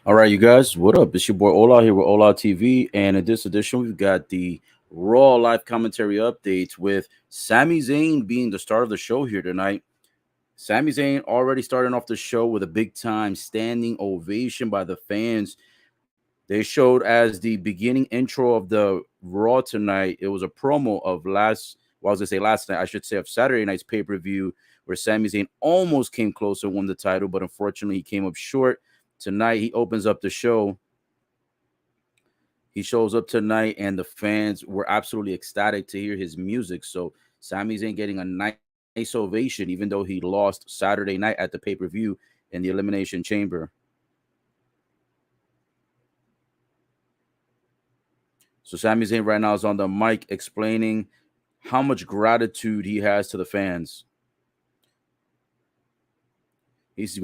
All right, you guys, what up? It's your boy Ola here with Ola TV, and in this edition, we've got the Raw live commentary updates with Sami Zayn being the star of the show here tonight. Sami Zayn already starting off the show with a big time standing ovation by the fans. They showed as the beginning intro of the Raw tonight. It was a promo of well, I was gonna say last night, I should say of Saturday night's pay per view, where Sami Zayn almost came close to win the title, but unfortunately he came up short. Tonight he opens up the show. He shows up tonight, and the fans were absolutely ecstatic to hear his music. So Sami Zayn getting a nice ovation, even though he lost Saturday night at the pay per view in the Elimination Chamber. So Sami Zayn right now is on the mic explaining how much gratitude he has to the fans. He's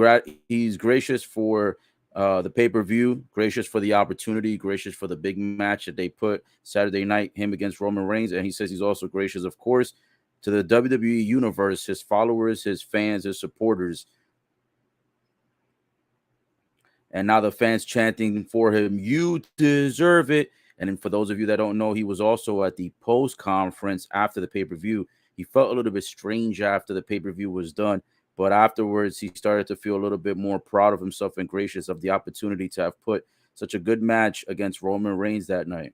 gracious for the pay per view, gracious for the opportunity, gracious for the big match that they put Saturday night, him against Roman Reigns, and he says he's also gracious, of course, to the WWE universe, his followers, his fans, his supporters, and now the fans chanting for him, "You deserve it." And then for those of you that don't know, he was also at the post conference after the pay per view. He felt a little bit strange after the pay per view was done, but afterwards he started to feel a little bit more proud of himself and gracious of the opportunity to have put such a good match against Roman Reigns that night.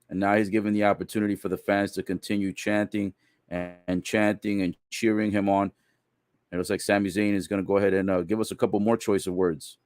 And now he's given the opportunity for the fans to continue chanting and chanting and cheering him on. And it looks like Sami Zayn is going to go ahead and give us a couple more choice of words.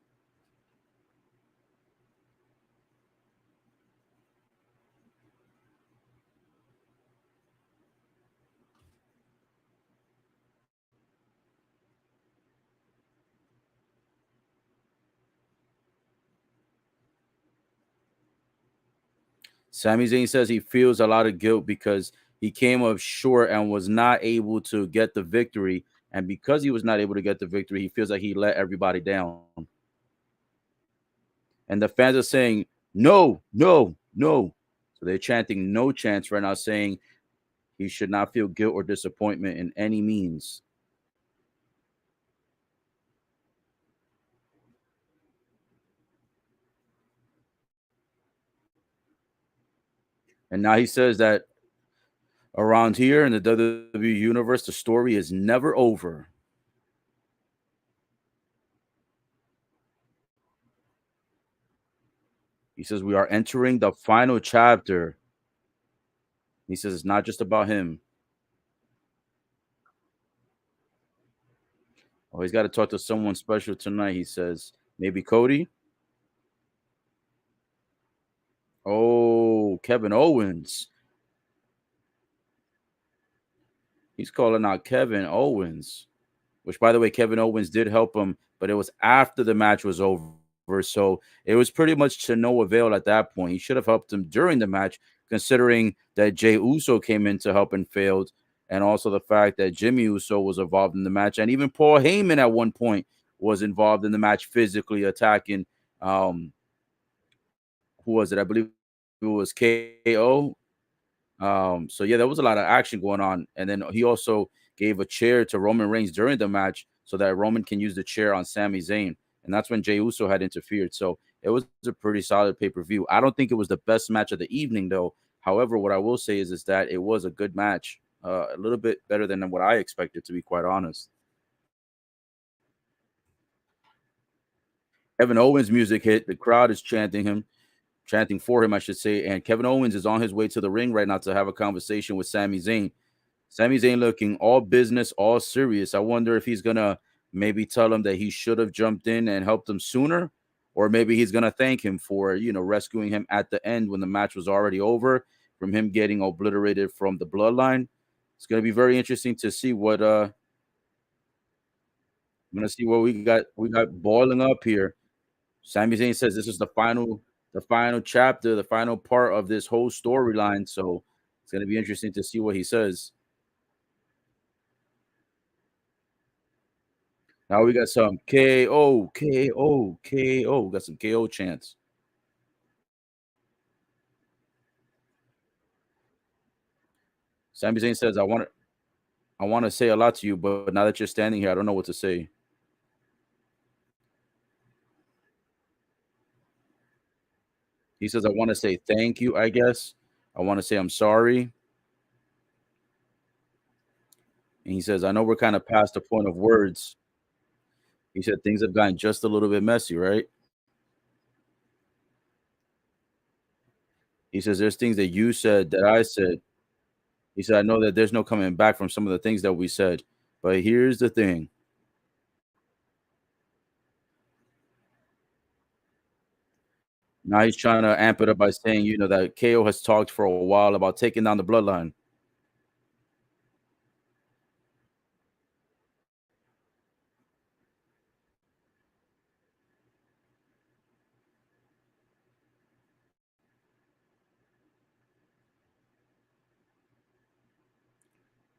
Sami Zayn says he feels a lot of guilt because he came up short and was not able to get the victory. And because he was not able to get the victory, he feels like he let everybody down. And the fans are saying, no, no, no. So they're chanting no chance right now, saying he should not feel guilt or disappointment in any means. And now he says that around here in the WWE universe, the story is never over. He says we are entering the final chapter. He says it's not just about him. Oh, he's got to talk to someone special tonight. He says maybe Cody. Oh, Kevin Owens. He's calling out Kevin Owens, which, by the way, Kevin Owens did help him, but it was after the match was over. So it was pretty much to no avail at that point. He should have helped him during the match, considering that Jay Uso came in to help and failed, and also the fact that Jimmy Uso was involved in the match, and even Paul Heyman at one point was involved in the match, physically attacking. Um, who was it? I believe it was KO. So yeah, there was a lot of action going on, and then he also gave a chair to Roman Reigns during the match so that Roman can use the chair on Sami Zayn, and that's when Jey Uso had interfered. So it was a pretty solid pay per view. I don't think it was the best match of the evening though. However, what I will say is that it was a good match, a little bit better than what I expected, to be quite honest. Kevin Owens' music hit. The crowd is chanting for him, I should say. And Kevin Owens is on his way to the ring right now to have a conversation with Sami Zayn. Sami Zayn looking all business, all serious. I wonder if he's gonna maybe tell him that he should have jumped in and helped him sooner, or maybe he's gonna thank him for rescuing him at the end when the match was already over, from him getting obliterated from the Bloodline. It's gonna be very interesting to see what I'm gonna see what we got boiling up here. Sami Zayn says this is the final chapter, the final part of this whole storyline. So it's gonna be interesting to see what he says. Now we got some KO, KO, KO. We got some KO chants. Sami Zayn says, I want to say a lot to you, but now that you're standing here, I don't know what to say. He says, "I wanna say thank you, I guess. I wanna say I'm sorry." And he says, "I know we're kinda past the point of words." He said, "Things have gotten just a little bit messy, right?" He says, "There's things that you said that I said." He said, "I know that there's no coming back from some of the things that we said, but here's the thing." Now he's trying to amp it up by saying, that KO has talked for a while about taking down the Bloodline.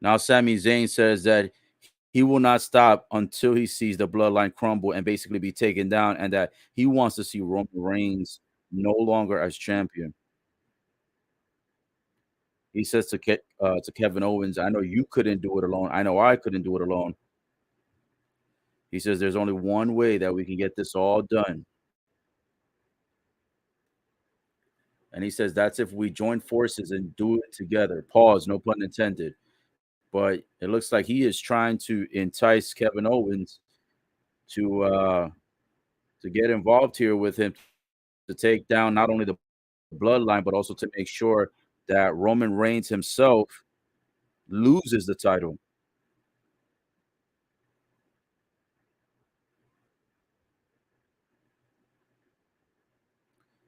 Now Sami Zayn says that he will not stop until he sees the Bloodline crumble and basically be taken down, and that he wants to see Roman Reigns no longer as champion. He says to Kevin Owens, "I know you couldn't do it alone. I know I couldn't do it alone." He says, "There's only one way that we can get this all done." And he says, "That's if we join forces and do it together." Pause, no pun intended. But it looks like he is trying to entice Kevin Owens to uh to get involved here with him to take down not only the bloodline, but also to make sure that Roman Reigns himself loses the title.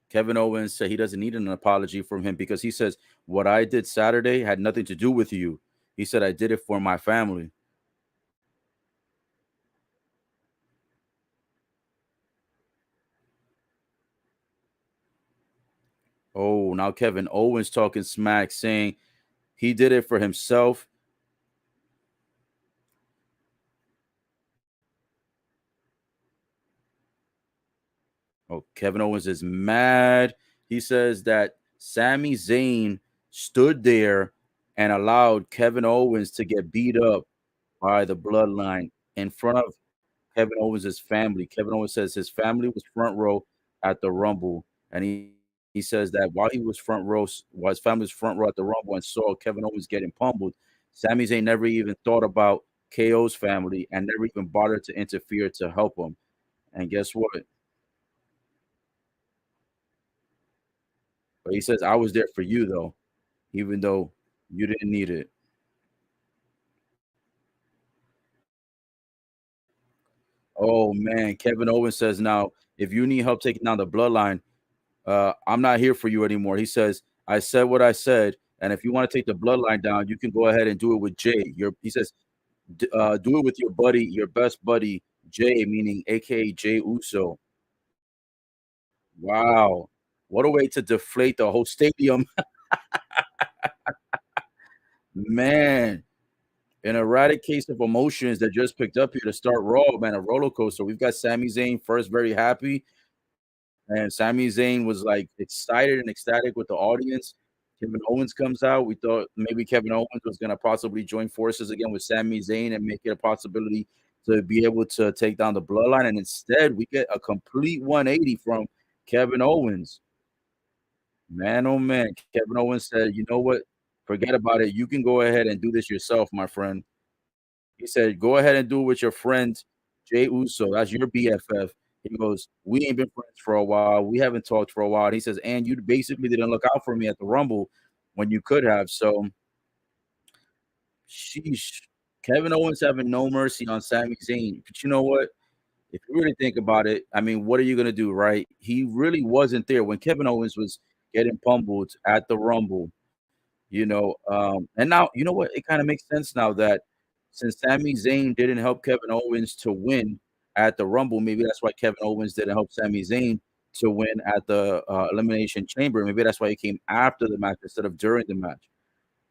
Kevin Owens said he doesn't need an apology from him because he says, "What I did Saturday had nothing to do with you." He said, "I did it for my family." Oh, now Kevin Owens talking smack, saying he did it for himself. Oh, Kevin Owens is mad. He says that Sami Zayn stood there and allowed Kevin Owens to get beat up by the bloodline in front of Kevin Owens' family. Kevin Owens says his family was front row at the Rumble, and he says that while his family was front row at the Rumble and saw Kevin Owens getting pummeled, Sami Zayn never even thought about KO's family and never even bothered to interfere to help him. And guess what? But he says, "I was there for you though, even though you didn't need it." Oh man, Kevin Owens says now, "If you need help taking down the bloodline, I'm not here for you anymore." He says, "I said what I said, and if you want to take the bloodline down, you can go ahead and do it with Jay." He says, "Do it with your buddy, your best buddy, Jay," meaning AKA Jay Uso. Wow, what a way to deflate the whole stadium, man. An erratic case of emotions that just picked up here to start Raw, man, a roller coaster. We've got Sami Zayn first very happy, and Sami Zayn was, like, excited and ecstatic with the audience. Kevin Owens comes out. We thought maybe Kevin Owens was gonna possibly join forces again with Sami Zayn and make it a possibility to be able to take down the bloodline, and instead, we get a complete 180 from Kevin Owens. Man, oh man, Kevin Owens said, "You know what? Forget about it. You can go ahead and do this yourself, my friend." He said, "Go ahead and do it with your friend Jay Uso. That's your BFF." He goes, "We ain't been friends for a while. We haven't talked for a while." And he says, "And you basically didn't look out for me at the Rumble when you could have." So, sheesh. Kevin Owens having no mercy on Sami Zayn. But you know what? If you really think about it, I mean, what are you gonna do, right? He really wasn't there when Kevin Owens was getting pummeled at the Rumble. And now you know what? It kinda makes sense now that since Sami Zayn didn't help Kevin Owens to win at the Rumble, maybe that's why Kevin Owens didn't help Sami Zayn to win at the, Elimination Chamber. Maybe that's why he came after the match instead of during the match.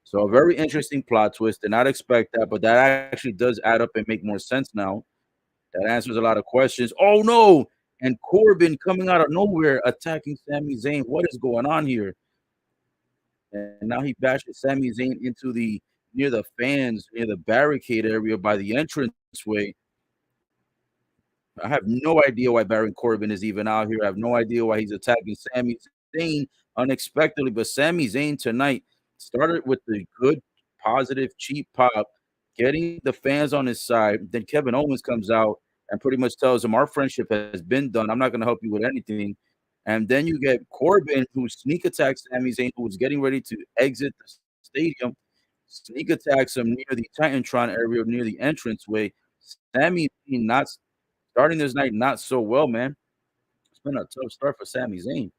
So a very interesting plot twist. Did not expect that, but that actually does add up and make more sense now. That answers a lot of questions. Oh, no! And Corbin coming out of nowhere attacking Sami Zayn. What is going on here? And now he bashes Sami Zayn into the near the fans, near the barricade area by the entranceway. I have no idea why Baron Corbin is even out here. I have no idea why he's attacking Sami Zayn unexpectedly, but Sami Zayn tonight started with the good, positive, cheap pop, getting the fans on his side. Then Kevin Owens comes out and pretty much tells him, "Our friendship has been done. I'm not gonna help you with anything." And then you get Corbin, who sneak attacks Sami Zayn, who was getting ready to exit the stadium, sneak attacks him near the Titantron area, near the entranceway. Sami Zayn not starting this night not so well, man. It's been a tough start for Sami Zayn.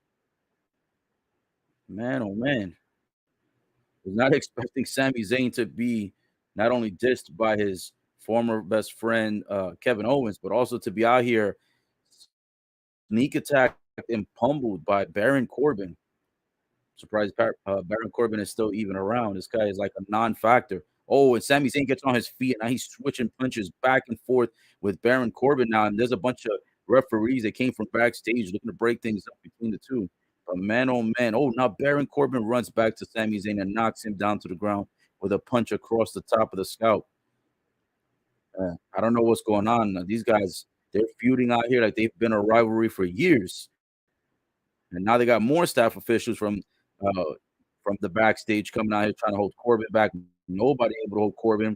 Man, oh man. Was not expecting Sami Zayn to be not only dissed by his former best friend, Kevin Owens, but also to be out here sneak attacked and pummeled by Baron Corbin. Surprised Baron Corbin is still even around. This guy is like a non-factor. Oh, and Sami Zayn gets on his feet, and now he's switching punches back and forth with Baron Corbin now, and there's a bunch of referees that came from backstage looking to break things up between the two. But man, oh man, oh, now Baron Corbin runs back to Sami Zayn and knocks him down to the ground with a punch across the top of the scalp. I don't know what's going on. These guys, they're feuding out here like they've been a rivalry for years. And now they got more staff officials from the backstage coming out here trying to hold Corbin back. Nobody able to hold Corbin.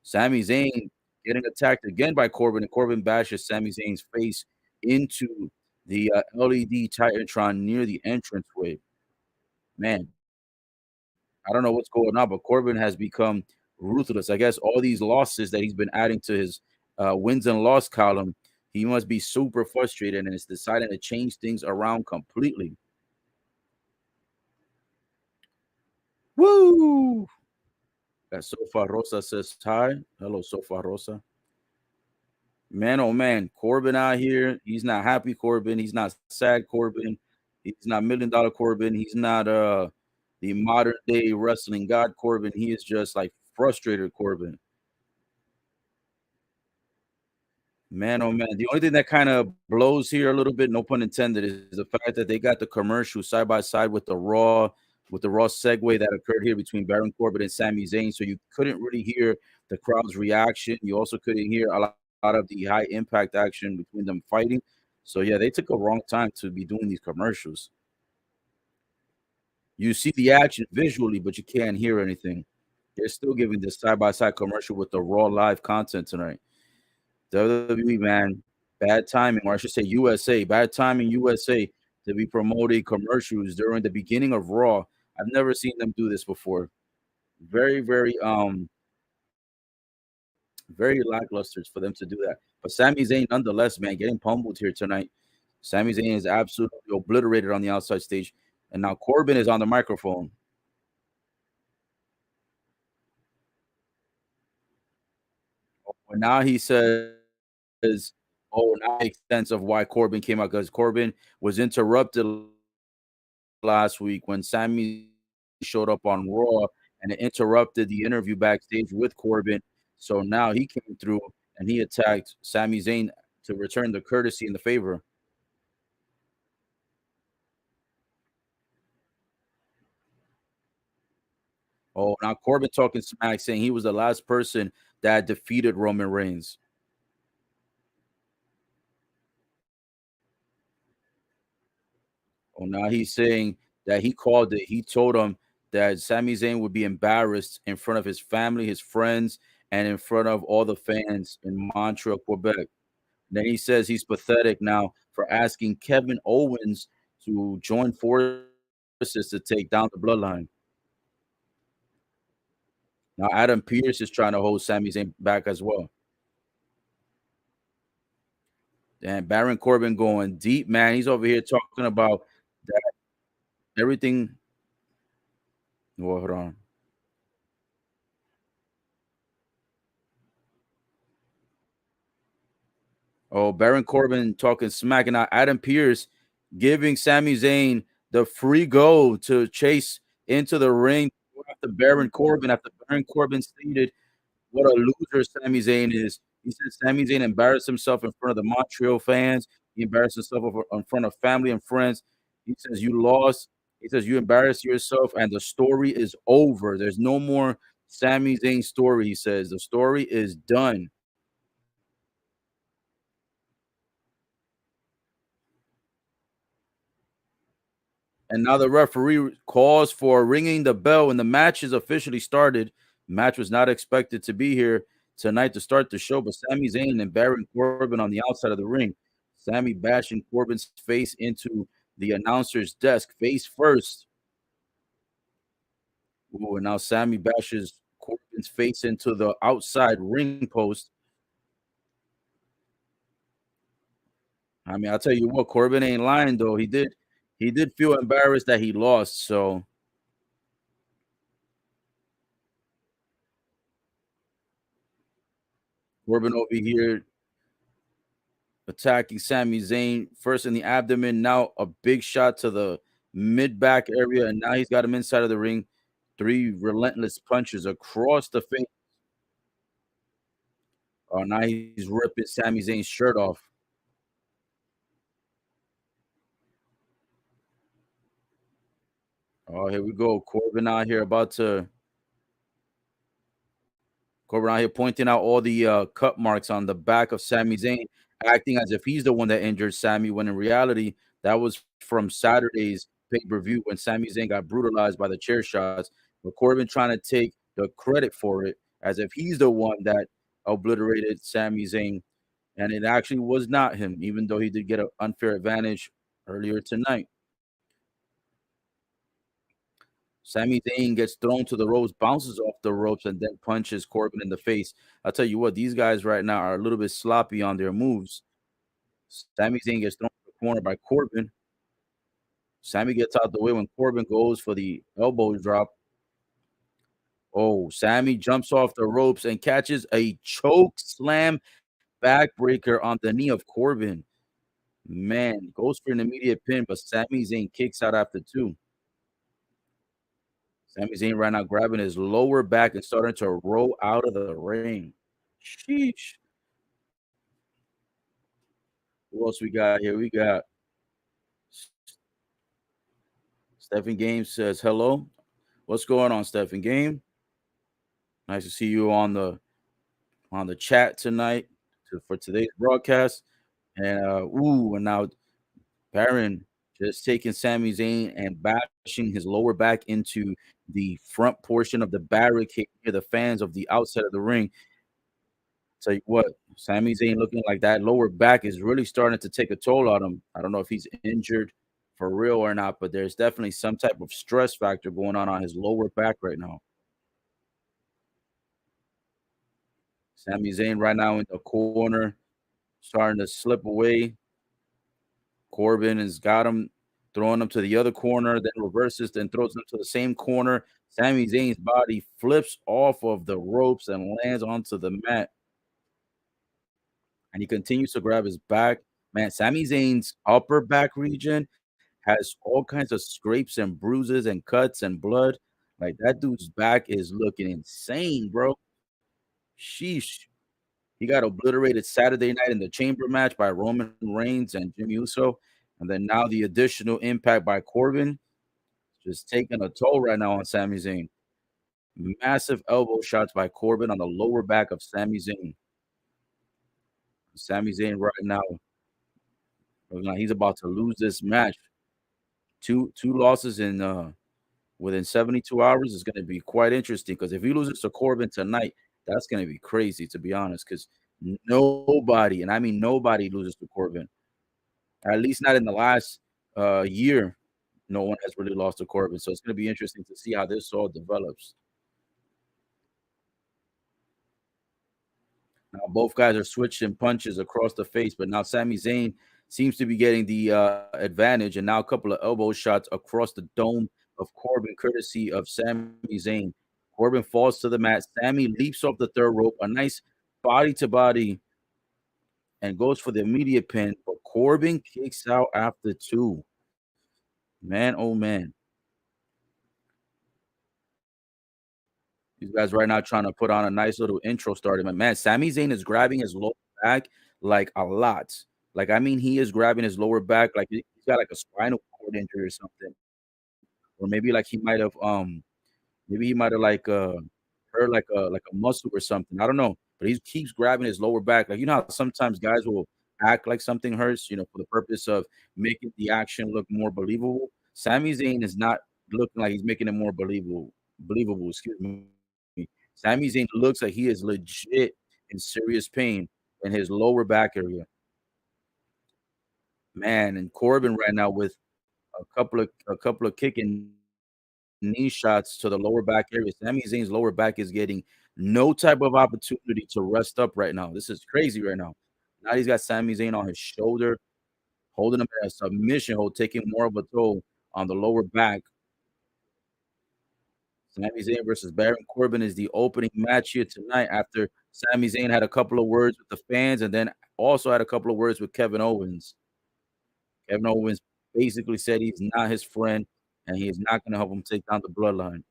Sami Zayn getting attacked again by Corbin, and Corbin bashes Sami Zayn's face into the LED Titantron near the entranceway. Man, I don't know what's going on, but Corbin has become ruthless. I guess all these losses that he's been adding to his wins and loss column, he must be super frustrated and is deciding to change things around completely. Woo! Sofa Rosa says hi. Hello, Sofa Rosa. Man, oh man, Corbin out here. He's not happy Corbin. He's not sad Corbin. He's not $1 million Corbin. He's not the modern day wrestling god Corbin. He is just like frustrated Corbin. Man, oh man. The only thing that kind of blows here a little bit, no pun intended, is the fact that they got the commercial side by side with the Raw segue that occurred here between Baron Corbin and Sami Zayn. So you couldn't really hear the crowd's reaction. You also couldn't hear a lot of the high impact action between them fighting. So yeah, they took a wrong time to be doing these commercials. You see the action visually, but you can't hear anything. They're still giving this side by side commercial with the Raw live content tonight. WWE, man, bad timing, or I should say USA, bad timing USA to be promoting commercials during the beginning of Raw. I've never seen them do this before. Very, very lackluster for them to do that. But Sami Zayn, nonetheless, man, getting pummeled here tonight. Sami Zayn is absolutely obliterated on the outside stage. And now Corbin is on the microphone. And now he says, oh, now it makes sense of why Corbin came out because Corbin was interrupted last week when Sami showed up on Raw and it interrupted the interview backstage with Corbin. So now he came through and he attacked Sami Zayn to return the courtesy and the favor. Oh, now Corbin talking smack, saying he was the last person that defeated Roman Reigns. Oh, now he's saying that he called it. He told him that Sami Zayn would be embarrassed in front of his family, his friends, and in front of all the fans in Montreal, Quebec. Then he says he's pathetic now for asking Kevin Owens to join forces to take down the Bloodline. Now Adam Pearce is trying to hold Sami Zayn back as well. And Baron Corbin going deep, man. He's over here talking about that everything. Well, hold on. Oh, Baron Corbin talking smack, and now Adam Pearce giving Sami Zayn the free go to chase into the ring after Baron Corbin. After Baron Corbin stated what a loser Sami Zayn is. He said Sami Zayn embarrassed himself in front of the Montreal fans. He embarrassed himself in front of family and friends. He says you lost. He says you embarrassed yourself, and the story is over. There's no more Sami Zayn story. He says the story is done. And now the referee calls for ringing the bell, and the match is officially started. Match was not expected to be here tonight to start the show, but Sami Zayn and Baron Corbin on the outside of the ring. Sami bashing Corbin's face into the announcer's desk, face first. Ooh, and now Sami bashes Corbin's face into the outside ring post. I mean, I'll tell you what, Corbin ain't lying though. He did feel embarrassed that he lost. So Corbin over here attacking Sami Zayn first in the abdomen, now a big shot to the mid back area, and now he's got him inside of the ring. Three relentless punches across the face. Oh, now he's ripping Sami Zayn's shirt off. Oh, here we go. Corbin out here pointing out all the cut marks on the back of Sami Zayn, acting as if he's the one that injured Sami, when in reality, that was from Saturday's pay-per-view when Sami Zayn got brutalized by the chair shots. But Corbin trying to take the credit for it as if he's the one that obliterated Sami Zayn, and it actually was not him, even though he did get an unfair advantage earlier tonight. Sami Zayn gets thrown to the ropes, bounces off the ropes, and then punches Corbin in the face. I'll tell you what, these guys right now are a little bit sloppy on their moves. Sami Zayn gets thrown to the corner by Corbin. Sami gets out the way when Corbin goes for the elbow drop. Oh, Sami jumps off the ropes and catches a choke slam backbreaker on the knee of Corbin. Man, goes for an immediate pin, but Sami Zayn kicks out after two. Sami Zayn right now grabbing his lower back and starting to roll out of the ring. Sheesh. Who else we got here? We got Stephen Game says hello. What's going on, Stephen Game? Nice to see you on the chat tonight for today's broadcast. And and now Baron just taking Sami Zayn and bashing his lower back into the front portion of the barricade near the fans of the outside of the ring. Tell you what, Sami Zayn looking like that lower back is really starting to take a toll on him. I don't know if he's injured for real or not, but there's definitely some type of stress factor going on his lower back right now. Sami Zayn right now in the corner, starting to slip away. Corbin has got him, throwing him to the other corner, then reverses, then throws him to the same corner. Sami Zayn's body flips off of the ropes and lands onto the mat, and he continues to grab his back. Man, Sami Zayn's upper back region has all kinds of scrapes and bruises and cuts and blood. Like, that dude's back is looking insane, bro. Sheesh. He got obliterated Saturday night in the chamber match by Roman Reigns and Jimmy Uso. And then now the additional impact by Corbin, just taking a toll right now on Sami Zayn. Massive elbow shots by Corbin on the lower back of Sami Zayn. Sami Zayn right now, he's about to lose this match. Two losses in within 72 hours is gonna be quite interesting, because if he loses to Corbin tonight, that's gonna be crazy, to be honest, because nobody, and I mean nobody, loses to Corbin. At least not in the last year. No one has really lost to Corbin, so it's gonna be interesting to see how this all develops. Now both guys are switching punches across the face, but now Sami Zayn seems to be getting the advantage, and now a couple of elbow shots across the dome of Corbin, courtesy of Sami Zayn. Corbin falls to the mat. Sami leaps off the third rope, a nice body to body, and goes for the immediate pin, but Corbin kicks out after two. Man, oh man. These guys right now trying to put on a nice little intro starting. But man, Sami Zayn is grabbing his lower back like a lot. Like, I mean, he is grabbing his lower back like he's got like a spinal cord injury or something. Or maybe like maybe he might have like hurt like a muscle or something. I don't know. But he keeps grabbing his lower back. Like, you know how sometimes guys will act like something hurts, for the purpose of making the action look more believable. Sami Zayn is not looking like he's making it more believable, excuse me. Sami Zayn looks like he is legit in serious pain in his lower back area. Man, and Corbin right now with a couple of kicking knee shots to the lower back area. Sami Zayn's lower back is getting no type of opportunity to rest up right now. This is crazy right now. Now he's got Sami Zayn on his shoulder, holding him in a submission hold, taking more of a toll on the lower back. Sami Zayn versus Baron Corbin is the opening match here tonight after Sami Zayn had a couple of words with the fans and then also had a couple of words with Kevin Owens. Kevin Owens basically said he's not his friend and he is not gonna help him take down the Bloodline.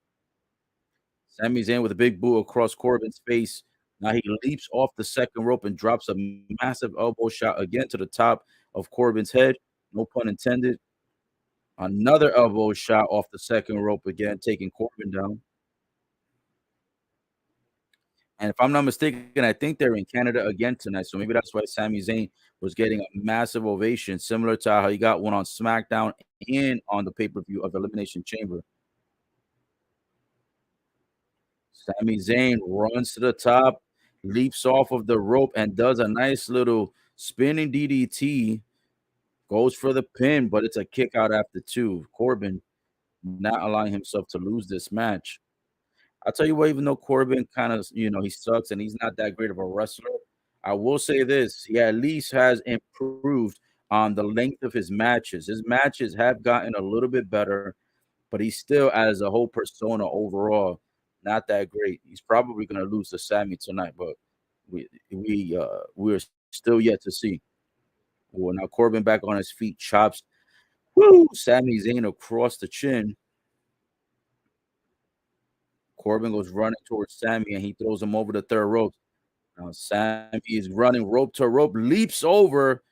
Sami Zayn with a big boot across Corbin's face. Now he leaps off the second rope and drops a massive elbow shot again to the top of Corbin's head. No pun intended. Another elbow shot off the second rope again, taking Corbin down. And if I'm not mistaken, I think they're in Canada again tonight. So maybe that's why Sami Zayn was getting a massive ovation, similar to how he got one on SmackDown and on the pay-per-view of Elimination Chamber. Sami Zayn runs to the top, leaps off of the rope, and does a nice little spinning DDT. Goes for the pin, but it's a kick out after two. Corbin not allowing himself to lose this match. I'll tell you what, even though Corbin kind of, he sucks and he's not that great of a wrestler, I will say this, he at least has improved on the length of his matches. His matches have gotten a little bit better, but he's still, as a whole persona overall, not that great. He's probably gonna lose to Sammy tonight, but we're still yet to see. Well, now Corbin back on his feet, chops. Woo! Sami Zayn across the chin. Corbin goes running towards Sammy and he throws him over the third rope. Now Sammy is running rope to rope, leaps over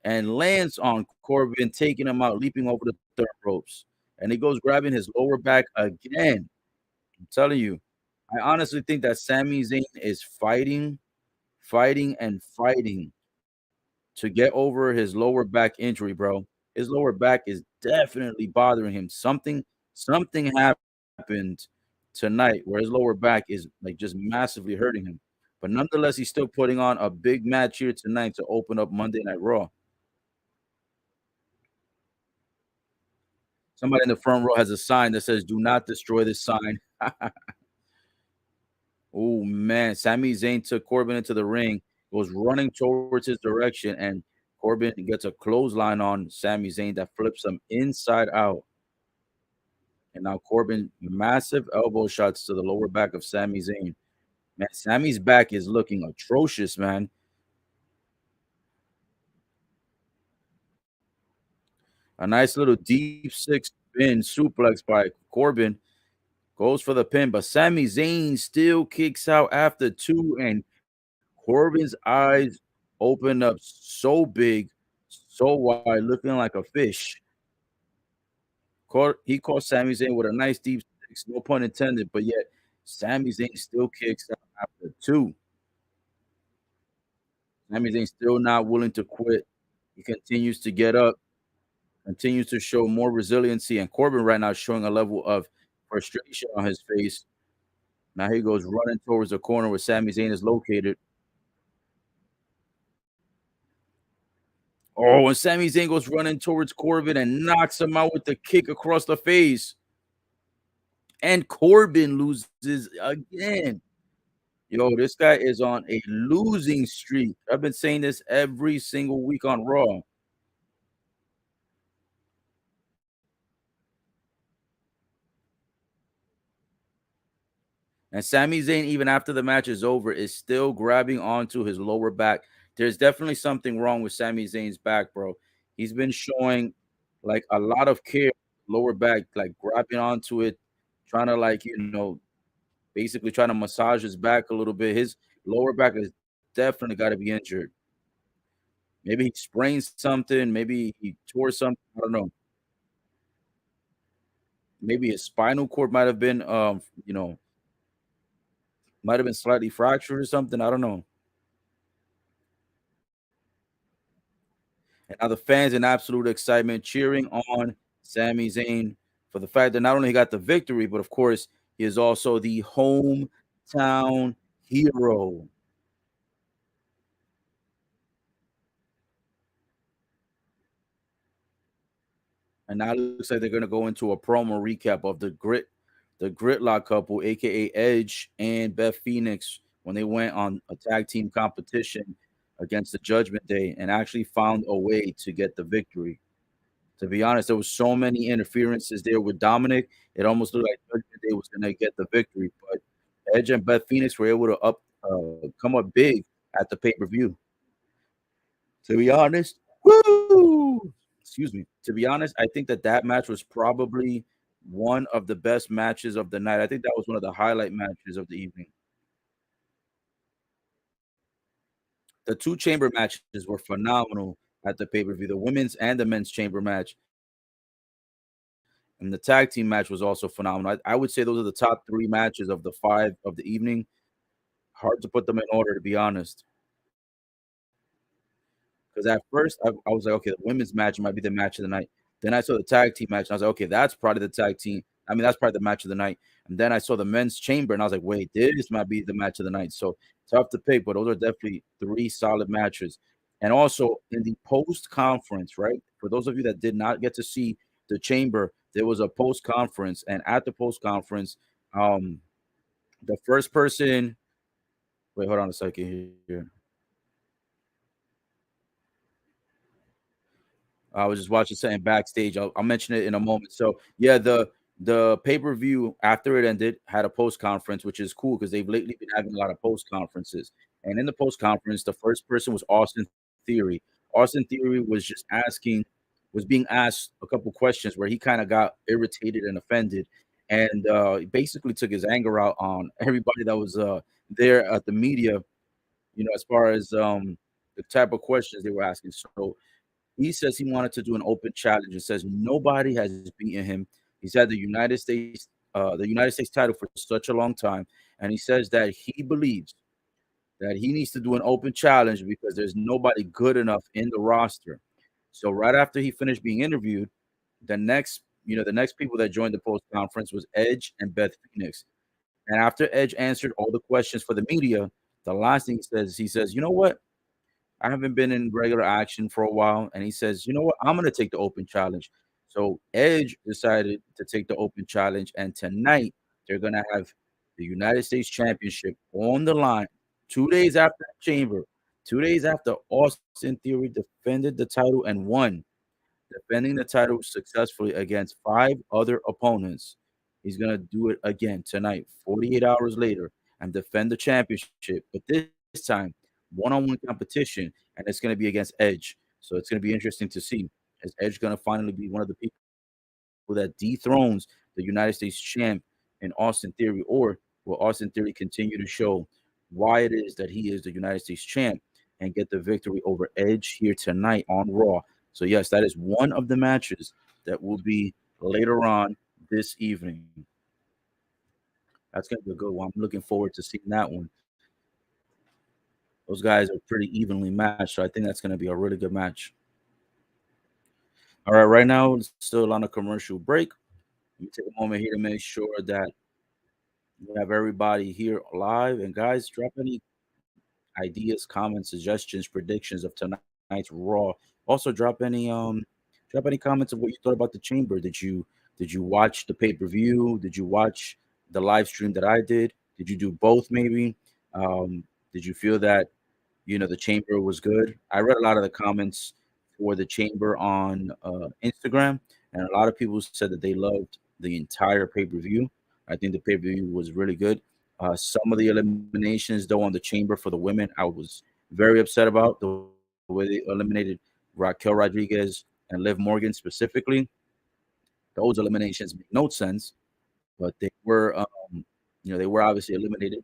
and lands on Corbin, taking him out, leaping over the third ropes. And he goes grabbing his lower back again. I'm telling you, I honestly think that Sami Zayn is fighting to get over his lower back injury, bro. His lower back is definitely bothering him. Something happened tonight where his lower back is like just massively hurting him. But nonetheless, he's still putting on a big match here tonight to open up Monday Night Raw. Somebody in the front row has a sign that says, "Do not destroy this sign." Oh man, Sami Zayn took Corbin into the ring, goes running towards his direction, and Corbin gets a clothesline on Sami Zayn that flips him inside out. And now Corbin, massive elbow shots to the lower back of Sami Zayn. Man, Sammy's back is looking atrocious, man. A nice little deep six spin suplex by Corbin. Goes for the pin, but Sami Zayn still kicks out after two, and Corbin's eyes open up so big, so wide, looking like a fish. He caught Sami Zayn with a nice deep six, no pun intended, but yet Sami Zayn still kicks out after two. Sami Zayn still not willing to quit. He continues to get up, continues to show more resiliency, and Corbin right now is showing a level of frustration on his face. Now he goes running towards the corner where Sami Zayn is located. Oh, and Sami Zayn goes running towards Corbin and knocks him out with the kick across the face. And Corbin loses again. Yo, this guy is on a losing streak. I've been saying this every single week on Raw. And Sami Zayn, even after the match is over, is still grabbing onto his lower back. There's definitely something wrong with Sami Zayn's back, bro. He's been showing like a lot of care, lower back, like grabbing onto it, trying to basically trying to massage his back a little bit. His lower back has definitely got to be injured. Maybe he sprained something. Maybe he tore something. I don't know. Maybe his spinal cord might have been slightly fractured or something. I don't know. And now the fans in absolute excitement cheering on Sami Zayn, for the fact that not only he got the victory, but of course, he is also the hometown hero. And now it looks like they're gonna go into a promo recap of the Gritlock couple, aka Edge and Beth Phoenix, when they went on a tag team competition against the Judgment Day and actually found a way to get the victory. To be honest, there was so many interferences there with Dominic. It almost looked like Judgment Day was gonna get the victory, but Edge and Beth Phoenix were able to come up big at the pay-per-view. To be honest, woo! Excuse me. To be honest, I think that that match was probably one of the best matches of the night. I think that was one of the highlight matches of the evening. The 2 chamber matches were phenomenal at the pay-per-view, the women's and the men's chamber match, and the tag team match was also phenomenal. I would say those are the top 3 matches of the 5 of the evening. Hard to put them in order, to be honest. Because at first I was like, okay, the women's match might be the match of the night. Then I saw the tag team match, and I was like, okay, that's probably the tag team. I mean, that's probably the match of the night. And then I saw the men's chamber, and I was like, wait, this might be the match of the night. So tough to pick, but those are definitely 3 solid matches. And also in the post conference, right? For those of you that did not get to see the chamber, there was a post conference, and at the post conference, um, the first person. Wait, hold on a second here. I was just watching something backstage. I'll mention it in a moment. So yeah, the pay per view after it ended had a post conference, which is cool because they've lately been having a lot of post conferences. And in the post conference, the first person was Austin Theory. Austin Theory was being asked a couple questions where he kind of got irritated and offended, and he basically took his anger out on everybody that was there at the media. As far as the type of questions they were asking. So he says he wanted to do an open challenge and says nobody has beaten him. He's had the United States title for such a long time, and he says that he believes that he needs to do an open challenge because there's nobody good enough in the roster. So right after he finished being interviewed, the next people that joined the post conference was Edge and Beth Phoenix. And after Edge answered all the questions for the media, the last thing he says, you know what? I haven't been in regular action for a while, and he says, "You know what? I'm gonna take the open challenge." So Edge decided to take the open challenge, and tonight they're gonna have the United States Championship on the line. 2 days after the Chamber, 2 days after Austin Theory defended the title and won, defending the title successfully against 5 other opponents. He's gonna do it again tonight, 48 hours later, and defend the championship. But this time, one-on-one competition, and it's gonna be against Edge. So it's gonna be interesting to see. Is Edge gonna finally be one of the people that dethrones the United States champ in Austin Theory, or will Austin Theory continue to show why it is that he is the United States champ and get the victory over Edge here tonight on Raw? So yes, that is one of the matches that will be later on this evening. That's gonna be a good one. I'm looking forward to seeing that one. Those guys are pretty evenly matched, so I think that's gonna be a really good match. All right, right now it's still on a commercial break. Let me take a moment here to make sure that we have everybody here live. And guys, drop any ideas, comments, suggestions, predictions of tonight's Raw. Also, drop any comments of what you thought about the Chamber. Did you watch the pay per view? Did you watch the live stream that I did? Did you do both? Maybe. Did you feel that the Chamber was good? I read a lot of the comments for the Chamber on Instagram, and a lot of people said that they loved the entire pay per view. I think the pay per view was really good. Some of the eliminations, though, on the Chamber for the women, I was very upset about the way they eliminated Raquel Rodriguez and Liv Morgan specifically. Those eliminations make no sense, but they were obviously eliminated.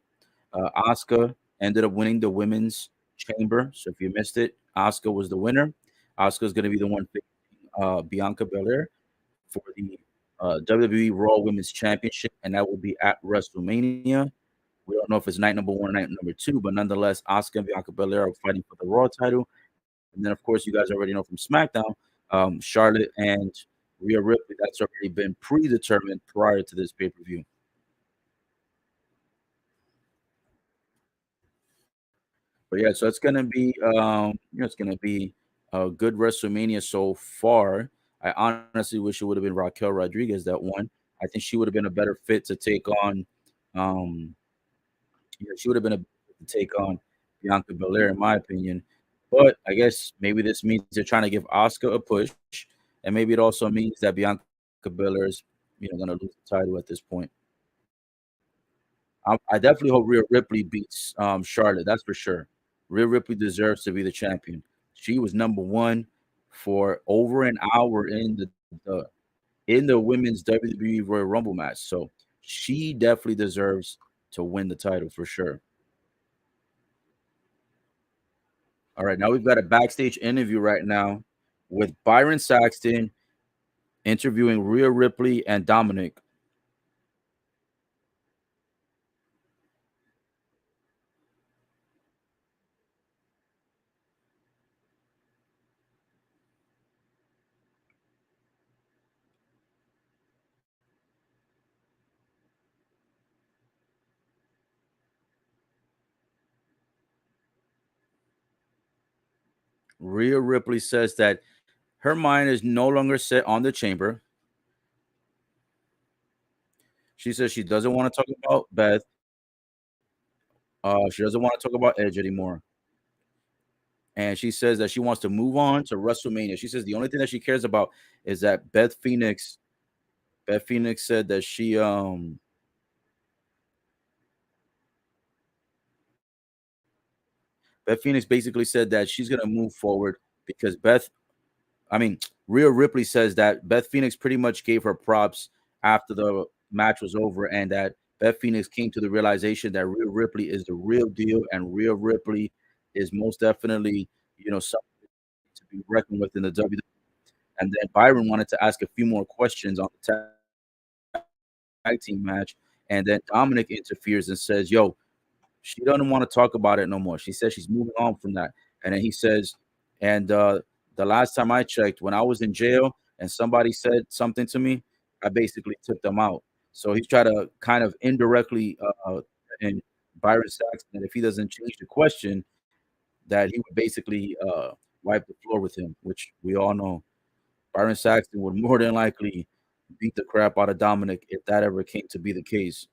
Asuka ended up winning the women's chamber. So if you missed it, Asuka was the winner. Asuka is going to be the one facing Bianca Belair for the WWE Raw Women's Championship, and that will be at WrestleMania. We don't know if it's night number 1 or night number 2, but nonetheless, Asuka and Bianca Belair are fighting for the Raw title. And then, of course, you guys already know from SmackDown, Charlotte and Rhea Ripley, that's already been predetermined prior to this pay-per-view. But yeah, so it's gonna be it's gonna be a good WrestleMania so far. I honestly wish it would have been Raquel Rodriguez that won. I think she would have been a better fit to take on um she would have been a to take on Bianca Belair in my opinion. But I guess maybe this means they're trying to give Asuka a push, and maybe it also means that Bianca Belair is, gonna lose the title at this point. I definitely hope Rhea Ripley beats, Charlotte, that's for sure. Rhea Ripley deserves to be the champion. She was number 1 for over an hour the in the women's WWE Royal Rumble match, so she definitely deserves to win the title for sure. Alright, now we've got a backstage interview right now with Byron Saxton interviewing Rhea Ripley and Dominic. Rhea Ripley says that her mind is no longer set on the chamber. She says she doesn't wanna talk about Beth. She doesn't wanna talk about Edge anymore, and she says that she wants to move on to WrestleMania. She says the only thing that she cares about is that Beth Phoenix said that Beth Phoenix basically said that she's gonna move forward because I mean, Rhea Ripley says that Beth Phoenix pretty much gave her props after the match was over, and that Beth Phoenix came to the realization that Rhea Ripley is the real deal, and Rhea Ripley is most definitely, something to be reckoned with in the WWE. And then Byron wanted to ask a few more questions on the tag team match, and then Dominic interferes and says, "Yo, she doesn't want to talk about it no more. She says she's moving on from that." And then he says, "And the last time I checked, when I was in jail and somebody said something to me, I basically took them out." So he's trying to kind of indirectly and Byron Saxton that if he doesn't change the question, that he would basically wipe the floor with him, which we all know Byron Saxton would more than likely beat the crap out of Dominic if that ever came to be the case.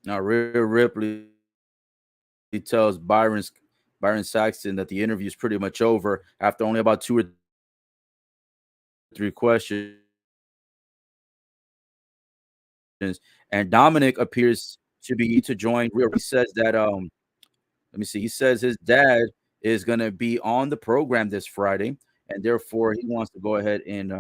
Now, Rhea Ripley tells Byron Saxton that the interview is pretty much over after only about 2 or 3 questions, and Dominic appears to be to join Rhea. He says that, let me see, he says his dad is gonna be on the program this Friday, and therefore he wants to go ahead and,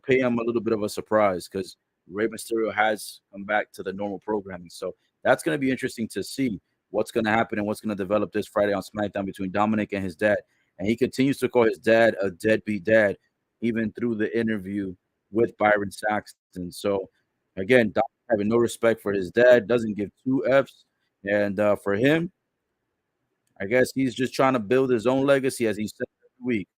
pay him a little bit of a surprise because Rey Mysterio has come back to the normal programming. So that's going to be interesting to see what's going to happen and what's going to develop this Friday on SmackDown between Dominic and his dad. And he continues to call his dad a deadbeat dad, even through the interview with Byron Saxton. So again, Dominic having no respect for his dad, doesn't give two F's. And for him, I guess he's just trying to build his own legacy, as he said every week.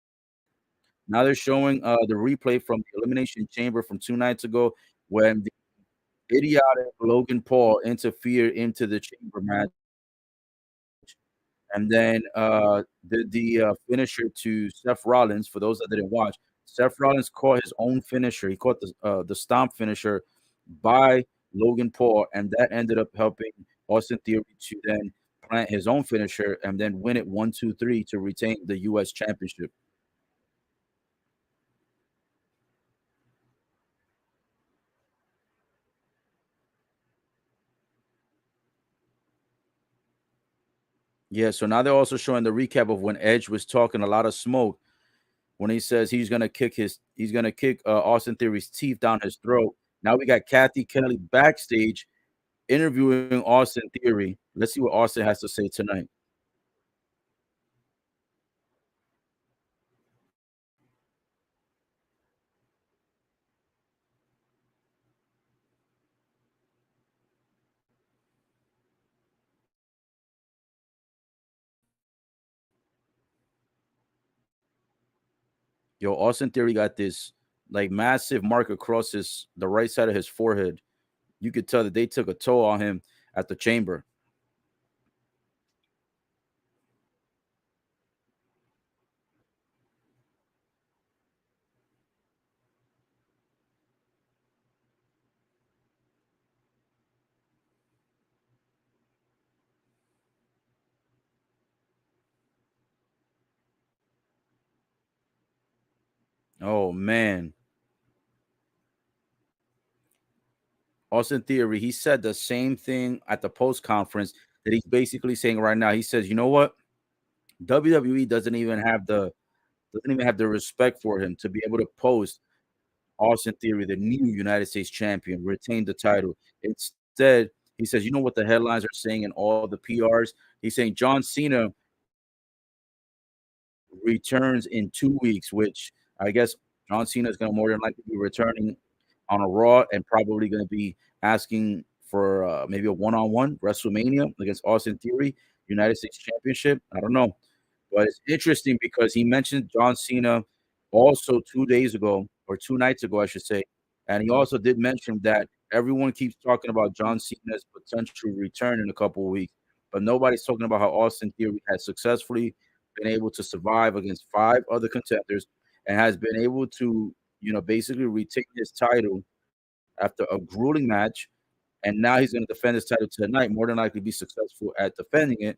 Now they're showing the replay from the Elimination Chamber from 2 nights ago when the idiotic Logan Paul interfered into the chamber match and then did the finisher to Seth Rollins. For those that didn't watch, Seth Rollins caught his own finisher. He caught the stomp finisher by Logan Paul, and that ended up helping Austin Theory to then plant his own finisher and then win it 1, 2, 3 to retain the US Championship. Yeah, so now they're also showing the recap of when Edge was talking a lot of smoke when he says he's gonna kick Austin Theory's teeth down his throat. Now we got Kathy Kelly backstage interviewing Austin Theory. Let's see what Austin has to say tonight. Yo, Austin Theory got this like massive mark across his the right side of his forehead. You could tell that they took a toll on him at the chamber. Oh man. Austin Theory, he said the same thing at the post conference that he's basically saying right now. He says, "You know what? WWE doesn't even have the respect for him to be able to post Austin Theory, the new United States champion, retained the title. Instead, he says, you know what the headlines are saying in all the PRs? He's saying John Cena returns in 2 weeks, which I guess John Cena is going to more than likely be returning on a Raw and probably going to be asking for maybe a one-on-one WrestleMania against Austin Theory, United States Championship. I don't know. But it's interesting because he mentioned John Cena also 2 days ago, or 2 nights ago, I should say, and he also did mention that everyone keeps talking about John Cena's potential return in a couple of weeks, but nobody's talking about how Austin Theory has successfully been able to survive against 5 other contenders and has been able to, basically retain his title after a grueling match, and now he's gonna defend his title tonight, more than likely be successful at defending it,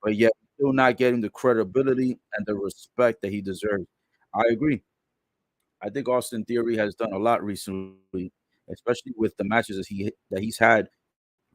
but yet still not getting the credibility and the respect that he deserves. I agree. I think Austin Theory has done a lot recently, especially with the matches that he's had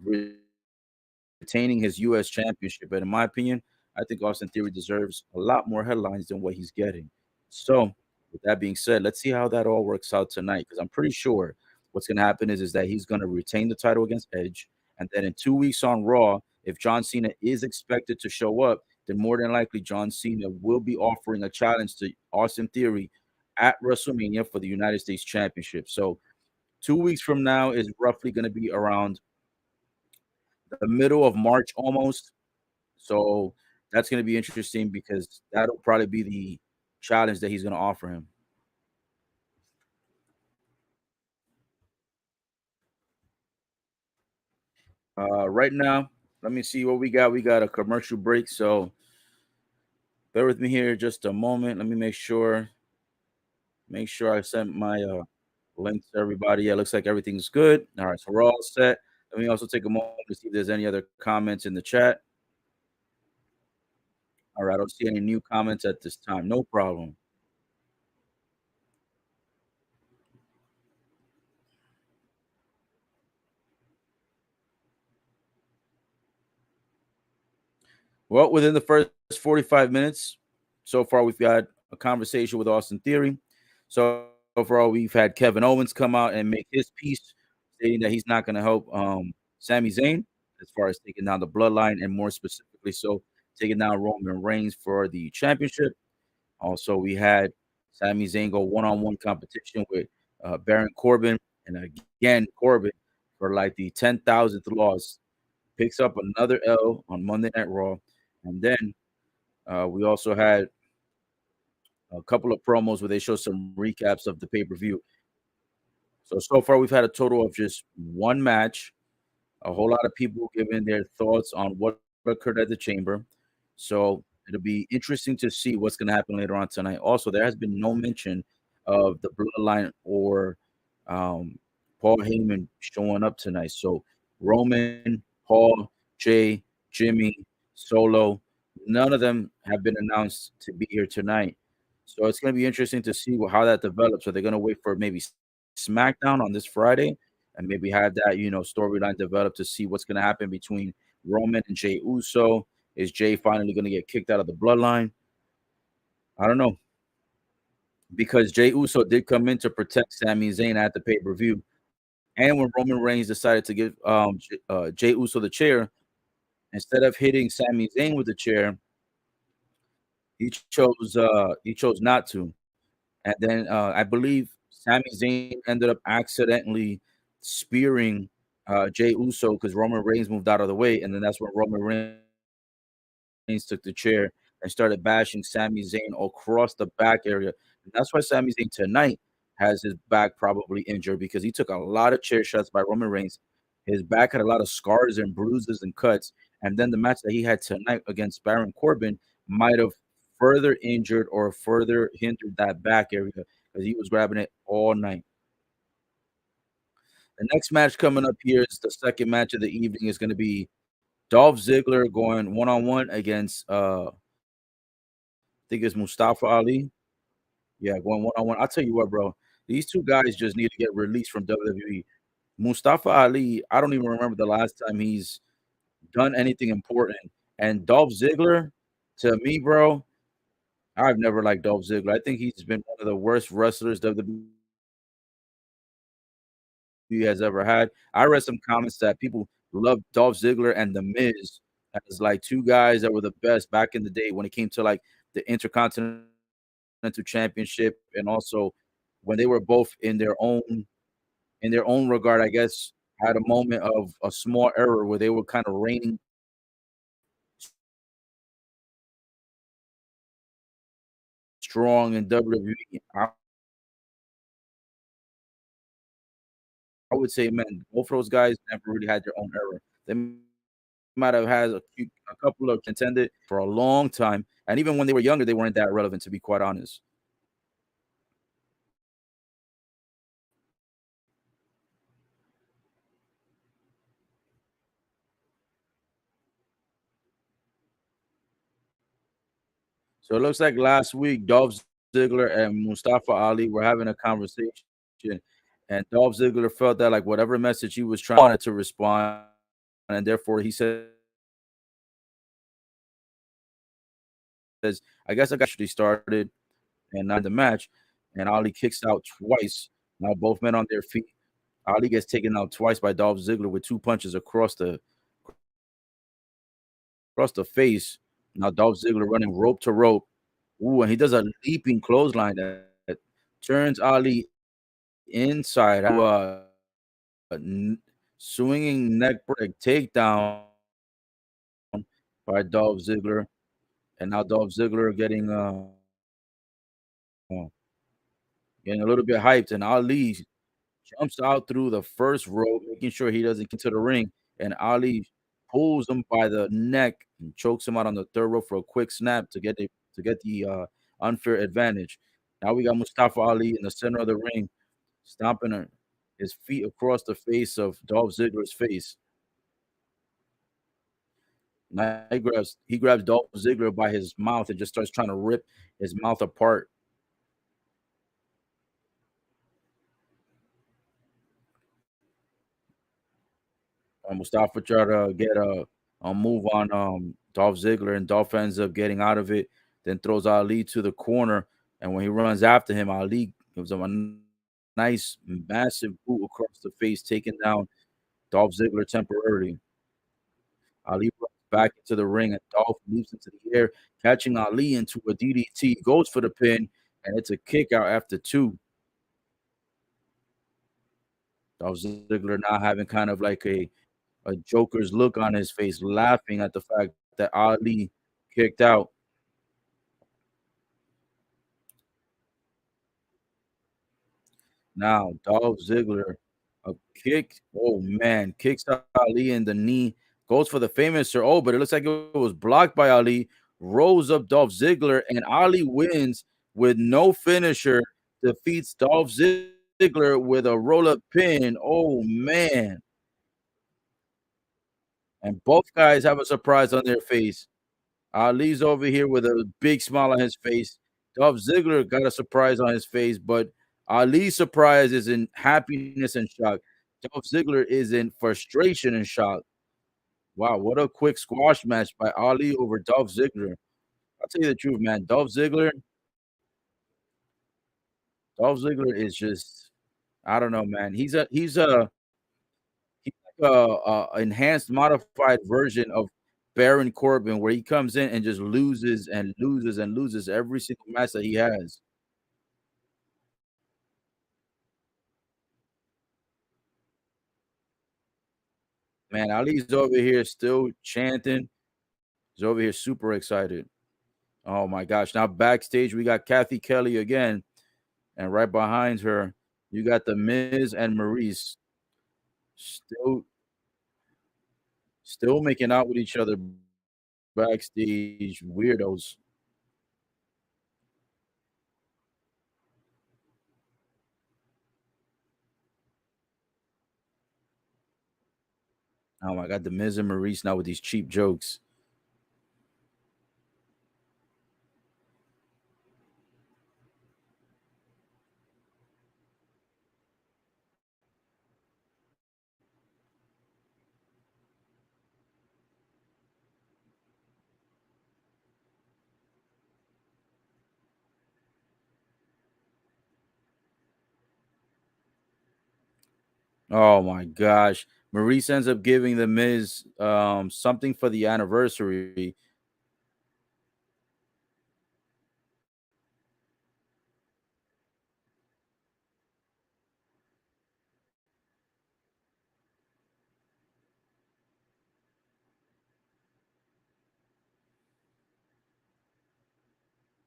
retaining his US championship. But in my opinion, I think Austin Theory deserves a lot more headlines than what he's getting. So, with that being said, let's see how that all works out tonight. Because I'm pretty sure what's going to happen is that he's going to retain the title against Edge, and then in 2 weeks on Raw, if John Cena is expected to show up, then more than likely John Cena will be offering a challenge to Austin Theory at WrestleMania for the United States Championship. So 2 weeks from now is roughly going to be around the middle of March almost. So that's going to be interesting because that'll probably be the challenge that he's going to offer him. Right now, let me see what we got. We got a commercial break, so bear with me here just a moment. Let me make sure I sent my links to everybody. Yeah, looks like everything's good. All right, so we're all set. Let me also take a moment to see if there's any other comments in the chat. All right, I don't see any new comments at this time. No problem. Well, within the first 45 minutes, so far we've got a conversation with Austin Theory. So overall, we've had Kevin Owens come out and make his piece, stating that he's not going to help Sami Zayn as far as taking down the Bloodline, and more specifically, so taking down Roman Reigns for the championship. Also, we had Sami Zayn go one-on-one competition with Baron Corbin, and again Corbin for like the 10,000th loss picks up another L on Monday Night Raw, and then we also had a couple of promos where they show some recaps of the pay per view. So far we've had a total of just one match, a whole lot of people giving their thoughts on what occurred at the chamber. So it'll be interesting to see what's going to happen later on tonight. Also, there has been no mention of the Bloodline or um, Paul Heyman showing up tonight. So Roman, Paul, Jay, Jimmy, Solo, none of them have been announced to be here tonight. So it's going to be interesting to see how that develops. Are they going to wait for maybe SmackDown on this Friday and maybe have that, storyline develop to see what's going to happen between Roman and Jay Uso? Is Jay finally going to get kicked out of the bloodline? I don't know, because Jay Uso did come in to protect Sami Zayn at the pay per view. And when Roman Reigns decided to give, Jey Uso the chair, instead of hitting Sami Zayn with the chair, he chose not to. And then, I believe Sami Zayn ended up accidentally spearing, Jey Uso because Roman Reigns moved out of the way, and then that's when Roman Reigns took the chair and started bashing Sami Zayn across the back area. And that's why Sami Zayn tonight has his back probably injured because he took a lot of chair shots by Roman Reigns. His back had a lot of scars and bruises and cuts. And then the match that he had tonight against Baron Corbin might have further injured or further hindered that back area because he was grabbing it all night. The next match coming up here is the second match of the evening is going to be Dolph Ziggler going one on one against think it's Mustafa Ali. Yeah, going one on one. I'll tell you what, bro. These two guys just need to get released from WWE. Mustafa Ali, I don't even remember the last time he's done anything important. And Dolph Ziggler, to me, bro, I've never liked Dolph Ziggler. I think he's been one of the worst wrestlers WWE has ever had. I read some comments that people love Dolph Ziggler and The Miz as like two guys that were the best back in the day when it came to like the Intercontinental Championship, and also when they were both in their own regard, I guess, had a moment of a small error where they were kind of reigning strong in WWE. I would say, man, both of those guys never really had their own era. They might have had a couple of contended for a long time, and even when they were younger, they weren't that relevant, to be quite honest. So it looks like last week, Dolph Ziggler and Mustafa Ali were having a conversation, and Dolph Ziggler felt that like whatever message he was trying wanted to respond, and therefore he says, "I guess I got actually started and not the match." And Ali kicks out twice. Now both men on their feet. Ali gets taken out twice by Dolph Ziggler with two punches across the face. Now Dolph Ziggler running rope to rope. Ooh, and he does a leaping clothesline that turns Ali inside out, n swinging neck break takedown by Dolph Ziggler, and now Dolph Ziggler uh, getting a little bit hyped, and Ali jumps out through the first rope, making sure he doesn't get to the ring, and Ali pulls him by the neck and chokes him out on the third rope for a quick snap to get the, unfair advantage. Now we got Mustafa Ali in the center of the ring, stomping his feet across the face of Dolph Ziggler's face. Now he grabs Dolph Ziggler by his mouth and just starts trying to rip his mouth apart. Mustafa tried to get a move on Dolph Ziggler, and Dolph ends up getting out of it, then throws Ali to the corner. And when he runs after him, Ali gives him a nice, massive boot across the face, taking down Dolph Ziggler temporarily. Ali runs back into the ring, and Dolph leaps into the air, catching Ali into a DDT, goes for the pin, and it's a kick out after two. Dolph Ziggler now having kind of like a Joker's look on his face, laughing at the fact that Ali kicked out. Now, Dolph Ziggler, a kick, oh man, kicks Ali in the knee, goes for the famous, oh, but it looks like it was blocked by Ali, rolls up Dolph Ziggler, and Ali wins with no finisher, defeats Dolph Ziggler with a roll up pin. Oh man. And both guys have a surprise on their face. Ali's over here with a big smile on his face. Dolph Ziggler got a surprise on his face, but Ali's surprise is in happiness and shock. Dolph Ziggler is in frustration and shock. Wow, what a quick squash match by Ali over Dolph Ziggler. I'll tell you the truth, man. Dolph Ziggler is just, I don't know, man. a enhanced modified version of Baron Corbin where he comes in and just loses and loses and loses every single match that he has. Man, Ali's over here still chanting. He's over here super excited. Oh my gosh. Now backstage, we got Kathy Kelly again, and right behind her, you got The Miz and Maurice still making out with each other backstage. Weirdos. Oh my god, The Miz and Maurice now with these cheap jokes. Oh my gosh. Maurice ends up giving The Miz something for the anniversary.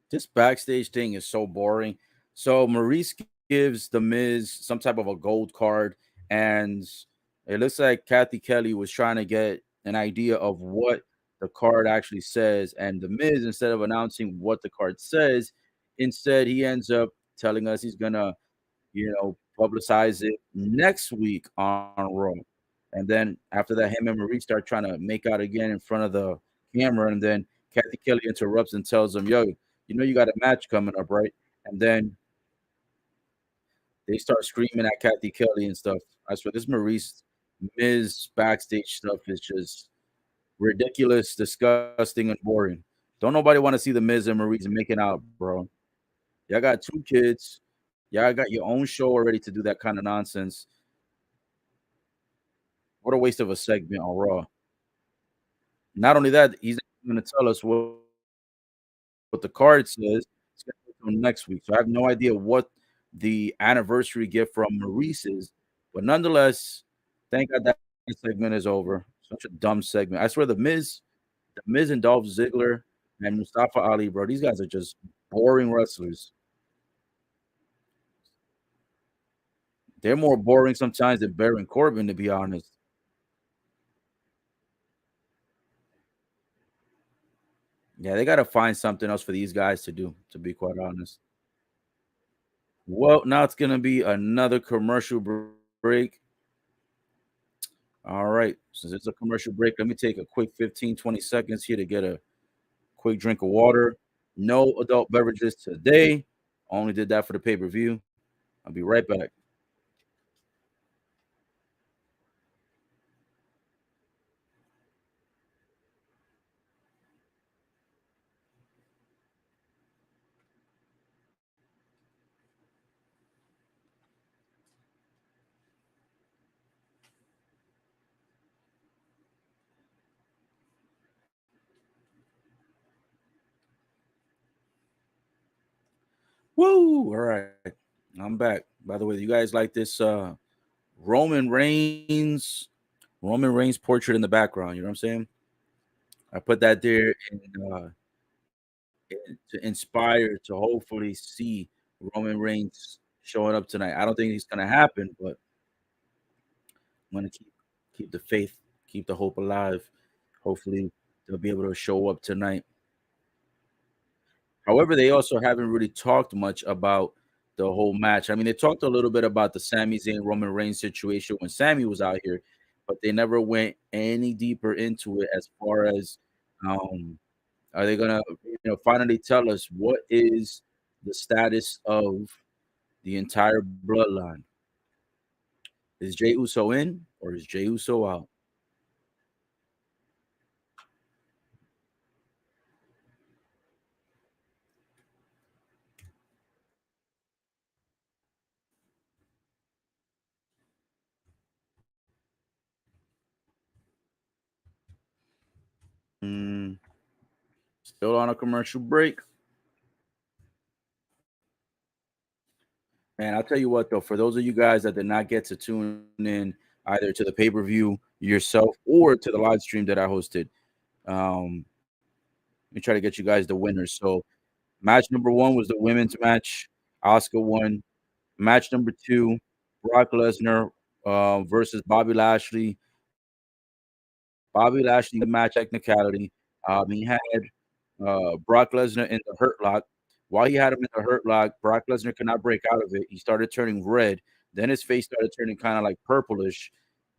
This backstage thing is so boring. So Maurice gives The Miz some type of a gold card, and it looks like Kathy Kelly was trying to get an idea of what the card actually says. And The Miz, instead of announcing what the card says, instead he ends up telling us he's gonna, publicize it next week on Raw. And then after that, him and Maurice start trying to make out again in front of the camera, and then Kathy Kelly interrupts and tells him, "Yo, you got a match coming up, right?" And then they start screaming at Kathy Kelly and stuff. I swear, this Maurice Miz backstage stuff is just ridiculous, disgusting, and boring. Don't nobody want to see the Miz and Maurice making out, bro. Y'all got 2 kids. Y'all got your own show already to do that kind of nonsense. What a waste of a segment on Raw. Not only that, he's going to tell us what the card says. It's gonna be till next week. So I have no idea what the anniversary gift from Maurice is, but nonetheless, thank God that segment is over. Such a dumb segment. I swear the Miz and Dolph Ziggler and Mustafa Ali, bro, these guys are just boring wrestlers. They're more boring sometimes than Baron Corbin, to be honest. Yeah, they gotta find something else for these guys to do, to be quite honest. Well, now it's gonna be another commercial break. All right. Since it's a commercial break, let me take a quick 15, 20 seconds here to get a quick drink of water. No adult beverages today. Only did that for the pay-per-view. I'll be right back. Woo! All right. I'm back. By the way, you guys like this Roman Reigns Roman Reigns portrait in the background, you know what I'm saying? I put that there to inspire to hopefully see Roman Reigns showing up tonight. I don't think it's gonna happen, but I'm gonna keep the faith, keep the hope alive. Hopefully, they'll be able to show up tonight. However, they also haven't really talked much about the whole match. I mean, they talked a little bit about the Sami Zayn Roman Reigns situation when Sami was out here, but they never went any deeper into it as far as are they gonna finally tell us what is the status of the entire bloodline? Is Jey Uso in or is Jey Uso out? Mm, still on a commercial break. And I'll tell you what, though, for those of you guys that did not get to tune in either to the pay per view yourself or to the live stream that I hosted, let me try to get you guys the winners. So, match number one was the women's match. Oscar won. Match number two, Brock Lesnar versus Bobby Lashley. Bobby Lashley match technicality. He had Brock Lesnar in the hurt lock. While he had him in the hurt lock, Brock Lesnar could not break out of it. He started turning red. Then his face started turning kind of like purplish.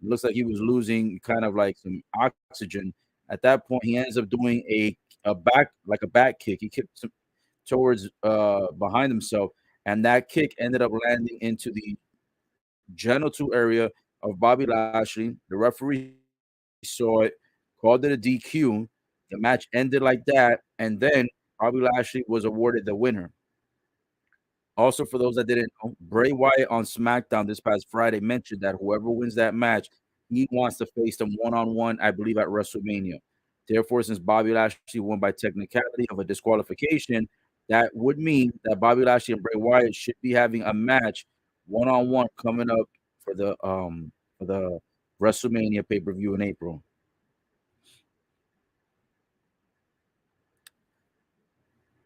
It looks like he was losing kind of like some oxygen. At that point, he ends up doing a back kick. He kicked some towards behind himself, and that kick ended up landing into the genital area of Bobby Lashley. The referee saw it, called it a DQ. The match ended like that, and then Bobby Lashley was awarded the winner. Also, for those that didn't know, Bray Wyatt on SmackDown this past Friday mentioned that whoever wins that match, he wants to face them one on one, I believe, at WrestleMania. Therefore, since Bobby Lashley won by technicality of a disqualification, that would mean that Bobby Lashley and Bray Wyatt should be having a match one on one coming up for the WrestleMania pay per view in April.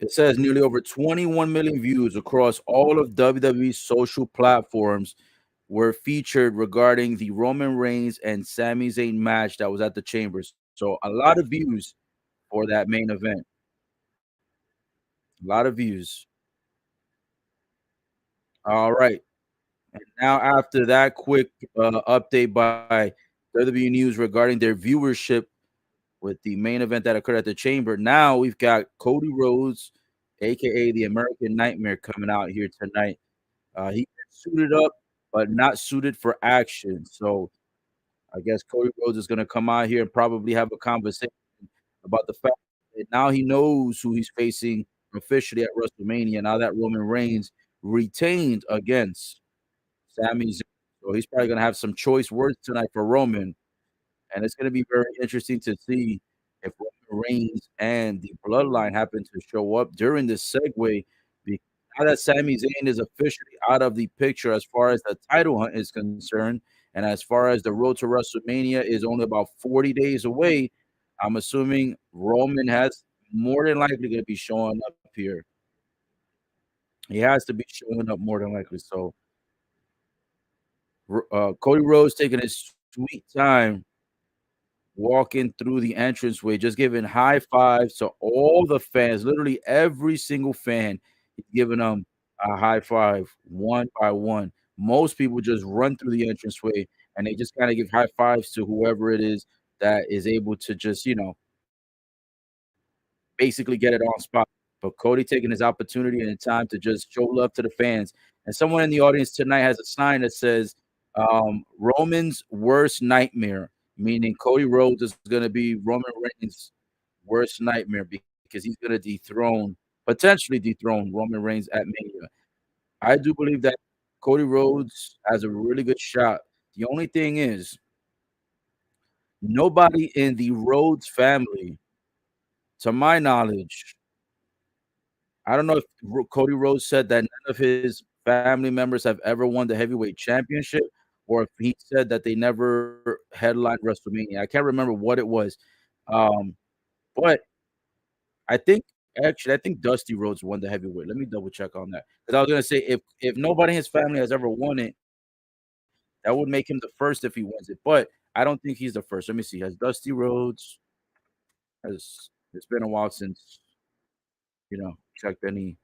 It says nearly over 21 million views across all of WWE's social platforms were featured regarding the Roman Reigns and Sami Zayn match that was at the Chambers. So a lot of views for that main event. A lot of views. All right. And now after that quick update by WWE News regarding their viewership with the main event that occurred at the Chamber, now we've got Cody Rhodes, aka the American Nightmare, coming out here tonight. He suited up, but not suited for action. So I guess Cody Rhodes is going to come out here and probably have a conversation about the fact that now he knows who he's facing officially at WrestleMania. Now that Roman Reigns retained against Sami Zayn, so he's probably going to have some choice words tonight for Roman. And it's going to be very interesting to see if Roman Reigns and the Bloodline happen to show up during this segue. Because now that Sami Zayn is officially out of the picture as far as the title hunt is concerned, and as far as the road to WrestleMania is only about 40 days away, I'm assuming Roman has more than likely going to be showing up here. He has to be showing up more than likely. So Cody Rhodes taking his sweet time walking through the entranceway, just giving high fives to all the fans, literally every single fan. He's giving them a high five one by one. Most people just run through the entranceway and they just kind of give high fives to whoever it is that is able to just, basically get it on spot. But Cody taking his opportunity and time to just show love to the fans. And someone in the audience tonight has a sign that says, Roman's worst nightmare, meaning Cody Rhodes is going to be Roman Reigns' worst nightmare because he's going to potentially dethrone Roman Reigns at Mania. I do believe that Cody Rhodes has a really good shot. The only thing is, nobody in the Rhodes family, to my knowledge, I don't know if Cody Rhodes said that none of his family members have ever won the heavyweight championship, or if he said that they never headlined WrestleMania. I can't remember what it was. Um, but I think I think Dusty Rhodes won the heavyweight. Let me double check on that. Because I was gonna say if nobody in his family has ever won it, that would make him the first if he wins it. But I don't think he's the first. Let me see. Has Dusty Rhodes has it's been a while since checked any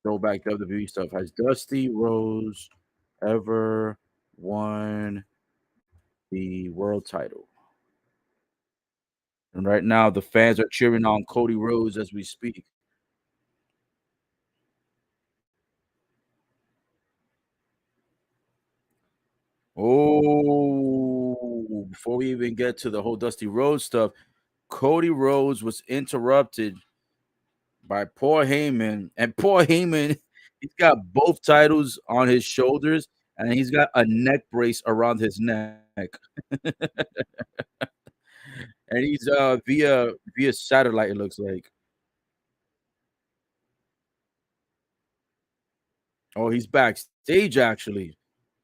throwback WWE stuff. Has Dusty Rhodes ever won the world title? And right now, the fans are cheering on Cody Rhodes as we speak. Oh, before we even get to the whole Dusty Rhodes stuff, Cody Rhodes was interrupted by Paul Heyman, and Paul Heyman, he's got both titles on his shoulders, and he's got a neck brace around his neck. and he's, via satellite, it looks like. Oh, he's backstage, actually,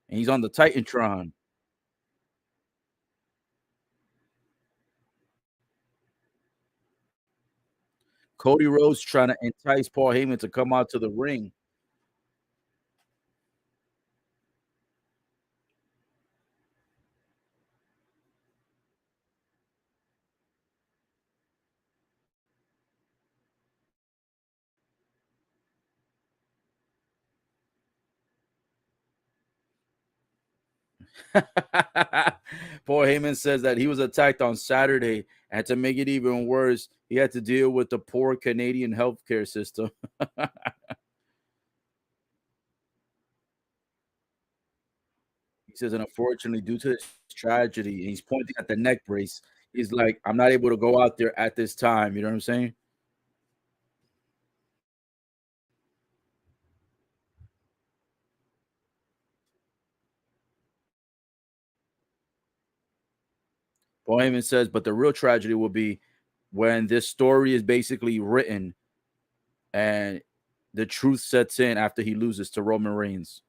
and he's on the Titantron. Cody Rhodes trying to entice Paul Heyman to come out to the ring. Paul Heyman says that he was attacked on Saturday, and to make it even worse, he had to deal with the poor Canadian healthcare system. He says, and unfortunately, due to this tragedy, and he's pointing at the neck brace, he's like, I'm not able to go out there at this time. You know what I'm saying? Paul Heyman says, but the real tragedy will be when this story is basically written and the truth sets in after he loses to Roman Reigns.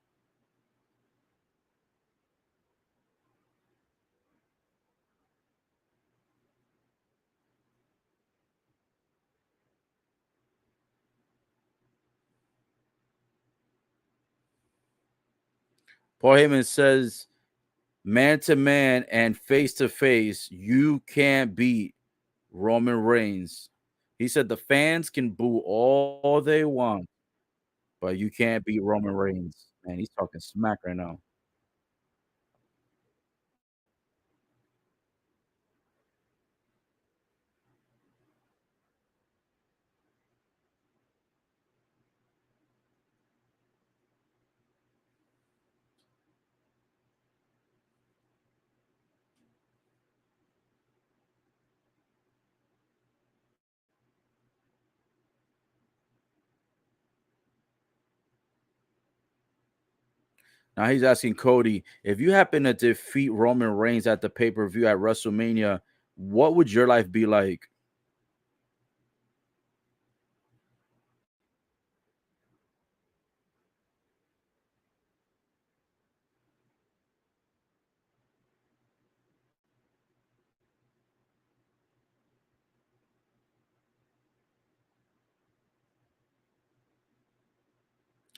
Paul Heyman says, man to man and face to face, you can't beat Roman Reigns. He said the fans can boo all they want, but you can't beat Roman Reigns. Man, he's talking smack right now. Now he's asking Cody, if you happen to defeat Roman Reigns at the pay-per-view at WrestleMania, what would your life be like?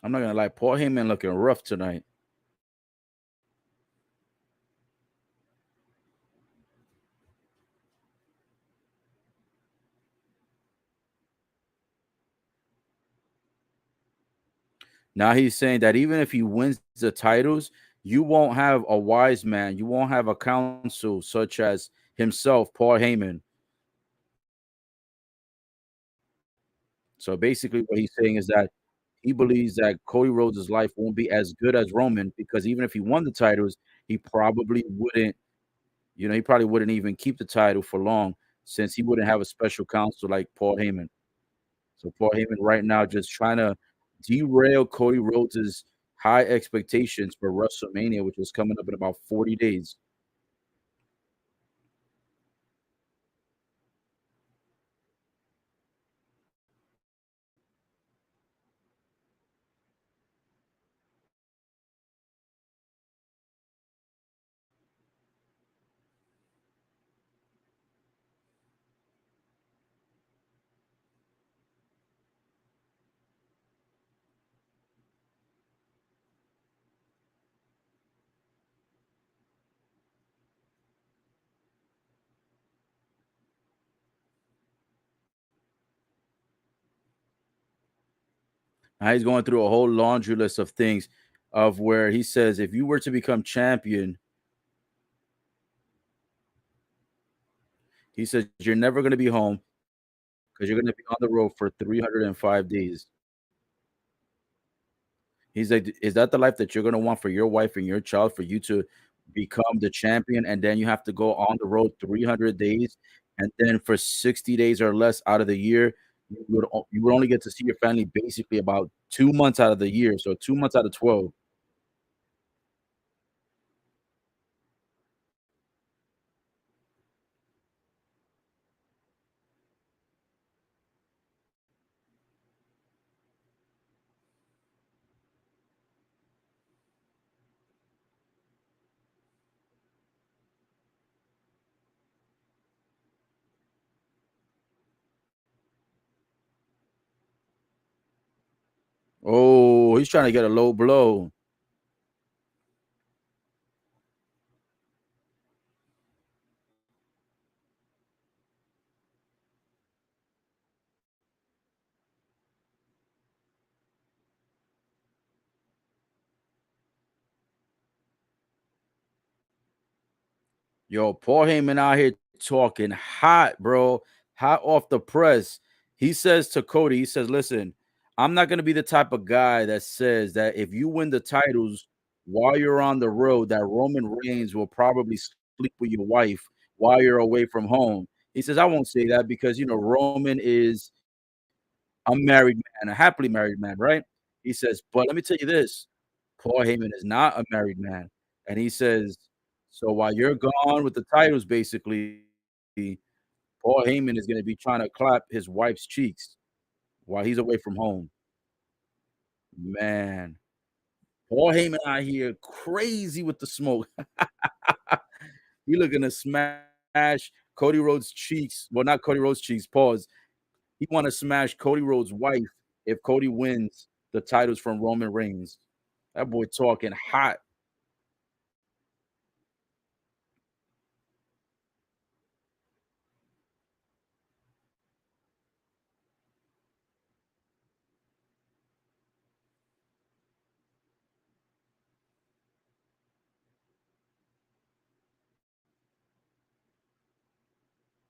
I'm not gonna lie, Paul Heyman looking rough tonight. Now he's saying that even if he wins the titles, you won't have a wise man, you won't have a counsel such as himself, Paul Heyman. So basically, what he's saying is that he believes that Cody Rhodes' life won't be as good as Roman because even if he won the titles, he probably wouldn't, he probably wouldn't even keep the title for long since he wouldn't have a special counsel like Paul Heyman. So Paul Heyman right now just trying to derail Cody Rhodes' high expectations for WrestleMania, which is coming up in about 40 days. Now he's going through a whole laundry list of things of where he says if you were to become champion, he says you're never going to be home because you're going to be on the road for 305 days. He's like, is that the life that you're going to want for your wife and your child for you to become the champion and then you have to go on the road 300 days and then for 60 days or less out of the year you would only get to see your family basically about 2 months out of the year, so 2 months out of 12. Oh, he's trying to get a low blow. Yo, Paul Heyman out here talking hot, bro. Hot off the press. He says to Cody, he says, listen, I'm not going to be the type of guy that says that if you win the titles while you're on the road, that Roman Reigns will probably sleep with your wife while you're away from home. He says, I won't say that because, Roman is a married man, a happily married man, right? He says, but let me tell you this, Paul Heyman is not a married man. And he says, so while you're gone with the titles, basically, Paul Heyman is going to be trying to clap his wife's cheeks while he's away from home. Man, Paul Heyman out here crazy with the smoke. He looking to smash Cody Rhodes' cheeks. Well, not Cody Rhodes' cheeks, pause. He want to smash Cody Rhodes' wife if Cody wins the titles from Roman Reigns. That boy talking hot.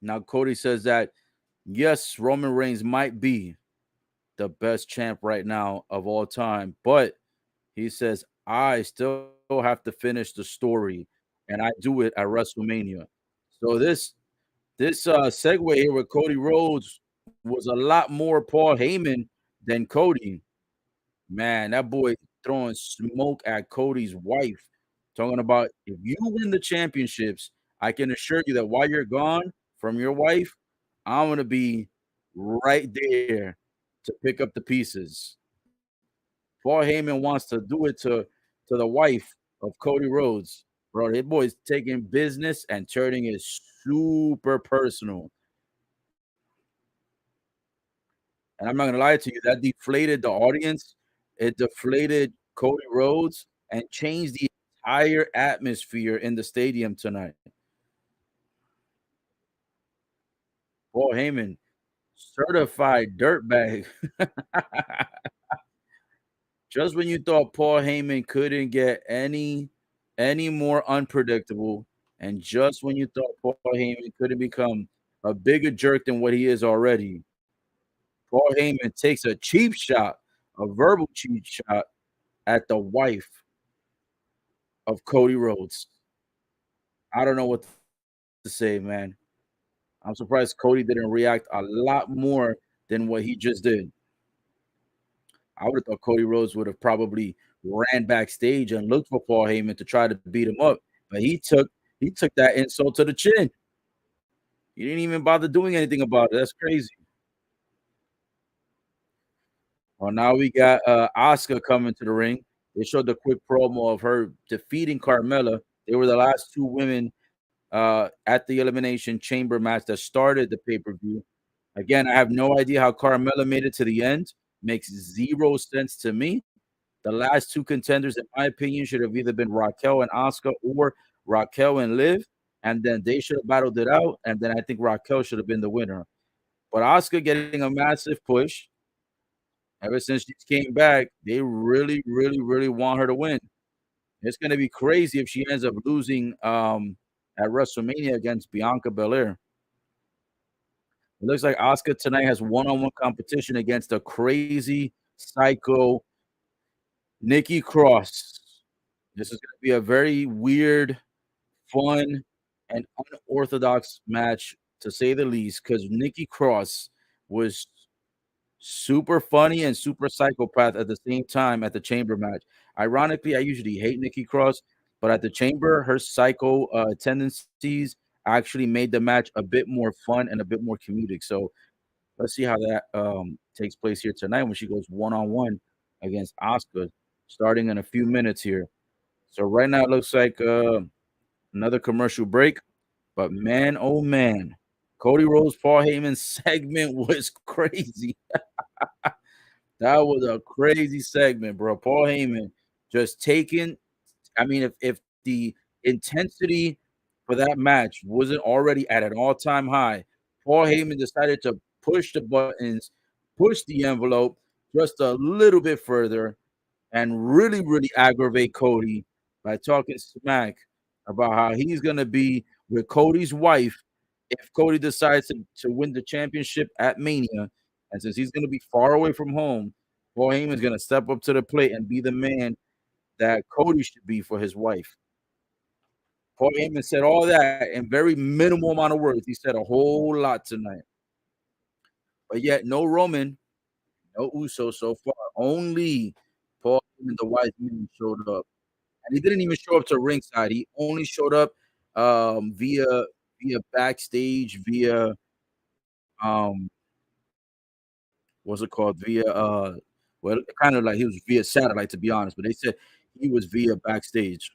Now Cody says that yes, Roman Reigns might be the best champ right now of all time, but he says I still have to finish the story, and I do it at WrestleMania. So this segue here with Cody Rhodes was a lot more Paul Heyman than Cody. Man, that boy throwing smoke at Cody's wife, talking about if you win the championships, I can assure you that while you're gone from your wife, I'm gonna be right there to pick up the pieces. Paul Heyman wants to do it to the wife of Cody Rhodes. Bro, that boy's taking business and turning it super personal. And I'm not gonna lie to you, that deflated the audience. It deflated Cody Rhodes and changed the entire atmosphere in the stadium tonight. Paul Heyman, certified dirtbag. Just when you thought Paul Heyman couldn't get any more unpredictable, and just when you thought Paul Heyman couldn't become a bigger jerk than what he is already, Paul Heyman takes a cheap shot, a verbal cheap shot at the wife of Cody Rhodes. I don't know what to say, man. I'm surprised Cody didn't react a lot more than what he just did. I would have thought Cody Rhodes would have probably ran backstage and looked for Paul Heyman to try to beat him up, but he took that insult to the chin. He didn't even bother doing anything about it. That's crazy. Well, now we got Asuka coming to the ring. They showed the quick promo of her defeating Carmella. They were the last two women at the Elimination Chamber match that started the pay-per-view. Again, I have no idea how Carmella made it to the end. Makes zero sense to me. The last two contenders, in my opinion, should have either been Raquel and Asuka or Raquel and Liv, and then they should have battled it out. And then I think Raquel should have been the winner. But Asuka getting a massive push ever since she came back, they really, really, really want her to win. It's going to be crazy if she ends up losing at WrestleMania against Bianca Belair. It looks like Asuka tonight has one-on-one competition against a crazy psycho Nikki Cross. This is gonna be a very weird, fun, and unorthodox match, to say the least, because Nikki Cross was super funny and super psychopath at the same time at the Chamber match. Ironically, I usually hate Nikki Cross, but at the Chamber, her psycho tendencies actually made the match a bit more fun and a bit more comedic. So let's see how that takes place here tonight when she goes one-on-one against Asuka, starting in a few minutes here. So right now it looks like another commercial break, but man, oh man, Cody Rhodes, Paul Heyman segment was crazy. That was a crazy segment, bro. Paul Heyman just taking I mean, if the intensity for that match wasn't already at an all-time high, Paul Heyman decided to push the buttons, push the envelope just a little bit further, and really, really aggravate Cody by talking smack about how he's gonna be with Cody's wife if Cody decides to win the championship at Mania. And since he's gonna be far away from home, Paul Heyman's gonna step up to the plate and be the man that Cody should be for his wife. Paul Heyman said all that in very minimal amount of words. He said a whole lot tonight. But yet no Roman, no Uso so far. Only Paul Heyman, the wise man, showed up. And he didn't even show up to ringside. He only showed up via backstage, via um what's it called? Via well, kind of like he was via satellite to be honest, but they said he was via backstage.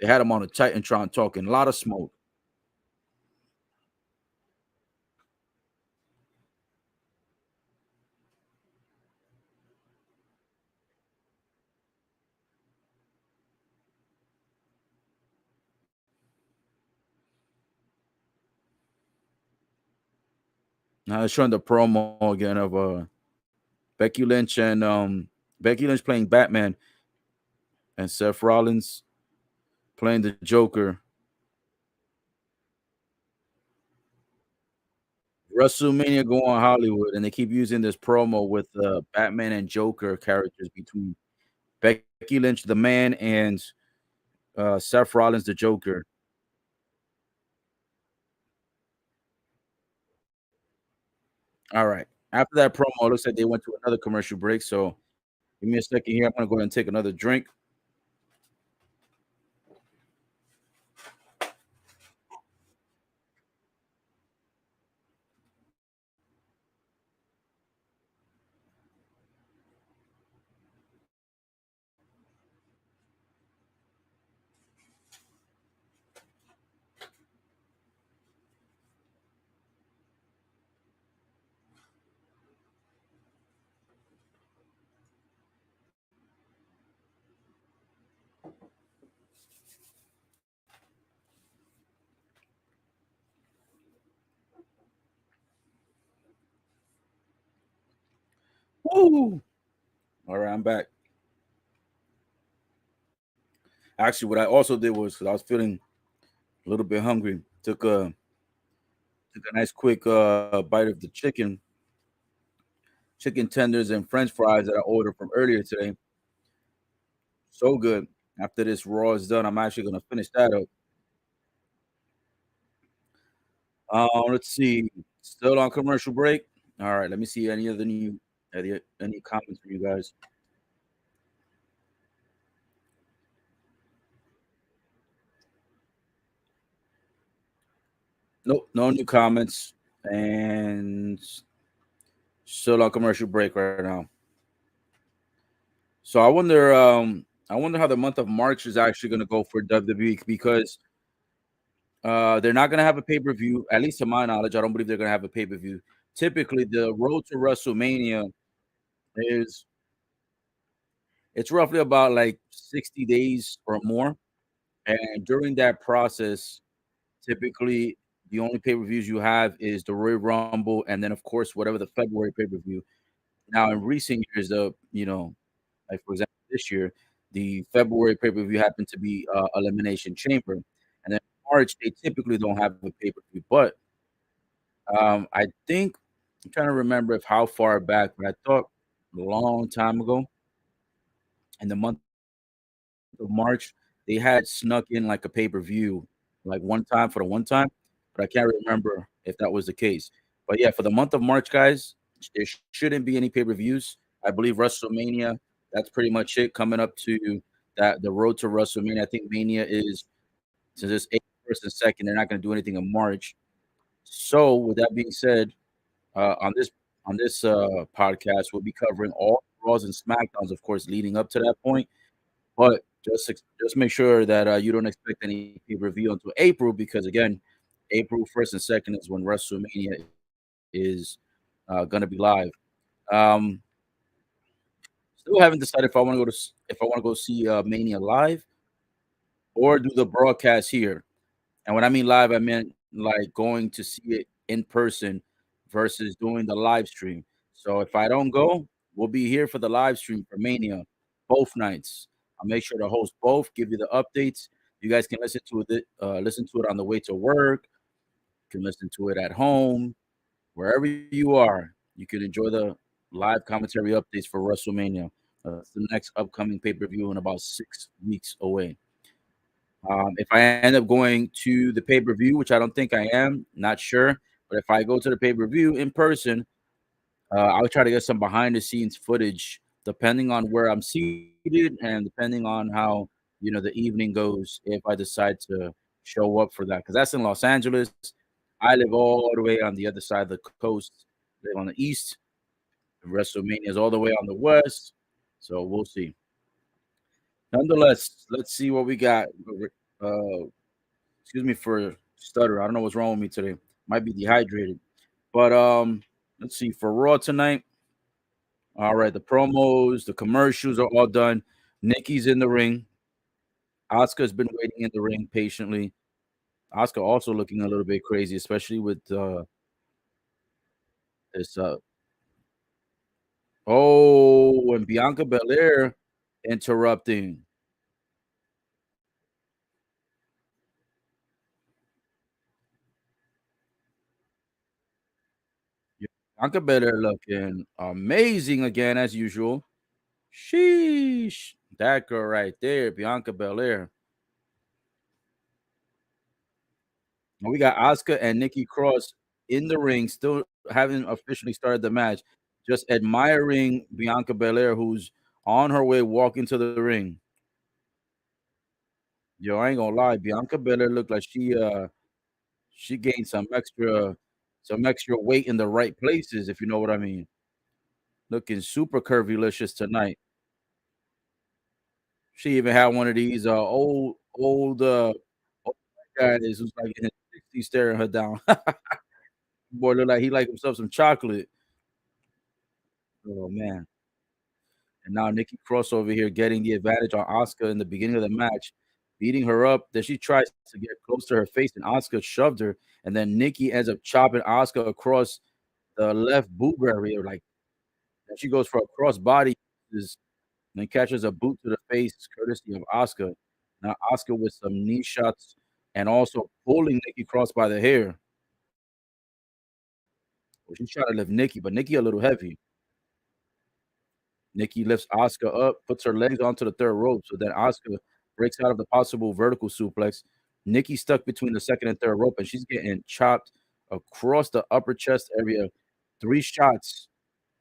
They had him on a Titantron talking, a lot of smoke. Now they're showing the promo again of Becky Lynch and Becky Lynch playing Batman and Seth Rollins playing the Joker. WrestleMania go on Hollywood, and they keep using this promo with Batman and Joker characters between Becky Lynch, the Man, and Seth Rollins, the Joker. All right. After that promo, it looks like they went to another commercial break. So give me a second here. I'm gonna go ahead and take another drink. Woo! All right, I'm back. Actually, what I also did was because I was feeling a little bit hungry, took a nice quick bite of the chicken tenders and French fries that I ordered from earlier today. So good. After this raw is done, I'm actually gonna finish that up. Let's see. Still on commercial break. All right, let me see any comments from you guys. Nope, no new comments, and still on commercial break right now. So I wonder how the month of March is actually going to go for WWE because they're not going to have a pay per view. At least to my knowledge, I don't believe they're going to have a pay per view. Typically, the road to WrestleMania is it's roughly about like 60 days or more, and during that process, typically the only pay per views you have is the Royal Rumble, and then of course whatever the February pay per view. Now, in recent years, like for example, this year, the February pay per view happened to be Elimination Chamber, and then March they typically don't have a pay per view. But I think I'm trying to remember if how far back, but I thought a long time ago in the month of March they had snuck in like a pay per view, like one time for the one time, but I can't remember if that was the case. But yeah, for the month of March, guys, there shouldn't be any pay per views. I believe WrestleMania. That's pretty much it. Coming up to that, the road to WrestleMania. I think Mania is since it's April 1st and second. They're not going to do anything in March. So, with that being said, on this podcast, we'll be covering all Raws and Smackdowns, of course, leading up to that point. But just make sure that you don't expect any pay per view until April because again, April 1st and second is when WrestleMania is gonna be live. Um, Still haven't decided if I want to if I want to go see Mania live or do the broadcast here. And when I mean live, I meant like going to see it in person versus doing the live stream. So if I don't go, we'll be here for the live stream for Mania both nights. I'll make sure to host both, give you the updates. You guys can listen to it on the way to work. You can listen to it at home, wherever you are. You can enjoy the live commentary updates for WrestleMania. That's the next upcoming pay per view in about 6 weeks away. If I end up going to the pay per view, which I don't think I am, not sure, but if I go to the pay per view in person, I'll try to get some behind the scenes footage, depending on where I'm seated and depending on how the evening goes. If I decide to show up for that, because that's in Los Angeles, I live all the way on the other side of the coast. Live on the east. WrestleMania is all the way on the west, so we'll see. Nonetheless, let's see what we got. Uh, Excuse me for stutter. I don't know what's wrong with me today. Might be dehydrated. But let's see for Raw tonight. All right, the promos, the commercials are all done. Nikki's in the ring. Asuka's been waiting in the ring patiently. Asuka also looking a little bit crazy, especially with this. Oh, and Bianca Belair interrupting. Bianca Belair looking amazing again as usual. Sheesh. That girl right there, Bianca Belair. And we got Asuka and Nikki Cross in the ring, still haven't officially started the match, just admiring Bianca Belair, who's on her way walking to the ring. Yo, I ain't gonna lie, Bianca Belair looked like she gained some extra weight in the right places, if you know what I mean. Looking super curvylicious tonight. She even had one of these old guys who's like in his 60s staring her down. Boy look like he like himself some chocolate. Oh man. And now Nikki Cross over here getting the advantage on Asuka in the beginning of the match, beating her up. Then she tries to get close to her face, and Asuka shoved her. And then Nikki ends up chopping Asuka across the left boob area. Like, and she goes for a cross body, and then catches a boot to the face, courtesy of Asuka. Now Asuka with some knee shots and also pulling Nikki Cross by the hair. Well, she's trying to lift Nikki, but Nikki a little heavy. Nikki lifts Asuka up, puts her legs onto the third rope, so then Asuka breaks out of the possible vertical suplex. Nikki stuck between the second and third rope, and she's getting chopped across the upper chest area. 3 shots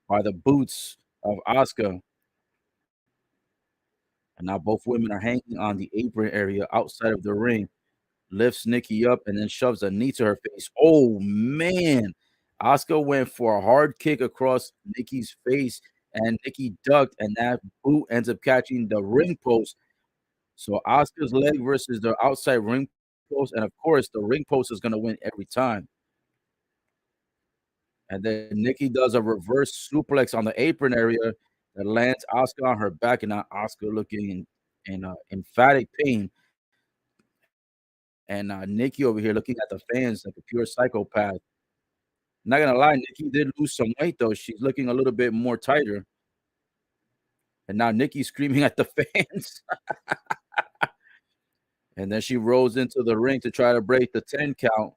by the boots of Asuka, and now both women are hanging on the apron area outside of the ring. Lifts Nikki up and then shoves a knee to her face. Oh man, Asuka went for a hard kick across Nikki's face, and Nikki ducked, and that boot ends up catching the ring post. So Asuka's leg versus the outside ring post, and of course the ring post is gonna win every time. And then Nikki does a reverse suplex on the apron area that lands Asuka on her back, and now Asuka looking in emphatic pain. And Nikki over here looking at the fans like a pure psychopath. Not gonna lie, Nikki did lose some weight though. She's looking a little bit more tighter. And now Nikki's screaming at the fans. And then she rolls into the ring to try to break the 10 count.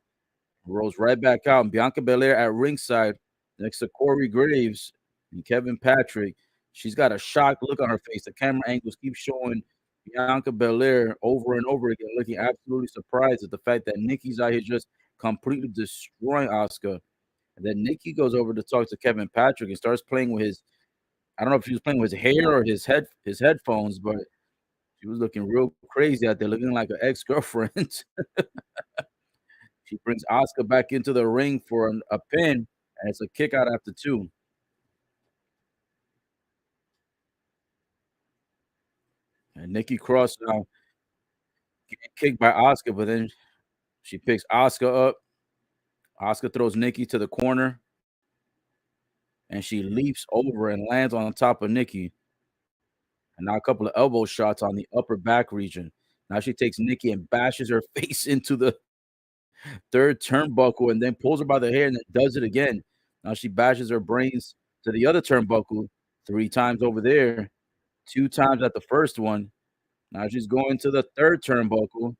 Rolls right back out. And Bianca Belair at ringside next to Corey Graves and Kevin Patrick. She's got a shocked look on her face. The camera angles keep showing Bianca Belair over and over again, looking absolutely surprised at the fact that Nikki's out here just completely destroying Asuka. And then Nikki goes over to talk to Kevin Patrick and starts playing with his I don't know if she was playing with his hair or his headphones, but she was looking real crazy out there, looking like an ex-girlfriend. She brings Asuka back into the ring for a pin, and it's a kick out after 2. And Nikki Cross now getting kicked by Asuka, but then she picks Asuka up. Asuka throws Nikki to the corner. and she leaps over and lands on top of Nikki. And now a couple of elbow shots on the upper back region. Now she takes Nikki and bashes her face into the third turnbuckle and then pulls her by the hair and then does it again. Now she bashes her brains to the other turnbuckle 3 times over there, 2 times at the first one. Now she's going to the third turnbuckle.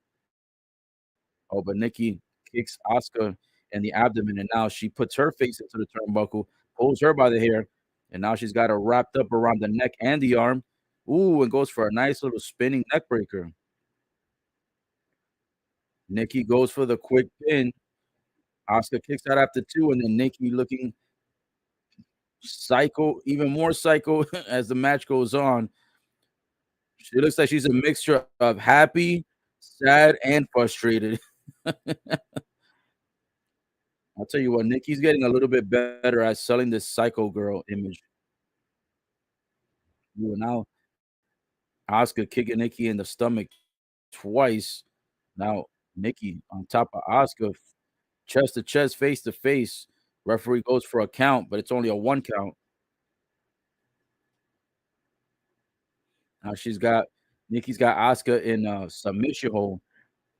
Oh, but Nikki kicks Asuka in the abdomen, and now she puts her face into the turnbuckle, pulls her by the hair, and now she's got her wrapped up around the neck and the arm. Ooh, and goes for a nice little spinning neck breaker. Nikki goes for the quick pin. Asuka kicks out after 2, and then Nikki looking psycho, even more psycho as the match goes on. She looks like she's a mixture of happy, sad, and frustrated. I'll tell you what, Nikki's getting a little bit better at selling this psycho girl image. Ooh, now Asuka kicking Nikki in the stomach twice. Now Nikki on top of Asuka, chest to chest, face to face. Referee goes for a count, but it's only a 1 count. Now Nikki's got Asuka in a submission hold.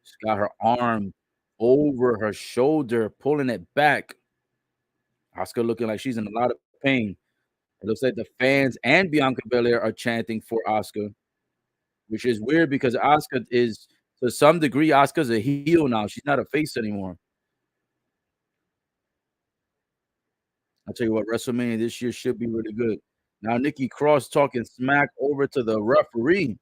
She's got her arm over her shoulder, pulling it back. Asuka looking like she's in a lot of pain. It looks like the fans and Bianca Belair are chanting for Asuka, which is weird because Asuka is, to some degree, Asuka's a heel now. She's not a face anymore. I'll tell you what, WrestleMania this year should be really good. Now Nikki Cross talking smack over to the referee.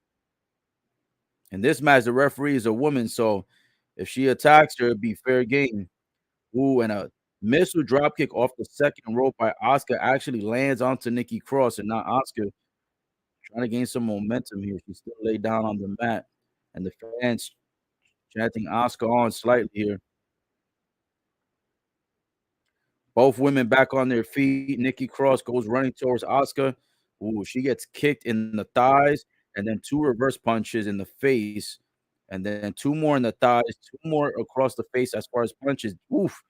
In this match, the referee is a woman, so if she attacks her, it'd be fair game. Ooh, and a missile dropkick off the second rope by Asuka actually lands onto Nikki Cross, and now Asuka trying to gain some momentum here. She's still laid down on the mat, and the fans chanting Asuka on slightly here. Both women back on their feet. Nikki Cross goes running towards Asuka. Ooh, she gets kicked in the thighs, and then 2 reverse punches in the face, and then 2 more in the thighs, 2 more across the face as far as punches. Oof.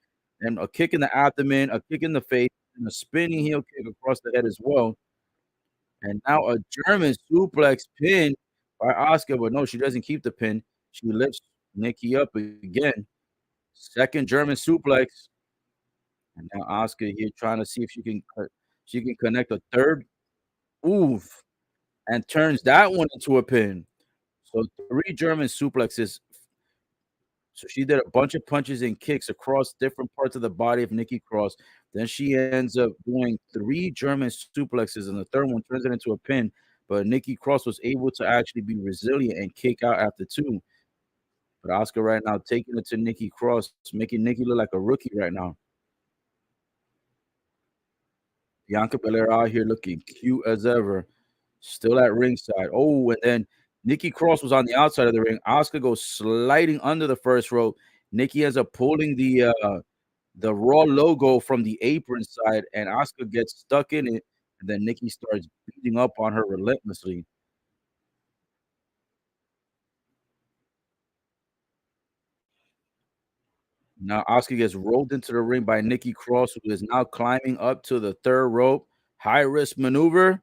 And a kick in the abdomen, a kick in the face, and a spinning heel kick across the head as well. And now a German suplex pin by Asuka, but no, she doesn't keep the pin. She lifts Nikki up again. Second German suplex. And now Asuka here trying to see if she can connect a third. Oof. And turns that one into a pin. So 3 German suplexes. So she did a bunch of punches and kicks across different parts of the body of Nikki Cross. Then she ends up doing 3 German suplexes, and the third one turns it into a pin. But Nikki Cross was able to actually be resilient and kick out after 2. But Asuka right now taking it to Nikki Cross, making Nikki look like a rookie right now. Bianca Belair out here looking cute as ever, still at ringside. Oh, and then Nikki Cross was on the outside of the ring. Asuka goes sliding under the first rope. Nikki ends up pulling the Raw logo from the apron side, and Asuka gets stuck in it. And then Nikki starts beating up on her relentlessly. Now Asuka gets rolled into the ring by Nikki Cross, who is now climbing up to the third rope. High risk maneuver.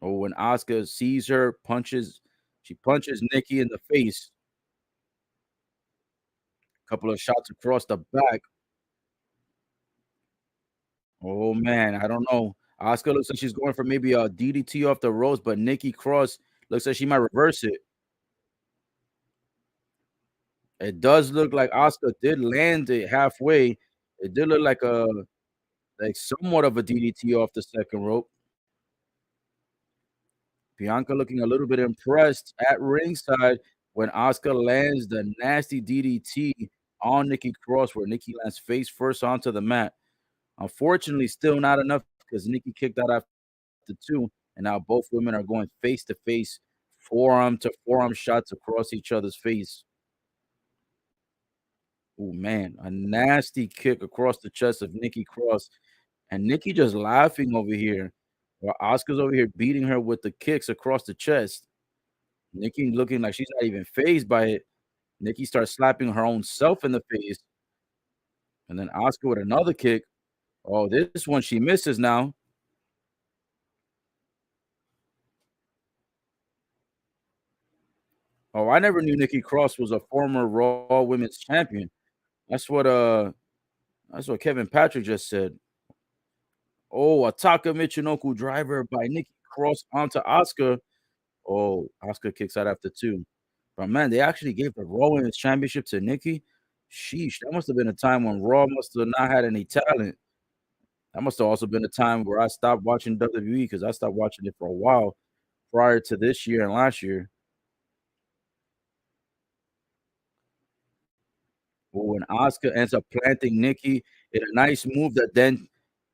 Oh, when Asuka sees her, she punches Nikki in the face. Couple of shots across the back. Oh man, I don't know. Asuka looks like she's going for maybe a DDT off the ropes, but Nikki Cross looks like she might reverse it. It does look like Asuka did land it halfway. It did look like somewhat of a DDT off the second rope. Bianca looking a little bit impressed at ringside when Asuka lands the nasty DDT on Nikki Cross, where Nikki lands face first onto the mat. Unfortunately, still not enough because Nikki kicked out after 2, and now both women are going face to face, forearm to forearm shots across each other's face. Oh man, a nasty kick across the chest of Nikki Cross, and Nikki just laughing over here, while Asuka's over here beating her with the kicks across the chest. Nikki looking like she's not even phased by it. Nikki starts slapping her own self in the face, and then Asuka with another kick. Oh, this one she misses now. Oh, I never knew Nikki Cross was a former Raw Women's Champion. That's what, uh, that's what Kevin Patrick just said. Oh, a Taka Michinoku driver by Nikki Cross onto Asuka. Oh, Asuka kicks out after 2. But man, they actually gave the Raw Women's Championship to Nikki? Sheesh, that must have been a time when Raw must have not had any talent. That must have also been a time where I stopped watching WWE because I stopped watching it for a while prior to this year and last year. But when Asuka ends up planting Nikki in a nice move that then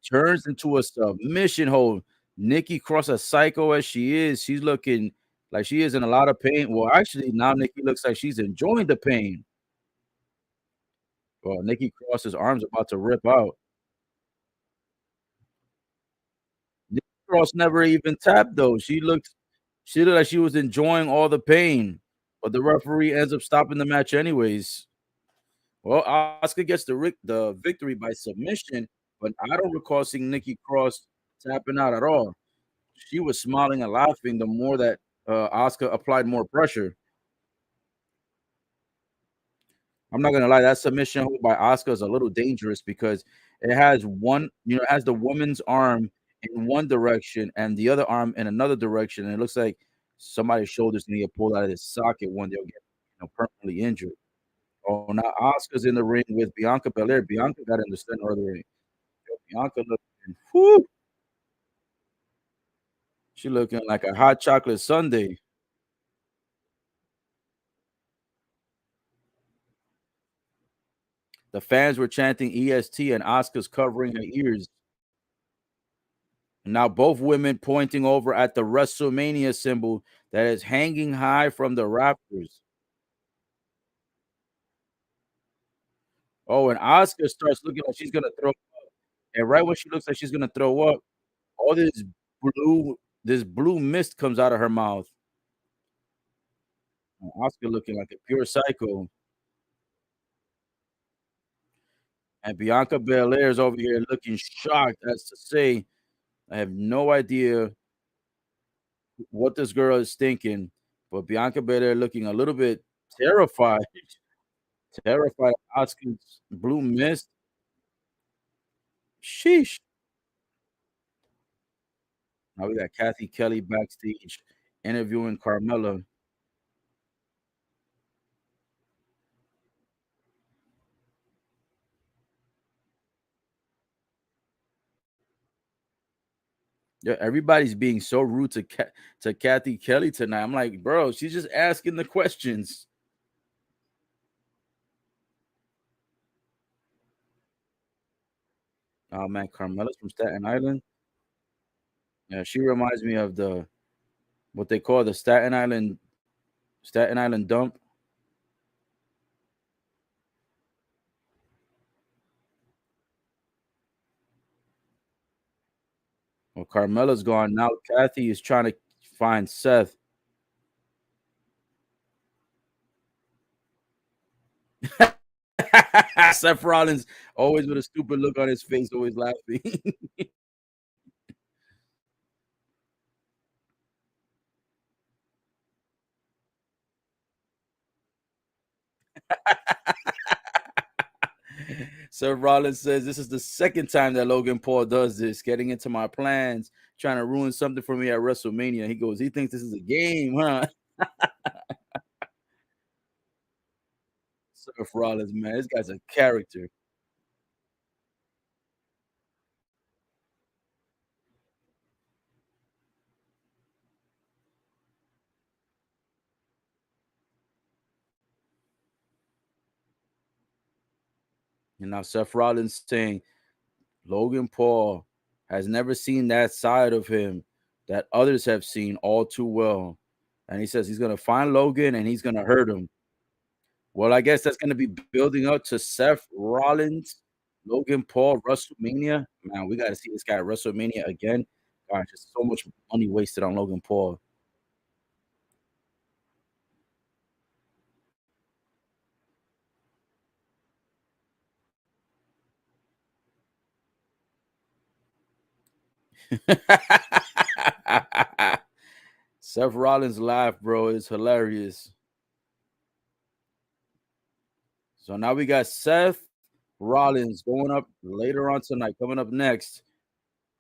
turns into a submission hold. Nikki Cross, as psycho as she is, she's looking like she is in a lot of pain. Well, actually, now Nikki looks like she's enjoying the pain. Well, Nikki Cross's arm's about to rip out. Nikki Cross never even tapped though. She looked like she was enjoying all the pain, but the referee ends up stopping the match anyways. Well, Asuka gets the victory by submission, but I don't recall seeing Nikki Cross tapping out at all. She was smiling and laughing the more that Asuka applied more pressure. I'm not gonna lie, that submission hold by Asuka is a little dangerous because it has it has the woman's arm in one direction and the other arm in another direction, and it looks like somebody's shoulders need to pull out of this socket when they'll get permanently injured. Oh, now Asuka's in the ring with Bianca Belair. Bianca got in the center of the ring. Yo, Bianca looking, whoo, she looking like a hot chocolate sundae. The fans were chanting EST and Asuka's covering her ears. And now both women pointing over at the WrestleMania symbol that is hanging high from the rafters. Oh, and Asuka starts looking like she's gonna throw, and right when she looks like she's gonna throw up, all this blue mist comes out of her mouth. And Asuka looking like a pure psycho. And Bianca Belair is over here looking shocked as to say, I have no idea what this girl is thinking, but Bianca Belair looking a little bit terrified, terrified of Asuka's blue mist. Sheesh. Now we got Kathy Kelly backstage interviewing Carmella. Yeah, everybody's being so rude to Kathy Kelly tonight. I'm like, bro, she's just asking the questions. Oh man, Carmella's from Staten Island. Yeah, she reminds me of what they call the Staten Island dump. Well, Carmella's gone now. Kathy is trying to find Seth. Seth Rollins always with a stupid look on his face, always laughing. Seth Rollins says this is the second time that Logan Paul does this, getting into my plans, trying to ruin something for me at WrestleMania. He goes, he thinks this is a game, huh? Seth Rollins, man, this guy's a character. And now Seth Rollins saying Logan Paul has never seen that side of him that others have seen all too well. And he says he's gonna find Logan and he's gonna hurt him. Well, I guess that's gonna be building up to Seth Rollins, Logan Paul, WrestleMania. Man, we gotta see this guy at WrestleMania again. Gosh, there's so much money wasted on Logan Paul. Seth Rollins' laugh, bro, is hilarious. So now we got Seth Rollins going up later on tonight, coming up next,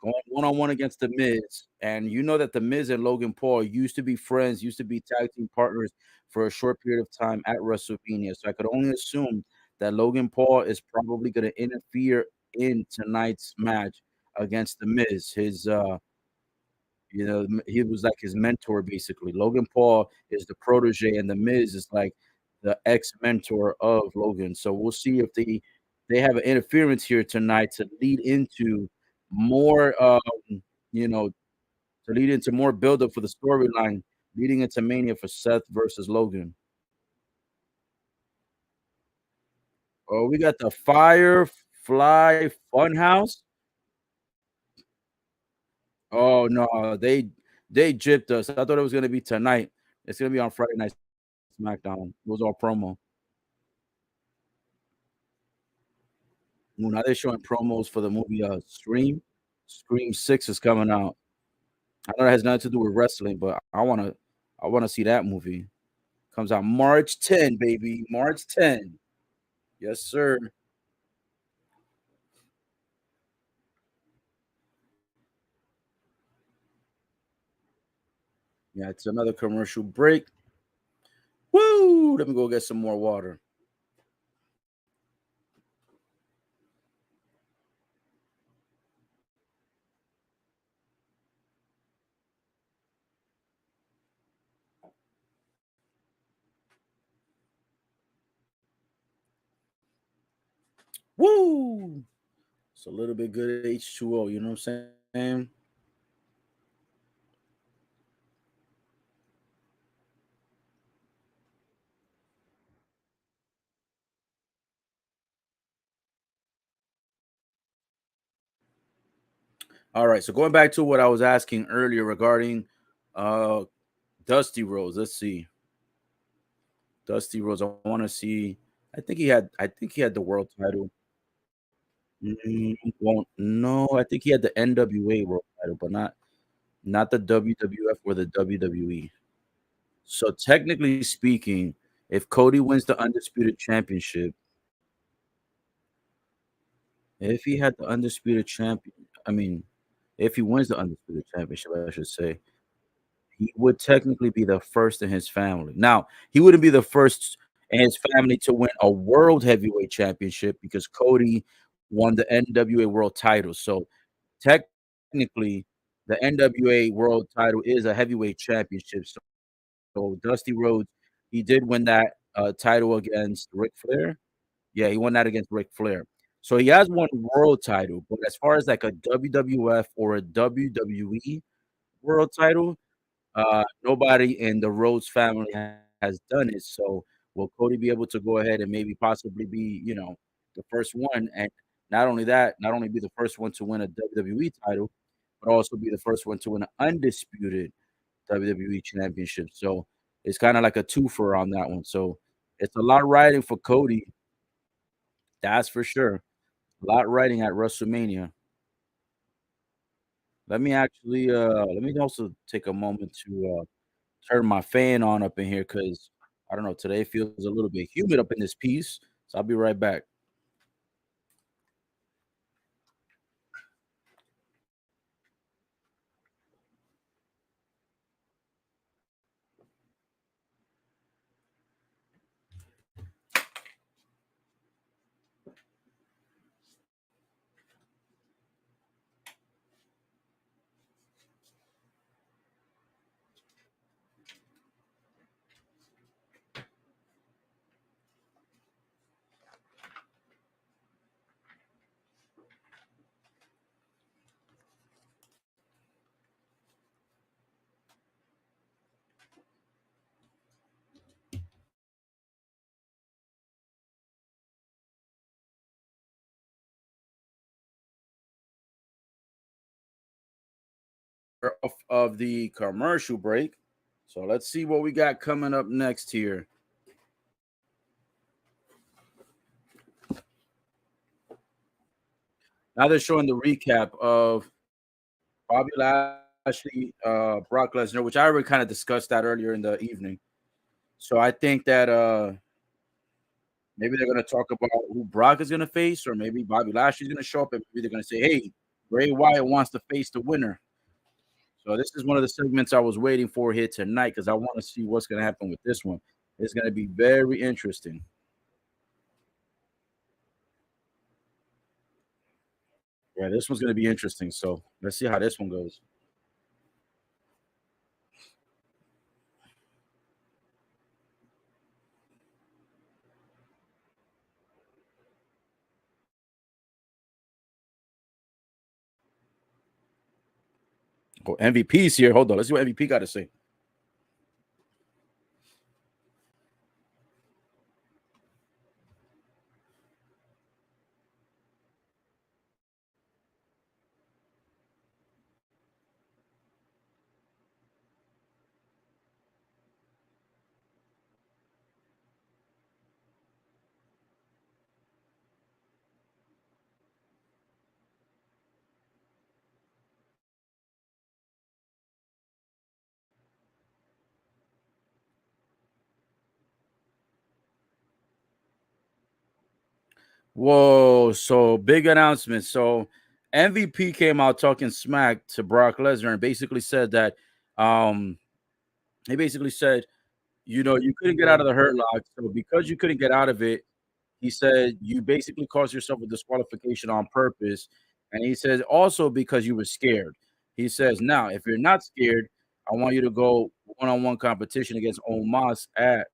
going one-on-one against The Miz. And you know that The Miz and Logan Paul used to be friends, used to be tag team partners for a short period of time at WrestleMania. So I could only assume that Logan Paul is probably going to interfere in tonight's match against The Miz. He was like his mentor basically. Logan Paul is the protege, and The Miz is like the ex-mentor of Logan. So we'll see if they have an interference here tonight to lead into more, you know, to lead into more buildup for the storyline leading into Mania for Seth versus Logan. Oh, we got the Firefly Funhouse. Oh no, they gypped us. I thought it was gonna be tonight. It's gonna be on Friday night SmackDown. It was all promo. Well, now they're showing promos for the movie, Scream. Scream 6 is coming out. I know it has nothing to do with wrestling, but I wanna see that movie. Comes out March 10, baby, March 10. Yes, sir. Yeah, it's another commercial break. Woo! Let me go get some more water. Woo! It's a little bit good H2O, you know what I'm saying? All right, so going back to what I was asking earlier regarding uh Dusty Rhodes. Let's see. Dusty Rhodes. I want to see. I think he had the world title. Well, no, I think he had the NWA world title, but not the WWF or the WWE. So technically speaking, if Cody wins the undisputed championship, if he had the undisputed champion, I mean, if he wins the undisputed championship, I should say, he would technically be the first in his family. Now, he wouldn't be the first in his family to win a world heavyweight championship because Cody won the NWA world title. So technically, the NWA world title is a heavyweight championship. So Dusty Rhodes, he did win that title against Ric Flair. Yeah, he won that against Ric Flair. So he has one world title, but as far as like a WWF or a WWE world title, nobody in the Rhodes family has done it. So will Cody be able to go ahead and maybe possibly be, the first one? And not only that, not only be the first one to win a WWE title, but also be the first one to win an undisputed WWE championship. So it's kind of like a twofer on that one. So it's a lot riding for Cody, that's for sure. A lot riding at WrestleMania. Let me also take a moment to turn my fan on up in here because I don't know, today feels a little bit humid up in this piece. So I'll be right back. Of the commercial break. So let's see what we got coming up next here. Now they're showing the recap of Bobby Lashley, Brock Lesnar, which I already kind of discussed that earlier in the evening. So I think that maybe they're gonna talk about who Brock is gonna face, or maybe Bobby Lashley's gonna show up, and maybe they're gonna say, "Hey, Bray Wyatt wants to face the winner." So this is one of the segments I was waiting for here tonight because I want to see what's gonna happen with this one. It's gonna be very interesting. Yeah, this one's gonna be interesting. So let's see how this one goes. Oh, MVP's here. Hold on. Let's see what MVP got to say. Whoa, so big announcement. So MVP came out talking smack to Brock Lesnar and basically said that he basically said, you couldn't get out of the hurt lock. So because you couldn't get out of it, he said you basically caused yourself a disqualification on purpose. And he says also because you were scared. He says, now if you're not scared, I want you to go one-on-one competition against Omos at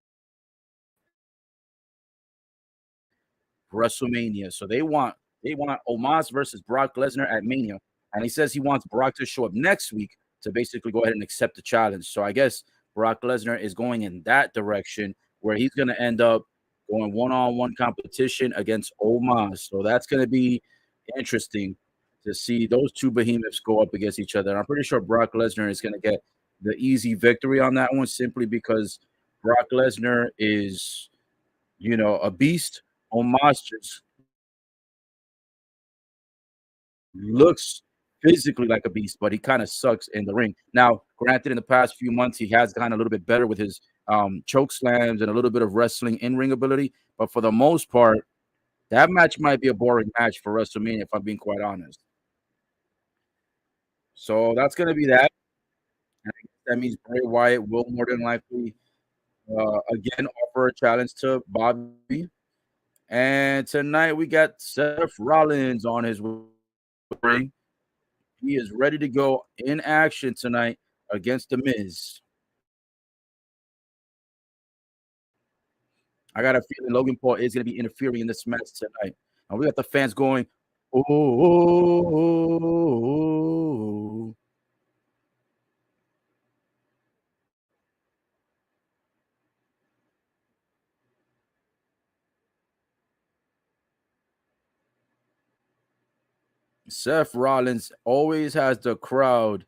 WrestleMania. So they want Omos versus Brock Lesnar at Mania, and he says he wants Brock to show up next week to basically go ahead and accept the challenge. So I guess Brock Lesnar is going in that direction where he's going to end up going one-on-one competition against Omos. So that's going to be interesting to see those two behemoths go up against each other. And I'm pretty sure Brock Lesnar is going to get the easy victory on that one simply because Brock Lesnar is a beast. Omos just looks physically like a beast, but he kind of sucks in the ring. Now, granted, in the past few months, he has gotten a little bit better with his choke slams and a little bit of wrestling in ring ability. But for the most part, that match might be a boring match for WrestleMania, if I'm being quite honest. So that's going to be that. And I guess that means Bray Wyatt will more than likely again offer a challenge to Bobby. And tonight we got Seth Rollins on his ring. He is ready to go in action tonight against The Miz. I got a feeling Logan Paul is going to be interfering in this match tonight. And we got the fans going, oh. Seth Rollins always has the crowd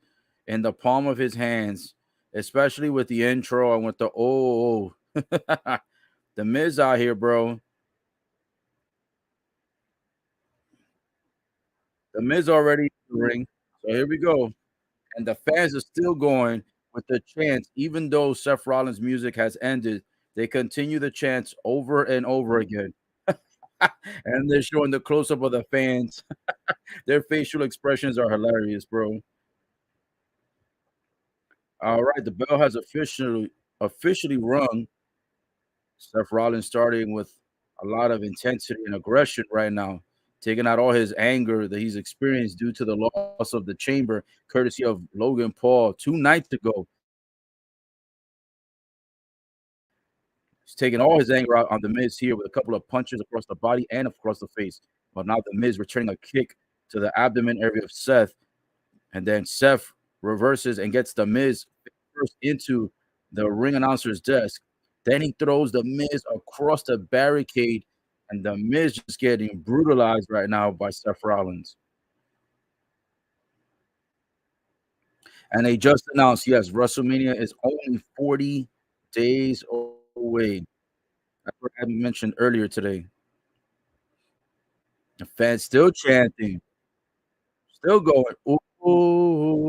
in the palm of his hands, especially with the intro and with the oh. The Miz out here, bro. The Miz already in the ring. So here we go. And the fans are still going with the chants, even though Seth Rollins' music has ended. They continue the chants over and over again. And they're showing the close up of the fans. Their facial expressions are hilarious, bro. All right, the bell has officially rung. Seth Rollins starting with a lot of intensity and aggression right now, taking out all his anger that he's experienced due to the loss of the chamber, courtesy of Logan Paul 2 nights ago. He's taking all his anger out on the Miz here with a couple of punches across the body and across the face. But now the Miz returning a kick to the abdomen area of Seth, and then Seth reverses and gets the Miz first into the ring announcer's desk. Then he throws the Miz across the barricade, and the Miz just getting brutalized right now by Seth Rollins. And they just announced, yes, WrestleMania is only 40 days away. That's what I mentioned earlier today. The fans still chanting, still going, ooh.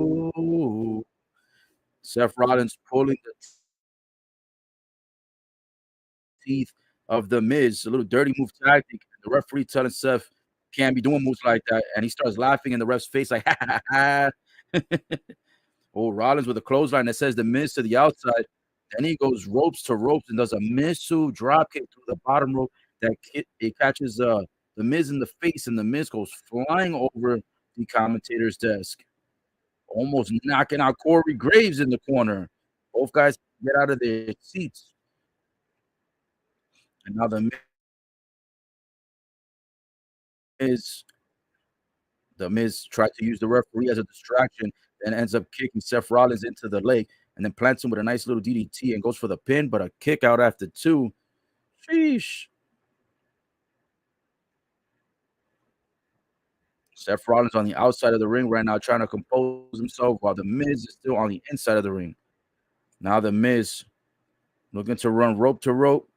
Seth Rollins pulling the teeth of the Miz, a little dirty move tactic. The referee telling Seth can't be doing moves like that, and he starts laughing in the ref's face like, ha ha ha. Oh, Rollins with a clothesline that says the Miz to the outside. Then he goes ropes to ropes and does a Mizu drop kick through the bottom rope that it catches the Miz in the face, and the Miz goes flying over the commentator's desk, almost knocking out Corey Graves in the corner. Both guys get out of their seats, and now Miz the Miz tried to use the referee as a distraction and ends up kicking Seth Rollins into the leg and then plants him with a nice little DDT and goes for the pin, but a kick out after two. Sheesh. Seth Rollins on the outside of the ring right now trying to compose himself while the Miz is still on the inside of the ring. Now the Miz looking to run rope to rope.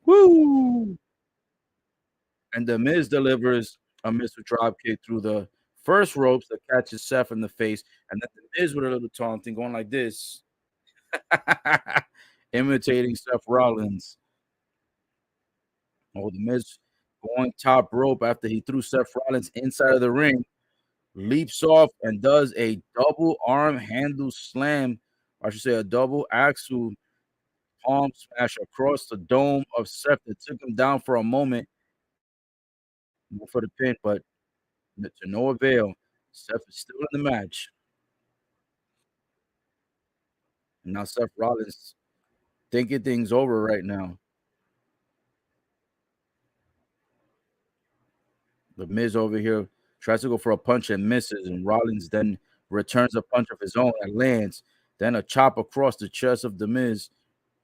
Woo! And the Miz delivers a missile drop kick through the first ropes that catches Seth in the face. And then the Miz with a little taunting going like this, imitating Seth Rollins. Oh, the Miz going top rope after he threw Seth Rollins inside of the ring, leaps off and does a double arm handle slam. I should say a double axle palm smash across the dome of Seth that took him down for a moment for the pin, but to no avail. Seth is still in the match. And now Seth Rollins thinking things over right now. The Miz over here tries to go for a punch and misses, and Rollins then returns a punch of his own that lands. Then a chop across the chest of the Miz,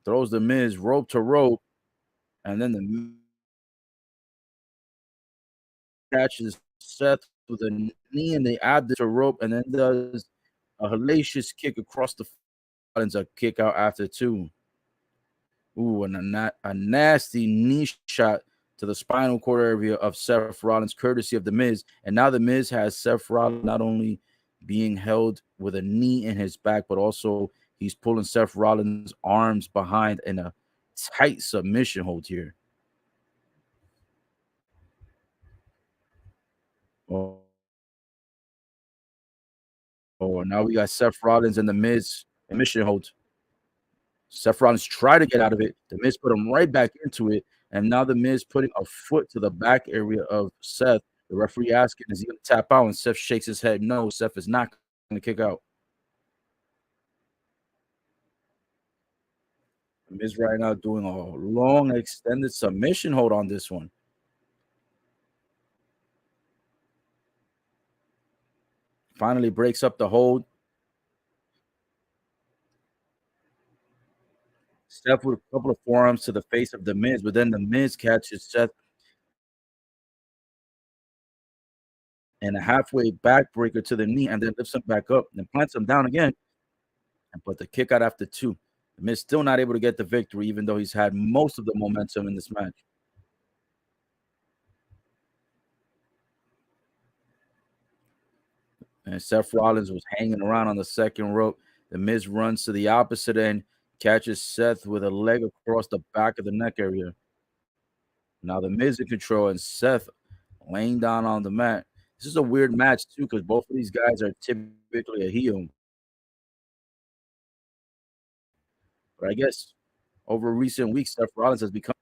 throws the Miz rope to rope, and then the Miz catches Seth with a knee in the abdomen to rope, and then does a hellacious kick across the Rollins, a kick out after two. Ooh, and a nasty knee shot to the spinal cord area of Seth Rollins, courtesy of The Miz. And now The Miz has Seth Rollins not only being held with a knee in his back, but also he's pulling Seth Rollins' arms behind in a tight submission hold here. Oh, now we got Seth Rollins and The Miz in mission hold. Seth Rollins tried to get out of it. The Miz put him right back into it. And now The Miz putting a foot to the back area of Seth. The referee asking, is he going to tap out? And Seth shakes his head. No, Seth is not going to kick out. The Miz right now doing a long extended submission hold on this one. Finally breaks up the hold. Seth with a couple of forearms to the face of The Miz, but then The Miz catches Seth and a halfway backbreaker to the knee and then lifts him back up and plants him down again. But the kick out after two. The Miz still not able to get the victory, even though he's had most of the momentum in this match. And Seth Rollins was hanging around on the second rope. The Miz runs to the opposite end, catches Seth with a leg across the back of the neck area. Now the Miz in control and Seth laying down on the mat. This is a weird match too, because both of these guys are typically a heel. But I guess over recent weeks, Seth Rollins has become,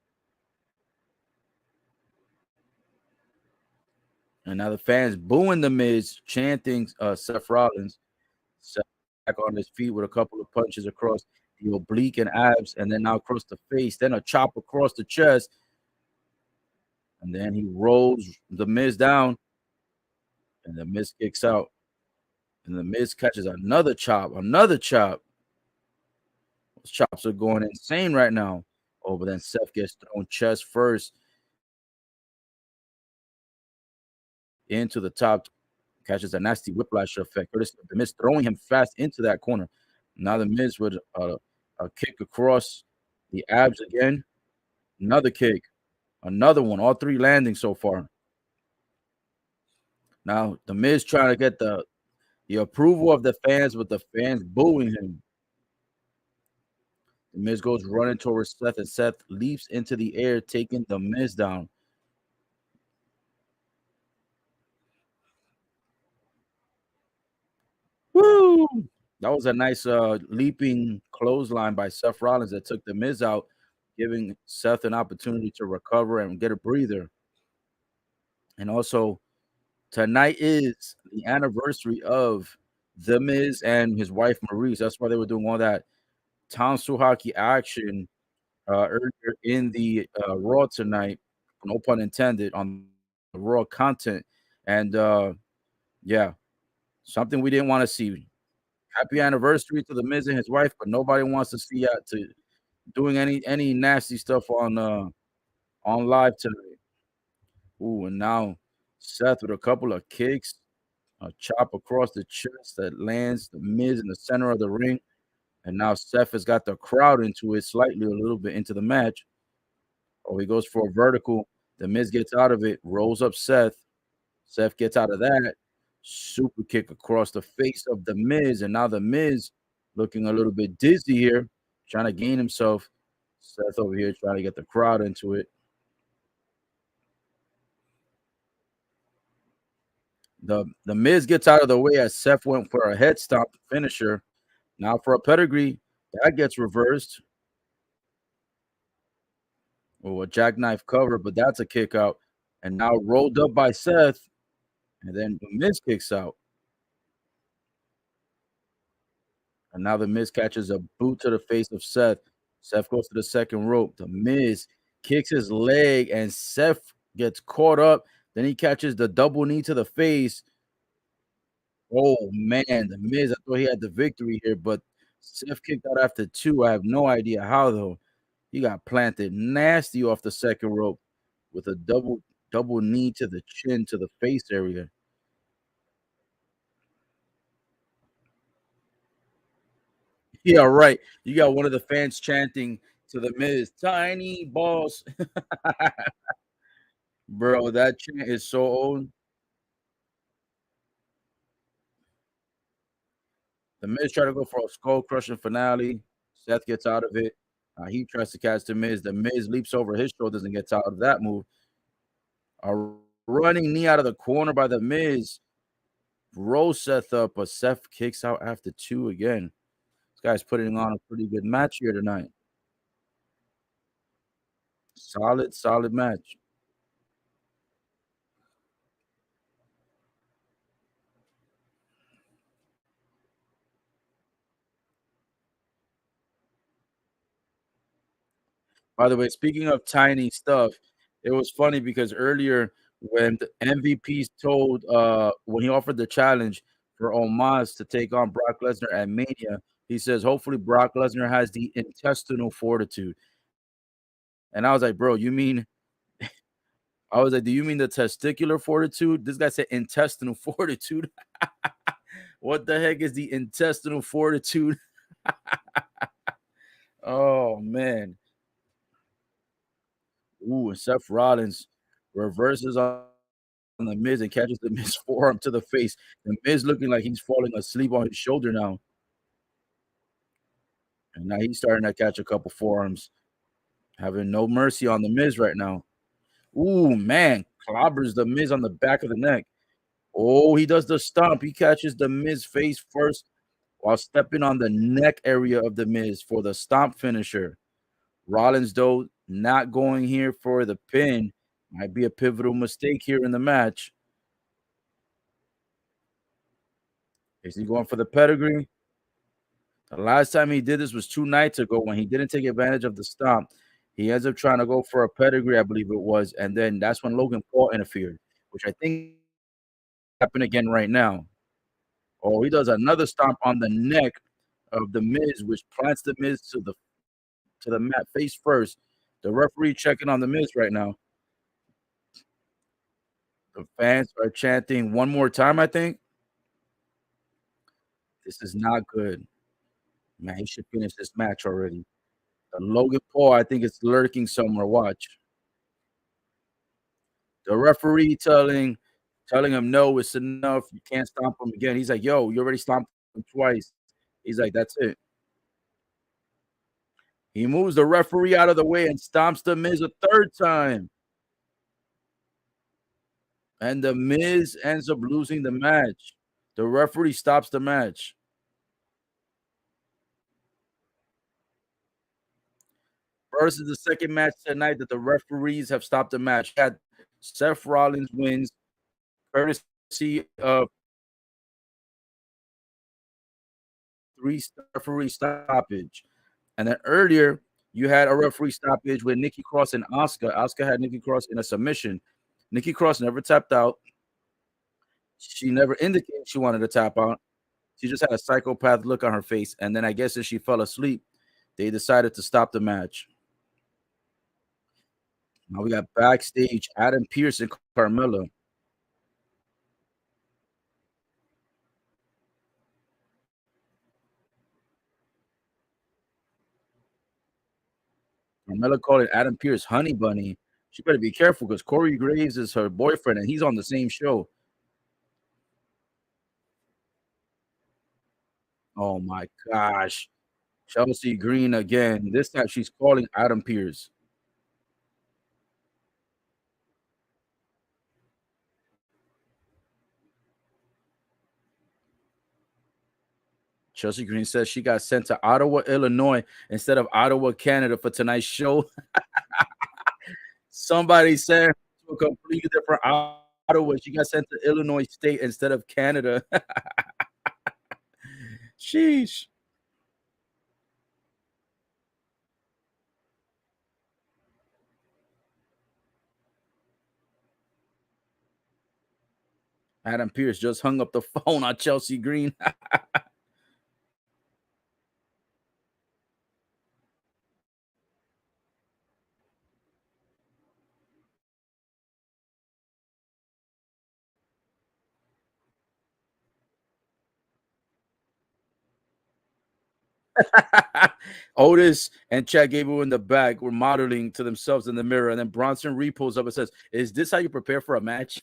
and now the fans booing the Miz, chanting Seth Rollins. Seth back on his feet with a couple of punches across the oblique and abs, and then now across the face, then a chop across the chest, and then he rolls the Miz down, and the Miz kicks out, and the Miz catches another chop, another chop. Those chops are going insane right now. Oh, but then Seth gets thrown chest first into the top, catches a nasty whiplash effect. The Miz throwing him fast into that corner. Now the Miz with a kick across the abs again. Another kick. Another one. All three landing so far. Now the Miz trying to get The approval of the fans with the fans booing him. The Miz goes running towards Seth, and Seth leaps into the air, taking the Miz down. Woo! That was a nice leaping clothesline by Seth Rollins that took the Miz out, giving Seth an opportunity to recover and get a breather. And also, tonight is the anniversary of The Miz and his wife Maurice. That's why they were doing all that Tansu hockey action earlier in the Raw tonight. No pun intended on the Raw content. And yeah, something we didn't want to see. Happy anniversary to The Miz and his wife, but nobody wants to see to doing any nasty stuff on live tonight. Ooh, and now Seth with a couple of kicks, a chop across the chest that lands the Miz in the center of the ring. And now Seth has got the crowd into it slightly a little bit into the match. Oh, he goes for a vertical. The Miz gets out of it, rolls up Seth. Seth gets out of that. Super kick across the face of the Miz. And now the Miz looking a little bit dizzy here, trying to gain himself. Seth over here trying to get the crowd into it. The Miz gets out of the way as Seth went for a head stomp finisher. Now for a pedigree, that gets reversed. Or a jackknife cover, but that's a kick out. And now rolled up by Seth. And then the Miz kicks out. And now the Miz catches a boot to the face of Seth. Seth goes to the second rope. The Miz kicks his leg, and Seth gets caught up. Then he catches the double knee to the face. Oh man, the Miz, I thought he had the victory here, but Seth kicked out after two. I have no idea how though. He got planted nasty off the second rope with a double knee to the chin to the face area. Yeah, right. You got one of the fans chanting to the Miz, "Tiny balls." Bro, that chant is so old. The Miz tried to go for a skull crushing finale. Seth gets out of it. He tries to catch the Miz. The Miz leaps over his shoulders and gets out of that move. A running knee out of the corner by the Miz rolls Seth up, but Seth kicks out after two again. This guy's putting on a pretty good match here tonight. Solid match. By the way, speaking of tiny stuff, it was funny because earlier when the MVPs told when he offered the challenge for Omos to take on Brock Lesnar at Mania, he says hopefully Brock Lesnar has the intestinal fortitude. And I was like, bro, you mean I was like, do you mean the testicular fortitude? This guy said intestinal fortitude. What the heck is the intestinal fortitude? Oh man. Ooh, and Seth Rollins reverses on the Miz and catches the Miz forearm to the face. The Miz looking like he's falling asleep on his shoulder now. And now he's starting to catch a couple forearms, having no mercy on the Miz right now. Ooh, man, clobbers the Miz on the back of the neck. Oh, he does the stomp. He catches the Miz face first while stepping on the neck area of the Miz for the stomp finisher. Rollins, though, not going here for the pin. Might be a pivotal mistake here in the match. Is he going for the pedigree? The last time he did this was 2 nights ago when he didn't take advantage of the stomp. He ends up trying to go for a pedigree, I believe it was, and then that's when Logan Paul interfered, which I think happened again right now. Oh, he does another stomp on the neck of the Miz, which plants the Miz to the mat face first. The referee checking on the Miz right now. The fans are chanting one more time, I think. This is not good. Man, he should finish this match already. Logan Paul, I think it's lurking somewhere. Watch. The referee telling telling him, "No, it's enough. You can't stomp him again." He's like, "Yo, you already stomped him twice." He's like, "That's it." He moves the referee out of the way and stomps The Miz a third time, and The Miz ends up losing the match. The referee stops the match. Versus the second match tonight that the referees have stopped the match. Had Seth Rollins wins courtesy of three referee stoppage. And then earlier, you had a referee stoppage with Nikki Cross and Asuka. Asuka had Nikki Cross in a submission. Nikki Cross never tapped out. She never indicated she wanted to tap out. She just had a psychopath look on her face. And then I guess as she fell asleep, they decided to stop the match. Now we got backstage Adam Pearce and Carmella. Carmella calling Adam Pearce honey bunny. She better be careful because Corey Graves is her boyfriend and he's on the same show. Oh my gosh. Chelsea Green again. This time she's calling Adam Pearce. Chelsea Green says she got sent to Ottawa, Illinois instead of Ottawa, Canada for tonight's show. Somebody said to a completely different Ottawa. She got sent to Illinois State instead of Canada. Sheesh. Adam Pearce just hung up the phone on Chelsea Green. Otis and Chad Gable in the back were modeling to themselves in the mirror, and then Bronson Reed pulls up and says, "Is this how you prepare for a match?"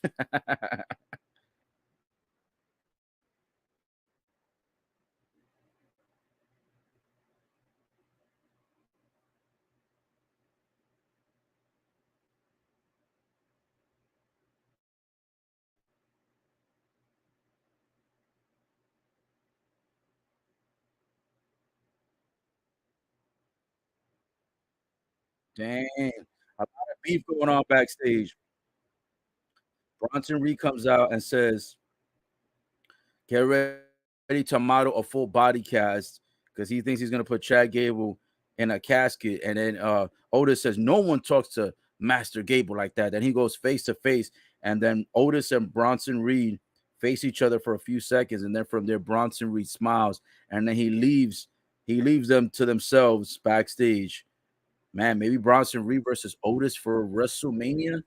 Dang, a lot of beef going on backstage. Bronson Reed comes out and says, "Get ready to model a full body cast," because he thinks he's gonna put Chad Gable in a casket. And then Otis says, "No one talks to Master Gable like that." Then he goes face to face, and then Otis and Bronson Reed face each other for a few seconds, and then from there, Bronson Reed smiles, and then he leaves. He leaves them to themselves backstage. Man, maybe Bronson Reed versus Otis for WrestleMania.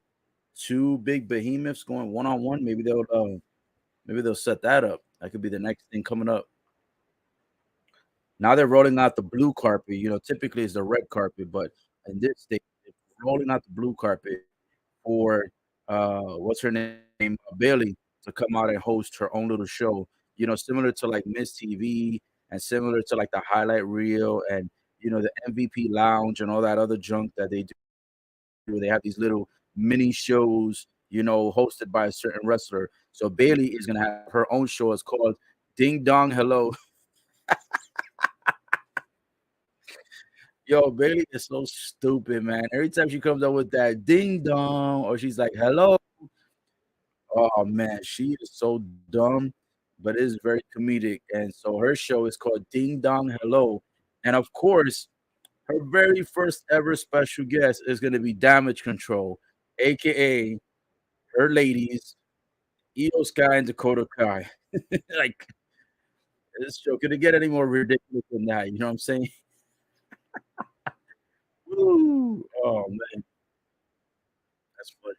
Two big behemoths going one on one. Maybe they'll set that up. That could be the next thing coming up. Now they're rolling out the blue carpet. Typically it's the red carpet, but in this they they're rolling out the blue carpet for what's her name? Bailey to come out and host her own little show. Similar to like Miss TV and similar to like the highlight reel and the MVP lounge and all that other junk that they do where they have these little mini shows, hosted by a certain wrestler. So Bailey is gonna have her own show. It's called Ding Dong Hello. Yo, Bailey is so stupid, man. Every time she comes up with that ding dong or she's like, hello. Oh man, she is so dumb, but it is very comedic. And so her show is called Ding Dong Hello. And of course, her very first ever special guest is gonna be Damage Control, aka her ladies, Io Sky and Dakota Kai. Like this show, could it get any more ridiculous than that? You know what I'm saying? Woo! Oh man, that's funny.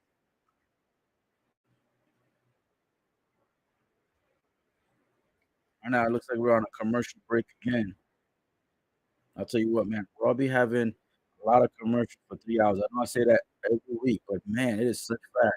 Right now, it looks like we're on a commercial break again. I'll tell you what, man, we'll be having a lot of commercials for 3 hours. I know I say that every week, but man, it is such fact.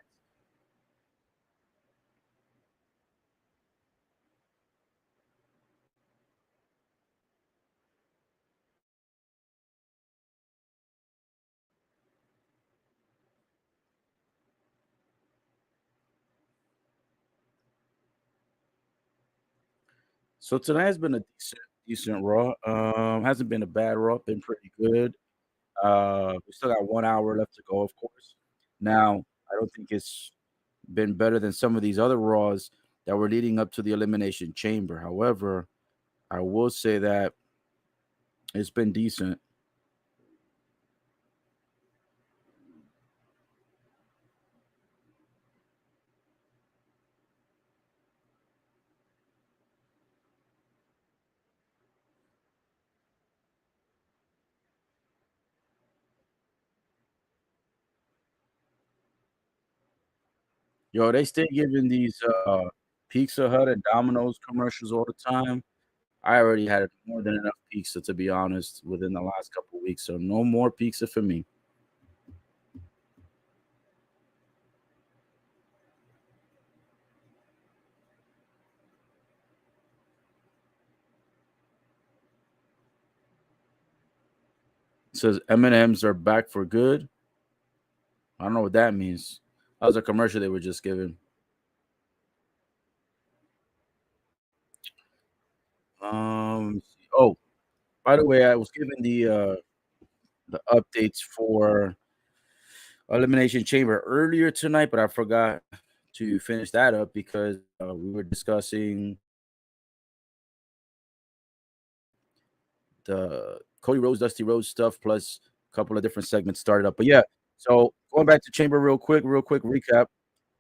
So tonight has been a decent Raw. Hasn't been a bad Raw, been pretty good. We still got 1 hour left to go, of course. Now, I don't think it's been better than some of these other Raws that were leading up to the Elimination Chamber. However, I will say that it's been decent. Yo, they stay giving these Pizza Hut and Domino's commercials all the time. I already had more than enough pizza, to be honest, within the last couple of weeks. So no more pizza for me. It says M&Ms are back for good. I don't know what that means. That was a commercial they were just giving. Let me see. Oh, by the way, I was given the updates for Elimination Chamber earlier tonight, but I forgot to finish that up because we were discussing the Cody Rhodes, Dusty Rhodes stuff, plus a couple of different segments started up. But yeah, so going back to Chamber real quick recap.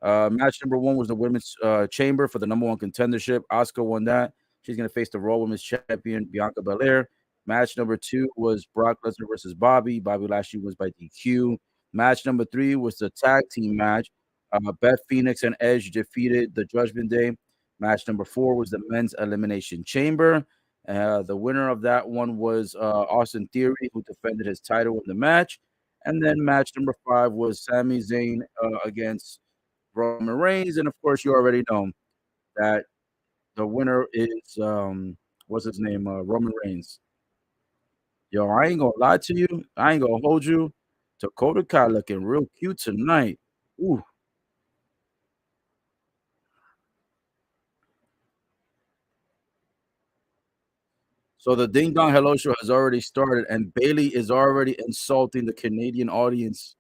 Match number one was the women's chamber for the number one contendership. Asuka won that. She's going to face the Raw Women's Champion, Bianca Belair. Match number two was Brock Lesnar versus Bobby. Bobby Lashley wins by DQ. Match number three was the tag team match. Beth Phoenix and Edge defeated the Judgment Day. Match number four was the men's elimination chamber. The winner of that one was Austin Theory, who defended his title in the match. And then match number five was Sami Zayn against Roman Reigns, and of course, you already know that the winner is what's his name? Roman Reigns. Yo, I ain't gonna lie to you. I ain't gonna hold you. Dakota Kai looking real cute tonight. Ooh. So the Ding Dong Hello Show has already started, and Bailey is already insulting the Canadian audience.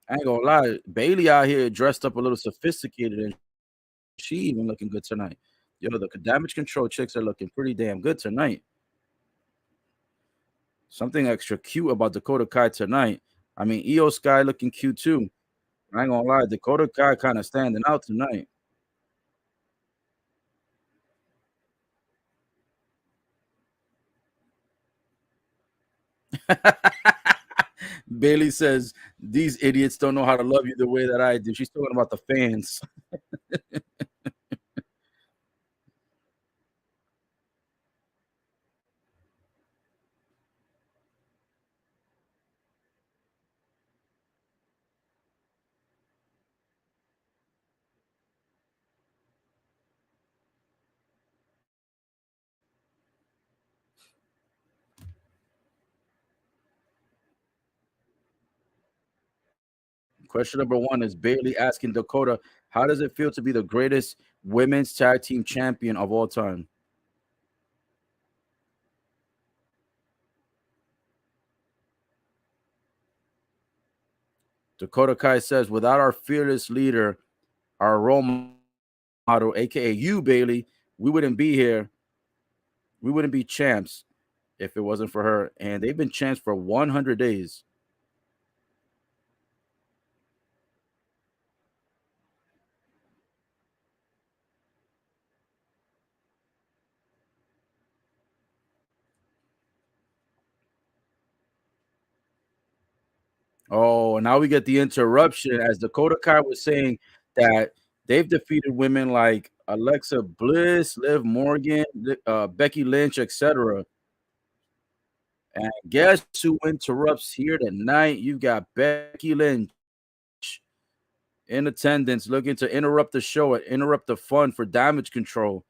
I ain't gonna lie. Bailey out here dressed up a little sophisticated, and she even looking good tonight. Yo, the damage control chicks are looking pretty damn good tonight. Something extra cute about Dakota Kai tonight. I mean, Io Sky looking cute too. I ain't gonna lie, Dakota Kai kind of standing out tonight. Bailey says these idiots don't know how to love you the way that I do. She's talking about the fans. Question number one is Bailey asking Dakota, how does it feel to be the greatest women's tag team champion of all time? Dakota Kai says, without our fearless leader, our role model, aka you, Bailey, we wouldn't be here. We wouldn't be champs if it wasn't for her. And they've been champs for 100 days. Oh, now we get the interruption as Dakota Kai was saying that they've defeated women like Alexa Bliss, Liv Morgan, Becky Lynch, etc. And guess who interrupts here tonight? You got Becky Lynch in attendance, looking to interrupt the show and interrupt the fun for Damage Control.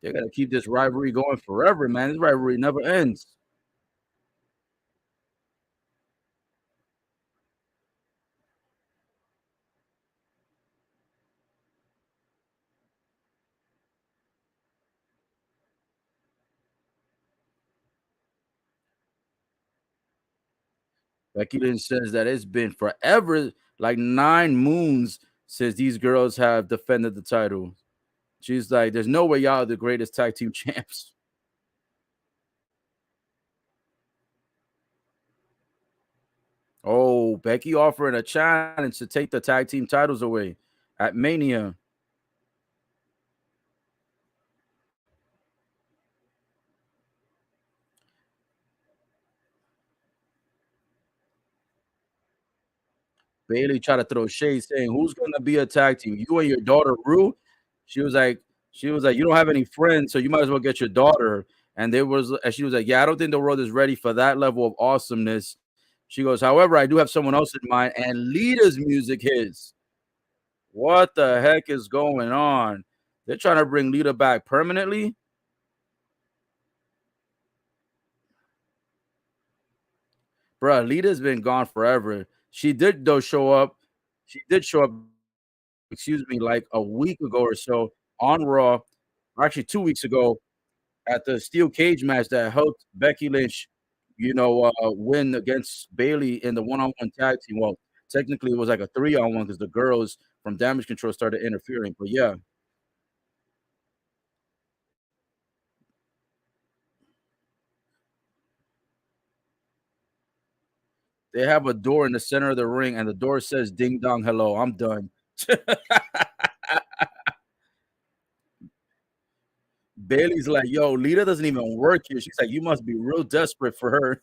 They gotta keep this rivalry going forever, man. This rivalry never ends. Becky Lynch says that it's been forever, like 9 moons since these girls have defended the title. She's like, "There's no way y'all are the greatest tag team champs." Oh, Becky offering a challenge to take the tag team titles away at Mania. Bailey tried to throw shade saying, "Who's gonna be a tag team? You and your daughter Rue?" She was like "You don't have any friends, so you might as well get your daughter." And she was like, "Yeah, I don't think the world is ready for that level of awesomeness." She goes, "However, I do have someone else in mind," and Lita's music hits. What the heck is going on? They're trying to bring Lita back permanently? Bruh, Lita's been gone forever. She did though show up. She did show up, excuse me, like a week ago or so on Raw, or actually 2 weeks ago at the steel cage match that helped Becky Lynch, win against Bailey in the one-on-one tag team. Well, technically it was like a 3-on-1 because the girls from Damage Control started interfering. But yeah, they have a door in the center of the ring, and the door says "Ding dong, hello." I'm done. Bailey's like, "Yo, Lita doesn't even work here." She's like, "You must be real desperate for her."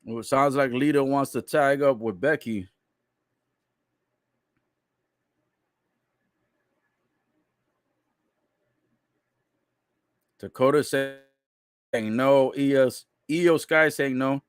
Well, it sounds like Lita wants to tag up with Becky. Dakota saying no. Io Sky saying no.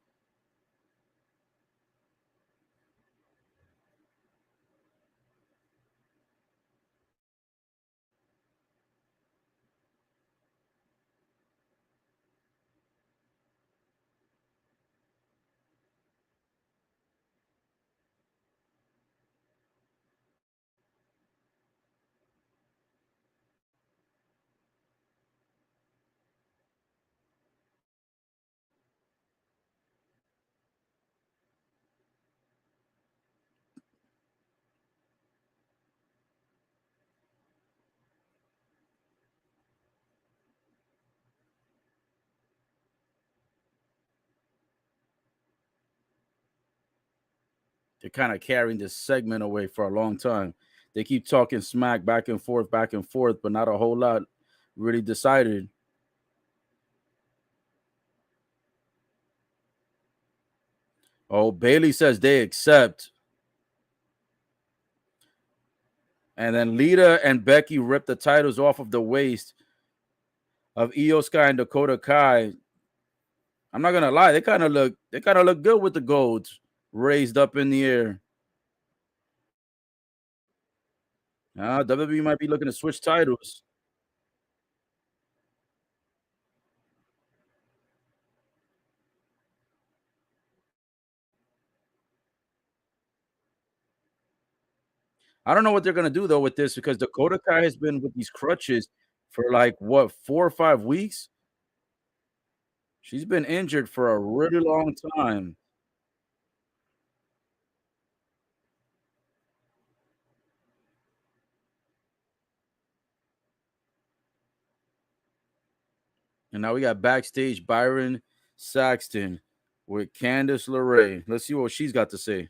They're kind of carrying this segment away for a long time. They keep talking smack back and forth, but not a whole lot really decided. Oh, Bailey says they accept. And then Lita and Becky rip the titles off of the waist of Io Sky and Dakota Kai. I'm not gonna lie, they kind of look good with the golds raised up in the air. WWE might be looking to switch titles. I don't know what they're gonna do though with this because Dakota Kai has been with these crutches for like what 4 or 5 weeks. She's been injured for a really long time. And now we got backstage Byron Saxton with Candice LeRae. Let's see what she's got to say.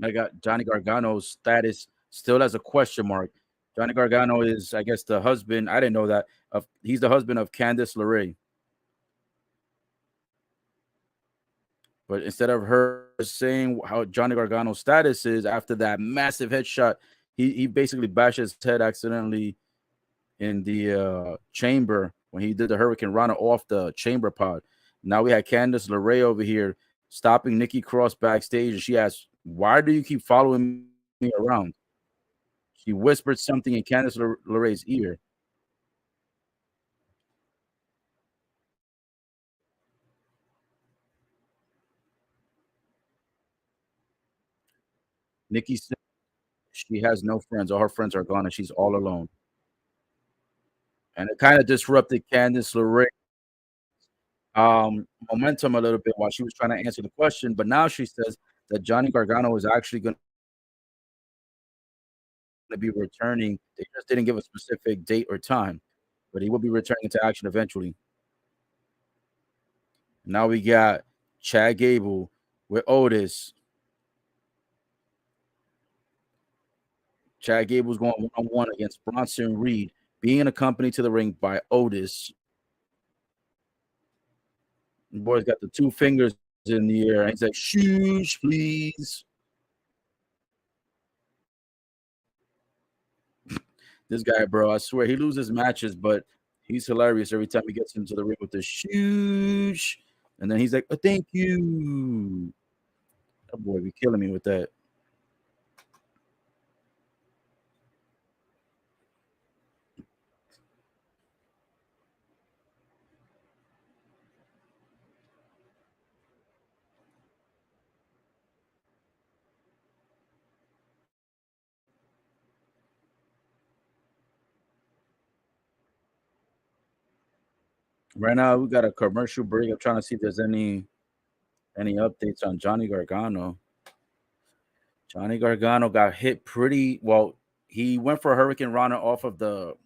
I got Johnny Gargano's status still as a question mark. Johnny Gargano is, I guess, the husband. I didn't know that. Of He's the husband of Candice LeRae. But instead of her saying how Johnny Gargano's status is after that massive headshot, he basically bashed his head accidentally in the chamber when he did the Hurricane Rana off the chamber pod. Now we had Candice LeRae over here stopping Nikki Cross backstage, and she asked, "Why do you keep following me around?" She whispered something in Candice LeRae's ear. Nikki said she has no friends. All her friends are gone, and she's all alone. And it kind of disrupted Candice LeRae momentum a little bit while she was trying to answer the question. But now she says that Johnny Gargano is actually going to be returning. They just didn't give a specific date or time, but he will be returning to action eventually. Now we got Chad Gable with Otis. Chad Gable's going one on one against Bronson Reed, being accompanied to the ring by Otis. The boy's got the two fingers in the air. And he's like, "Shoosh, please." This guy, bro, I swear he loses matches, but he's hilarious every time he gets into the ring with the shoosh. And then he's like, "Oh, thank you." That boy be killing me with that. Right now, we got a commercial break. I'm trying to see if there's any updates on Johnny Gargano. Johnny Gargano got hit pretty well. He went for a Hurricane Rana off of the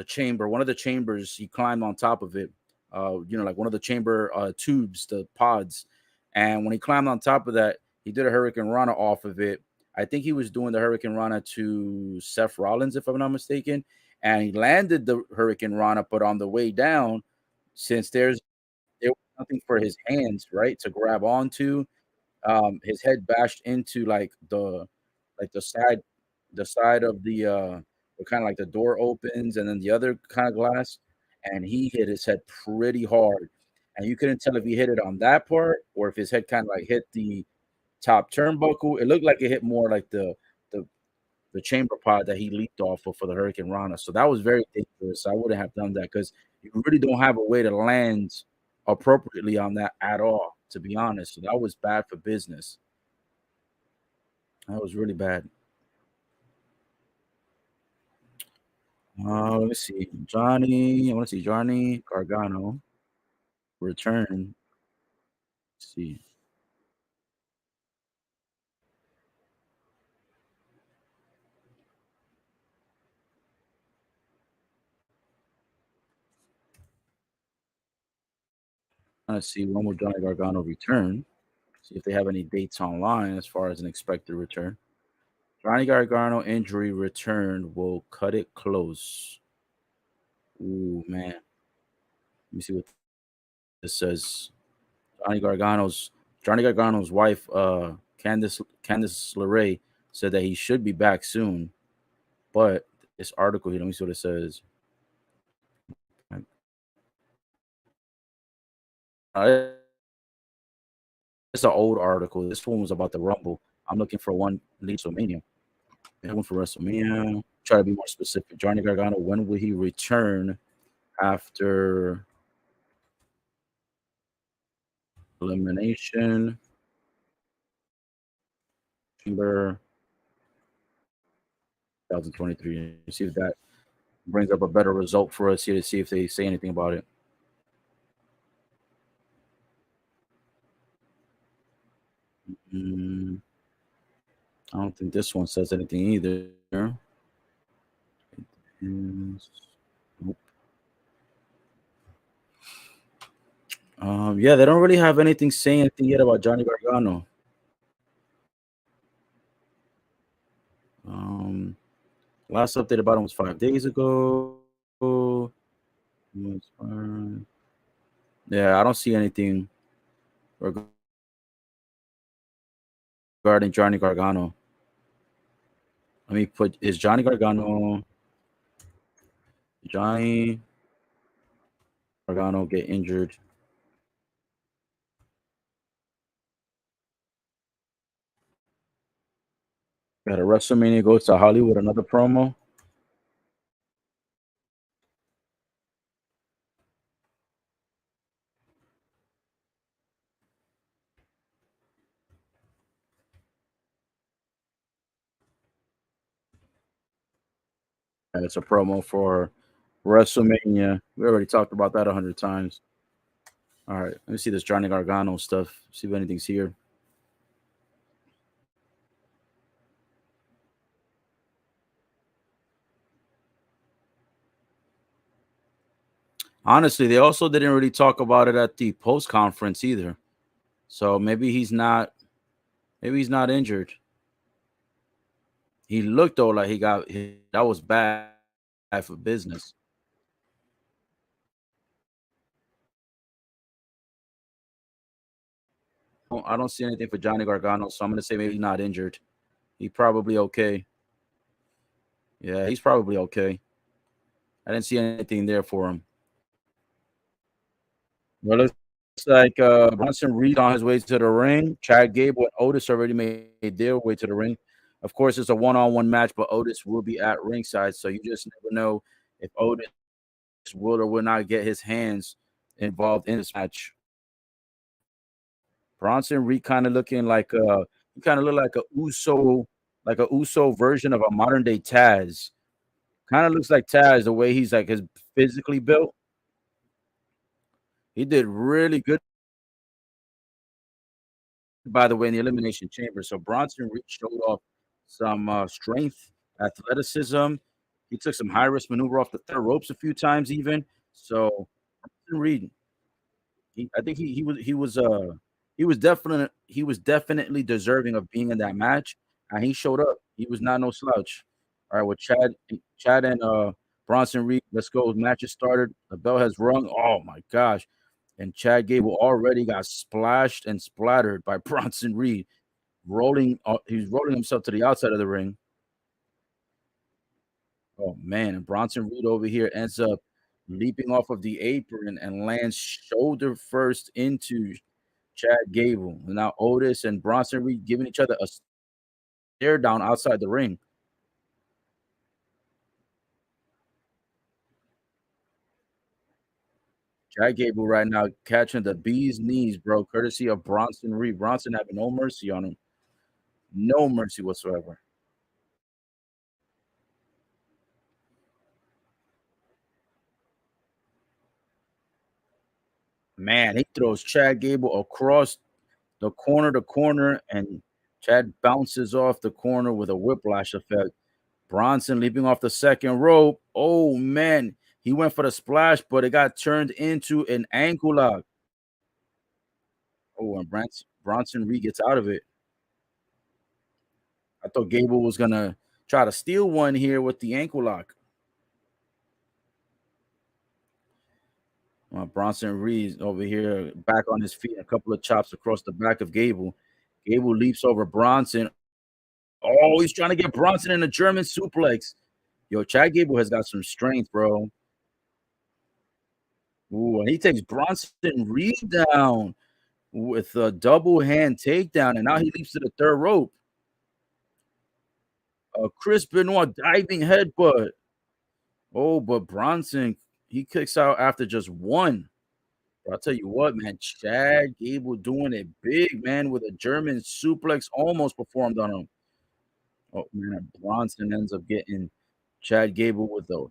chamber. One of the chambers, he climbed on top of it. Like one of the chamber tubes, the pods. And when he climbed on top of that, he did a Hurricane Rana off of it. I think he was doing the Hurricane Rana to Seth Rollins, if I'm not mistaken. And he landed the Hurricane Rana, but on the way down, since there was nothing for his hands, right, to grab onto, his head bashed into like the side of the where kind of like the door opens and then the other kind of glass, and he hit his head pretty hard, and you couldn't tell if he hit it on that part or if his head kind of like hit the top turnbuckle. It looked like it hit more like the the chamber pod that he leaped off of for the Hurricane Rana. So that was very dangerous. I wouldn't have done that because you really don't have a way to land appropriately on that at all, to be honest. So that was bad for business. That was really bad. Let's see. I want to see Johnny Gargano return. Let's see. I want to see when will Johnny Gargano return. See if they have any dates online as far as an expected return. Johnny Gargano injury return will cut it close. Ooh, man. Let me see what this says. Johnny Gargano's Johnny Gargano's wife, Candice LeRae, said that he should be back soon. But this article here, let me see what it says. Uh, it's an old article. This one was about the Rumble. I'm looking for one lead WrestleMania. Yeah, one for WrestleMania. Try to be more specific. Johnny Gargano, when will he return after elimination? Chamber 2023. See if that brings up a better result for us here to see if they say anything about it. Mm, I don't think this one says anything either. Nope. Yeah, they don't really have anything saying anything yet about Johnny Gargano. Um, Last update about him was 5 days ago. Yeah, I don't see anything regarding Johnny Gargano. Let me put is Johnny Gargano get injured? Got a WrestleMania goes to Hollywood, another promo. And it's a promo for WrestleMania. We already talked about that 100 times. All right, let me see this Johnny Gargano stuff. See if anything's here. Honestly, they also didn't really talk about it at the post conference either. So maybe he's not. Maybe he's not injured. He looked though like that was bad for business. I don't see anything for Johnny Gargano, so I'm gonna say maybe he's not injured. He probably okay. Yeah, he's probably okay. I didn't see anything there for him. Well, looks like Bronson Reed on his way to the ring. Chad Gable and Otis already made their way to the ring. Of course, it's a one-on-one match, but Otis will be at ringside, so you just never know if Otis will or will not get his hands involved in this match. Bronson Reed kind of looking like he kind of look like a Uso version of a modern day Taz. Kind of looks like Taz the way he's like his physically built. He did really good, by the way, in the Elimination Chamber. So Bronson Reed showed off some strength, athleticism. He took some high risk maneuver off the third ropes a few times, even. So Bronson Reed, I think he was definitely deserving of being in that match, and he showed up. He was not no slouch. All right, with Chad and Bronson Reed, let's go. Match is started. The bell has rung. Oh my gosh. And Chad Gable already got splashed and splattered by Bronson Reed, he's rolling himself to the outside of the ring. Oh man, and Bronson Reed over here ends up leaping off of the apron and lands shoulder first into Chad Gable. And now Otis and Bronson Reed giving each other a stare down outside the ring. Chad Gable right now catching the bee's knees, bro, courtesy of Bronson Reed. Bronson having no mercy on him. No mercy whatsoever. Man, he throws Chad Gable across the corner to corner, and Chad bounces off the corner with a whiplash effect. Bronson leaping off the second rope. Oh man, he went for the splash, but it got turned into an ankle lock. Oh, and Bronson Reed gets out of it. I thought Gable was gonna try to steal one here with the ankle lock. Bronson Reed over here back on his feet, a couple of chops across the back of Gable. Gable leaps over Bronson. Oh, he's trying to get Bronson in a German suplex. Yo, Chad Gable has got some strength, bro. Ooh, and he takes Bronson Reed down with a double hand takedown, and now he leaps to the third rope. A Chris Benoit diving headbutt. Oh, but Bronson, he kicks out after just one. But I'll tell you what, man, Chad Gable doing it big, man, with a German suplex almost performed on him. Oh, man, Bronson ends up getting Chad Gable with a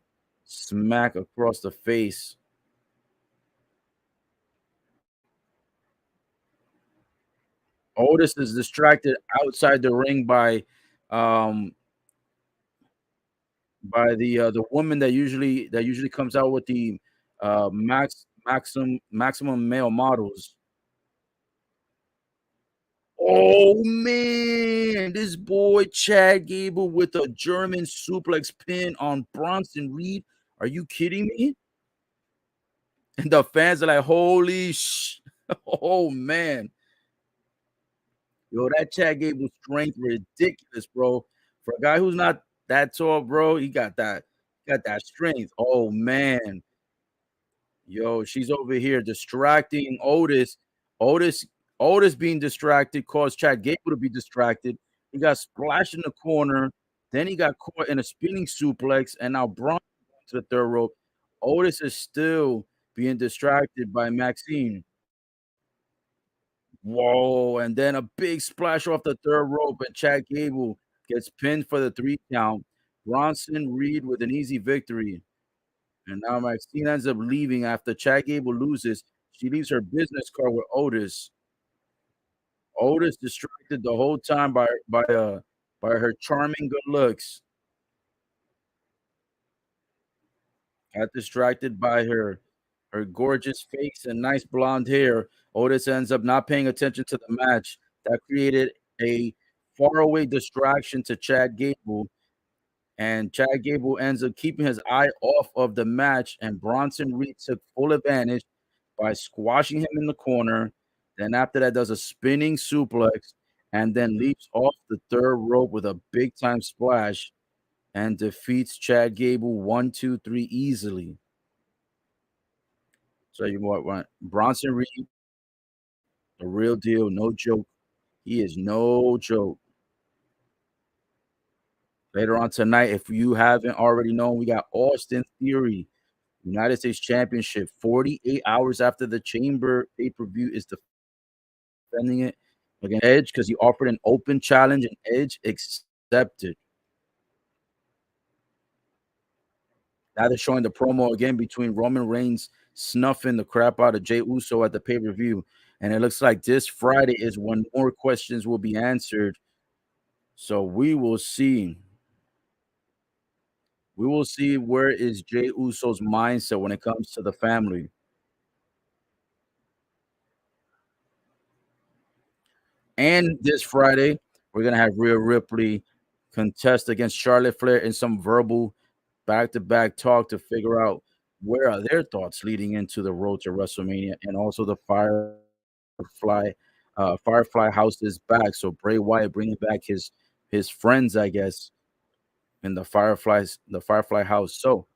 smack across the face. Otis is distracted outside the ring um, by the woman that usually comes out with the, maximum male models. Oh, man, this boy Chad Gable with a German suplex pin on Bronson Reed. Are you kidding me? And the fans are like, "Holy oh, man. Yo, that Chad Gable strength ridiculous, bro. For a guy who's not that tall, bro, he got that strength. Oh, man. Yo, she's over here distracting Otis. Otis Otis being distracted caused Chad Gable to be distracted. He got splashed in the corner. Then he got caught in a spinning suplex, and now Braun to the third rope. Otis is still being distracted by Maxine. Whoa, and then a big splash off the third rope, and Chad Gable gets pinned for the 3 count. Bronson Reed with an easy victory. And now Maxine ends up leaving after Chad Gable loses. She leaves her business card with Otis. Otis distracted the whole time by her charming good looks. Got distracted by her gorgeous face and nice blonde hair. Otis ends up not paying attention to the match. That created a faraway distraction to Chad Gable, and Chad Gable ends up keeping his eye off of the match, and Bronson Reed took full advantage by squashing him in the corner. Then after that, does a spinning suplex and then leaps off the third rope with a big time splash and defeats Chad Gable 1, 2, 3 easily. So you what Bronson Reed, the real deal, no joke. He is no joke. Later on tonight, if you haven't already known, we got Austin Theory, United States Championship, 48 hours after the Chamber pay-per-view is defending it against Edge because he offered an open challenge and Edge accepted. Now they're showing the promo again between Roman Reigns snuffing the crap out of Jey Uso at the pay-per-view. And it looks like this Friday is when more questions will be answered. So we will see. We will see where is Jey Uso's mindset when it comes to the family. And this Friday, we're gonna have Rhea Ripley contest against Charlotte Flair in some verbal back-to-back talk to figure out where are their thoughts leading into the road to WrestleMania, and also the Firefly House is back. So Bray Wyatt bringing back his friends, I guess, in the Firefly House. So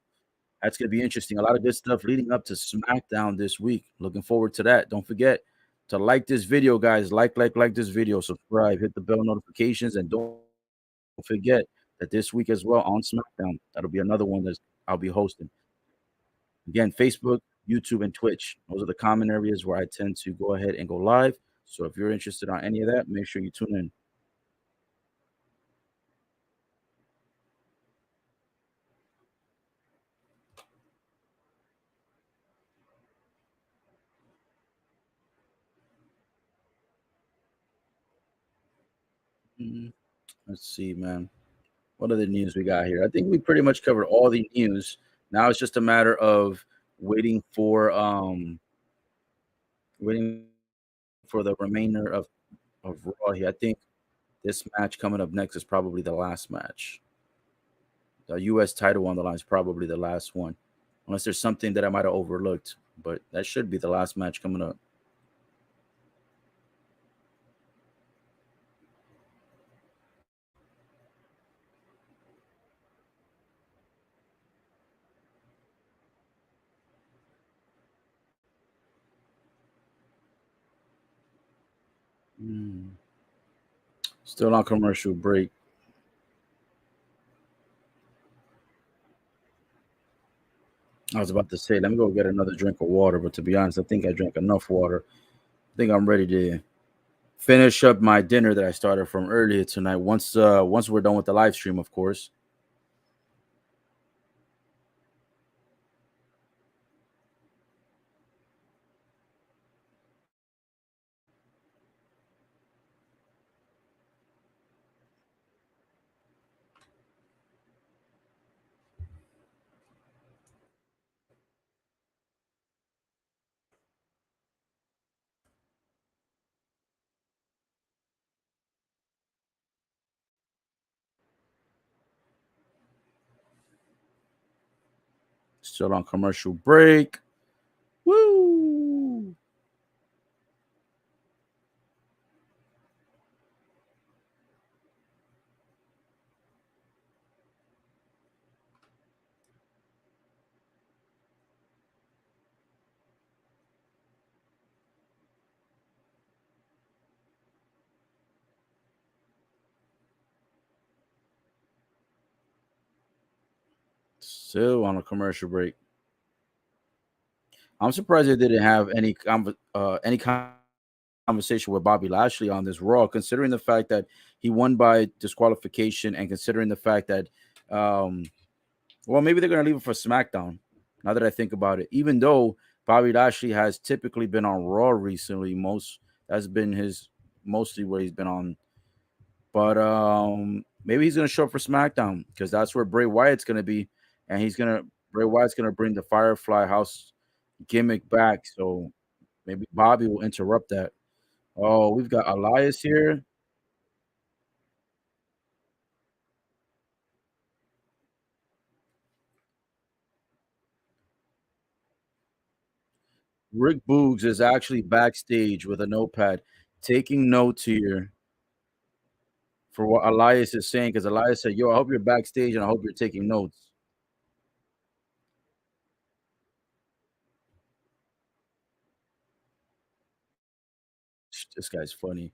that's gonna be interesting. A lot of good stuff leading up to SmackDown this week. Looking forward to that. Don't forget to like this video, guys. Like this video, subscribe, hit the bell notifications, and don't forget that this week as well on SmackDown, that'll be another one that I'll be hosting. Again, Facebook, YouTube, and Twitch. Those are the common areas where I tend to go ahead and go live. So if you're interested on any of that, make sure you tune in. Mm, let's see, man. What other news we got here? I think we pretty much covered all the news. Now it's just a matter of waiting for waiting for the remainder of Raw here. I think this match coming up next is probably the last match. The US title on the line is probably the last one. Unless there's something that I might have overlooked, but that should be the last match coming up. Mm. Still on commercial break. I was about to say, let me go get another drink of water, but to be honest, I think I drank enough water. I think I'm ready to finish up my dinner that I started from earlier tonight. Once we're done with the live stream, of course. Still on commercial break. Woo! Still on a commercial break. I'm surprised they didn't have any conversation with Bobby Lashley on this Raw, considering the fact that he won by disqualification, and considering the fact that, um, well, maybe they're gonna leave it for SmackDown. Now that I think about it, even though Bobby Lashley has typically been on Raw recently, that's been his mostly where he's been on. But maybe he's gonna show up for SmackDown because that's where Bray Wyatt's gonna be, and Bray Wyatt's gonna bring the Firefly House gimmick back. So maybe Bobby will interrupt that. Oh, we've got Elias here. Rick Boogs is actually backstage with a notepad, taking notes here for what Elias is saying. Because Elias said, "Yo, I hope you're backstage and I hope you're taking notes." This guy's funny.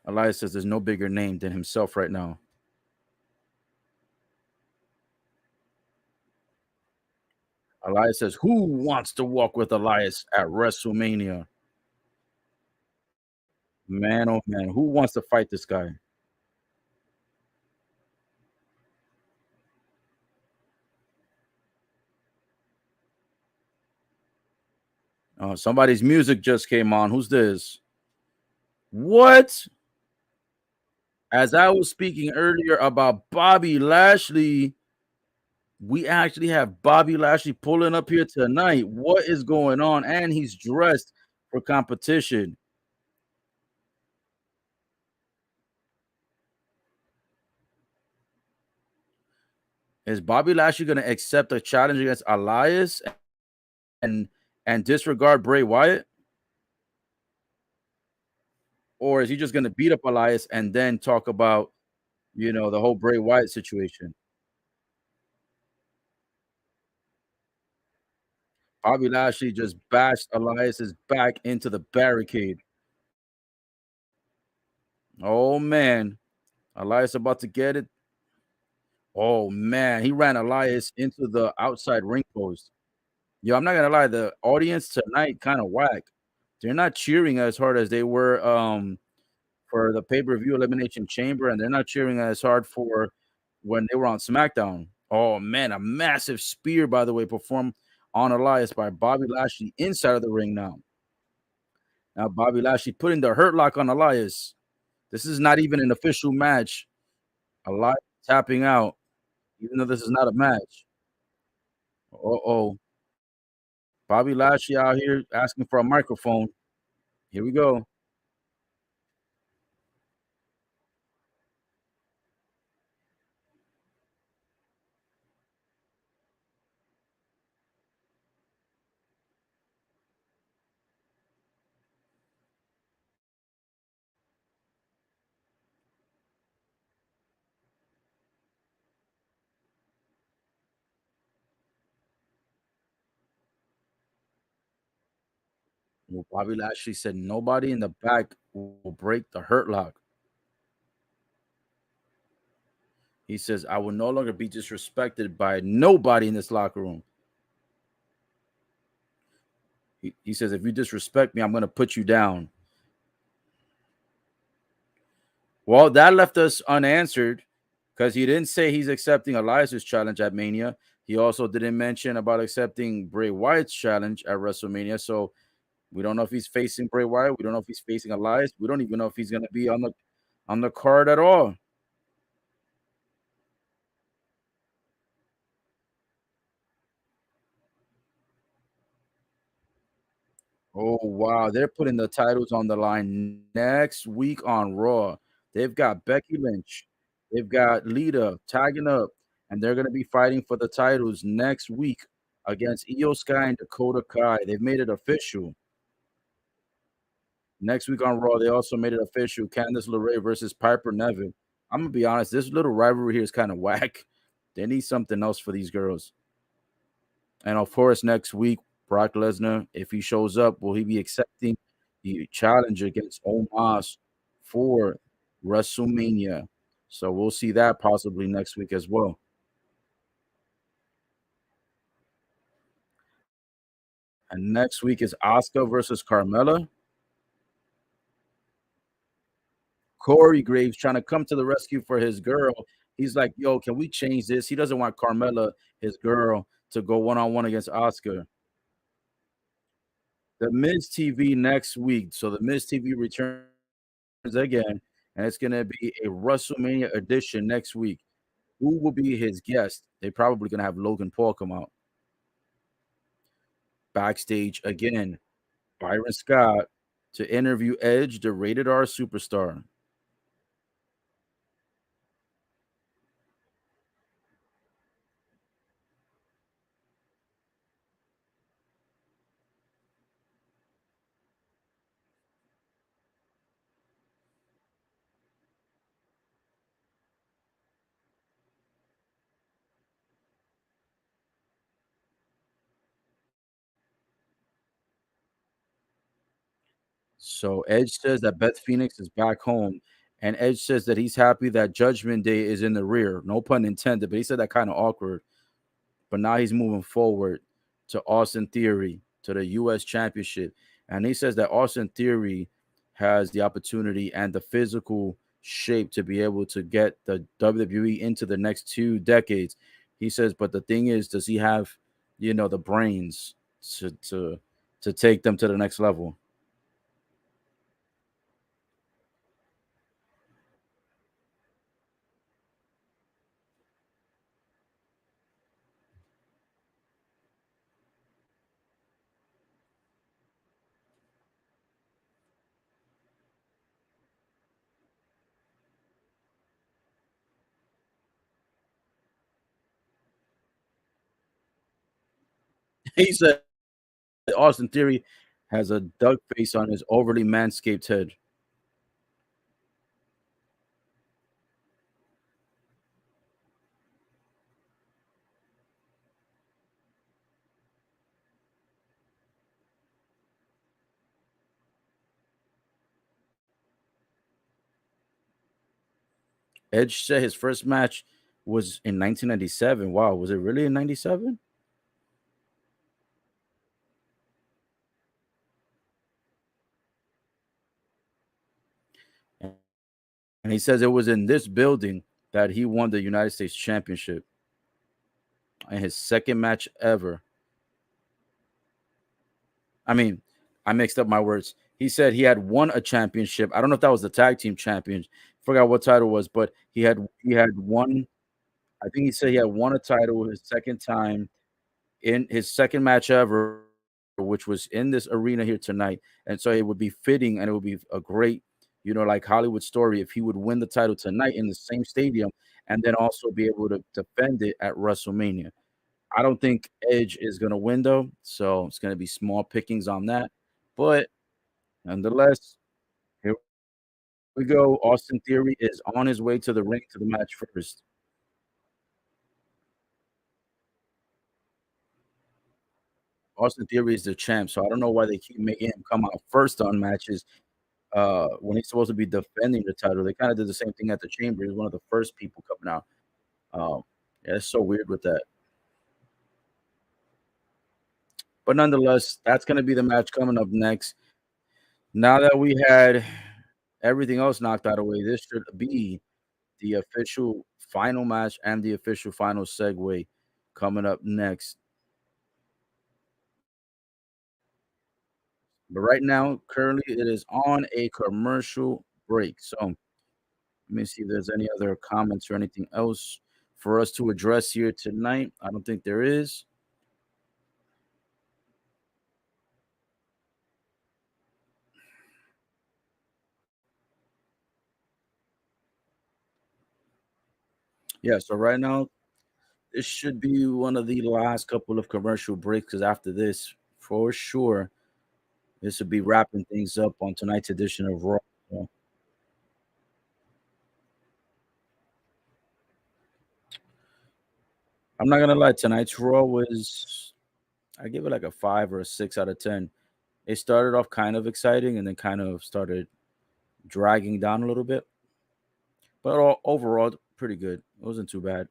Elias says there's no bigger name than himself right now. Elias says, "Who wants to walk with Elias at WrestleMania?" Man, oh man, who wants to fight this guy? Somebody's music just came on. Who's this? What? As I was speaking earlier about Bobby Lashley, we actually have Bobby Lashley pulling up here tonight. What is going on? And he's dressed for competition. Is Bobby Lashley going to accept a challenge against Elias and disregard Bray Wyatt, or is he just going to beat up Elias and then talk about the whole Bray Wyatt situation? Bobby Lashley just bashed Elias's back into the barricade. Oh man, Elias about to get it. Oh man, he ran Elias into the outside ring post. Yo, I'm not gonna lie, the audience tonight kind of whack. They're not cheering as hard as they were for the pay-per-view Elimination Chamber, and they're not cheering as hard for when they were on SmackDown. Oh man, a massive spear, by the way, performed on Elias by Bobby Lashley inside of the ring now. Now Bobby Lashley putting the hurt lock on Elias. This is not even an official match. Elias tapping out, even though this is not a match. Uh-oh. Bobby Lashley out here asking for a microphone. Here we go. Well, Bobby Lashley said nobody in the back will break the hurt lock. He says, "I will no longer be disrespected by nobody in this locker room." He says, "If you disrespect me, I'm going to put you down." Well, that left us unanswered because he didn't say he's accepting Elias's challenge at Mania. He also didn't mention about accepting Bray Wyatt's challenge at WrestleMania. So we don't know if he's facing Bray Wyatt. We don't know if he's facing Elias. We don't even know if he's going to be on the card at all. Oh wow, they're putting the titles on the line next week on Raw. They've got Becky Lynch, they've got Lita tagging up, and they're gonna be fighting for the titles next week against Io Sky and Dakota Kai. They've made it official. Next week on Raw, they also made it official. Candice LeRae versus Piper Niven. I'm gonna be honest, this little rivalry here is kind of whack. They need something else for these girls. And of course, next week, Brock Lesnar, if he shows up, will he be accepting the challenge against Omos for WrestleMania? So we'll see that possibly next week as well. And next week is Asuka versus Carmella. Corey Graves trying to come to the rescue for his girl. He's like, yo, can we change this? He doesn't want Carmella, his girl, to go one on one against Asuka. The Miz TV next week. So the Miz TV returns again, and it's gonna be a WrestleMania edition next week. Who will be his guest? They're probably gonna have Logan Paul come out. Backstage again, Byron Scott to interview Edge, the rated R superstar. So Edge says that Beth Phoenix is back home, and Edge says that he's happy that Judgment Day is in the rear. No pun intended, but he said that kind of awkward. But now he's moving forward to Austin Theory to the US Championship. And he says that Austin Theory has the opportunity and the physical shape to be able to get the WWE into the next 2 decades. He says, but the thing is, does he have, the brains to take them to the next level? He said Austin Theory has a duck face on his overly manscaped head. Edge said his first match was in 1997. Wow, was it really in 97? And he says it was in this building that he won the United States Championship in his second match ever. I mean, I mixed up my words. He said he had won a championship. I don't know if that was the tag team champion. Forgot what title it was, but he had won. I think he said he had won a title his second time in his second match ever, which was in this arena here tonight. And so it would be fitting and it would be a great, like Hollywood story if he would win the title tonight in the same stadium and then also be able to defend it at WrestleMania. I don't think Edge is going to win though, so it's going to be small pickings on that. But nonetheless, here we go. Austin Theory is on his way to the ring to the match first. Austin Theory is the champ, so I don't know why they keep making him come out first on matches when he's supposed to be defending the title. They kind of did the same thing at the Chamber. He was one of the first people coming out. Um, yeah, it's so weird with that. But nonetheless, that's gonna be the match coming up next. Now that we had everything else knocked out of the way, this should be the official final match and the official final segue coming up next. But right now, currently, it is on a commercial break. So let me see if there's any other comments or anything else for us to address here tonight. I don't think there is. Yeah, so right now, this should be one of the last couple of commercial breaks because after this, for sure, this will be wrapping things up on tonight's edition of Raw. So, I'm not gonna lie, tonight's Raw was I give it like a 5 or a 6 out of 10. It started off kind of exciting and then kind of started dragging down a little bit, but overall, pretty good. It wasn't too bad.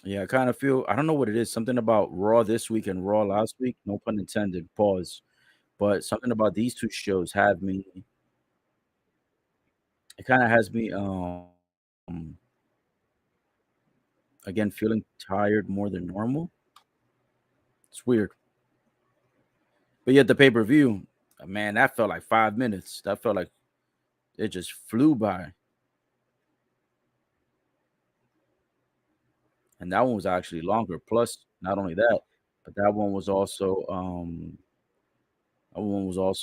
Yeah, I kind of feel I don't know what it is. Something about Raw this week and Raw last week, no pun intended, pause. But something about these two shows had me it kind of has me again feeling tired more than normal. It's weird. But yet the pay-per-view, man, that felt like 5 minutes. That felt like it just flew by. And that one was actually longer. Plus, not only that, but that one was also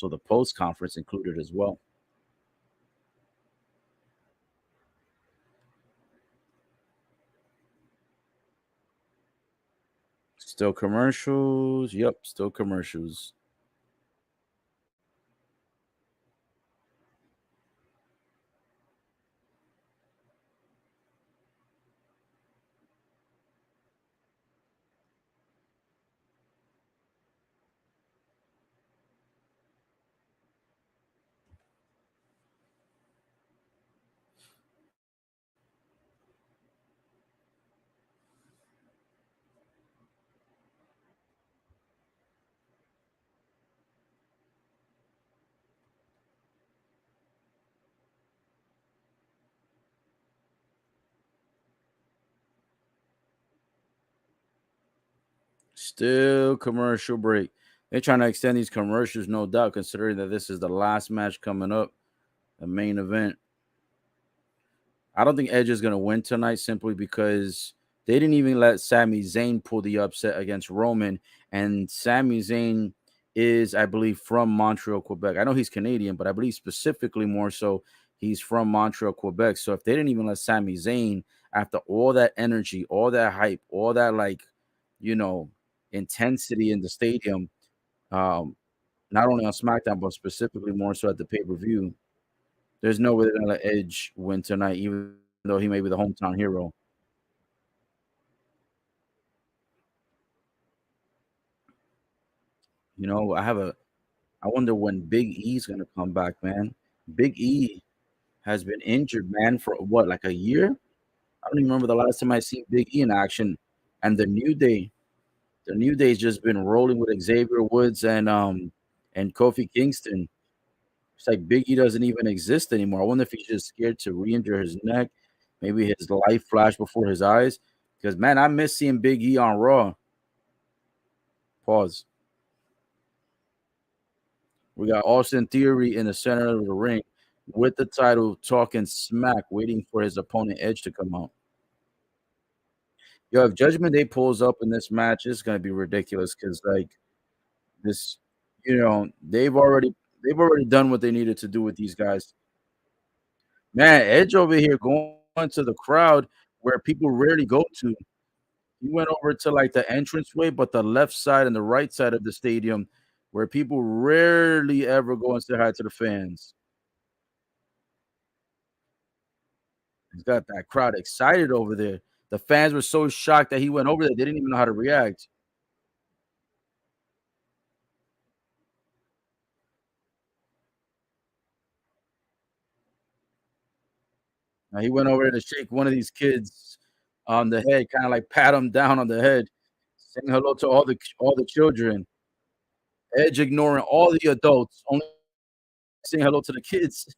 the post conference included as well. Still commercials. Yep, still commercials. Still commercial break. They're trying to extend these commercials, no doubt, considering that this is the last match coming up, the main event. I don't think Edge is going to win tonight simply because they didn't even let Sami Zayn pull the upset against Roman. And Sami Zayn is, I believe, from Montreal, Quebec. I know he's Canadian, but I believe specifically more so he's from Montreal, Quebec. So if they didn't even let Sami Zayn, after all that energy, all that hype, all that, like, you know, intensity in the stadium, um, not only on SmackDown, but specifically more so at the pay per view, there's no way they're gonna let Edge win tonight, even though he may be the hometown hero. I wonder when Big E's gonna come back, man. Big E has been injured, man, for what, like a year? I don't even remember the last time I seen Big E in action. And the New Day's just been rolling with Xavier Woods and Kofi Kingston. It's like Big E doesn't even exist anymore. I wonder if he's just scared to re-injure his neck. Maybe his life flashed before his eyes. Because man, I miss seeing Big E on Raw. Pause. We got Austin Theory in the center of the ring with the title, talking smack, waiting for his opponent Edge to come out. Yo, if Judgment Day pulls up in this match, it's gonna be ridiculous because like this, they've already done what they needed to do with these guys. Man, Edge over here going to the crowd where people rarely go to. He went over to like the entranceway, but the left side and the right side of the stadium where people rarely ever go and say hi to the fans. He's got that crowd excited over there. The fans were so shocked that he went over there, they didn't even know how to react. He went over there to shake one of these kids on the head, kinda like pat him down on the head, saying hello to all the children. Edge ignoring all the adults, only saying hello to the kids.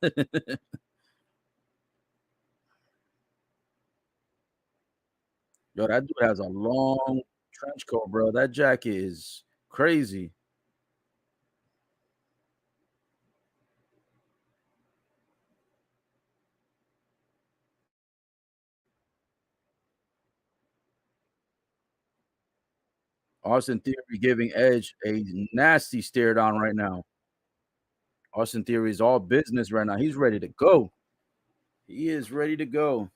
Yo, that dude has a long trench coat, bro. That jacket is crazy. Austin Theory giving Edge a nasty stare down right now. Austin Theory is all business right now. He's ready to go. He is ready to go.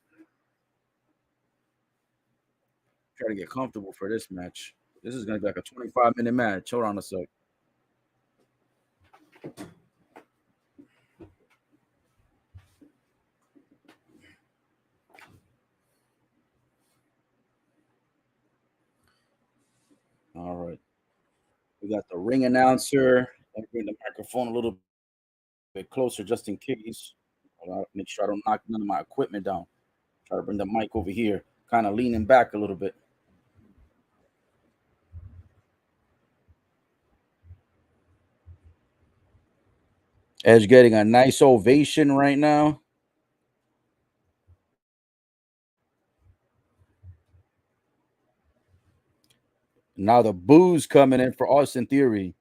Try to get comfortable for this match. This is gonna be like a 25-minute match. Hold on a sec. All right. We got the ring announcer. Let me bring the microphone a little bit closer just in case. Make sure I don't knock none of my equipment down. Try to bring the mic over here, kind of leaning back a little bit. Edge getting a nice ovation right now. Now the booze coming in for Austin Theory.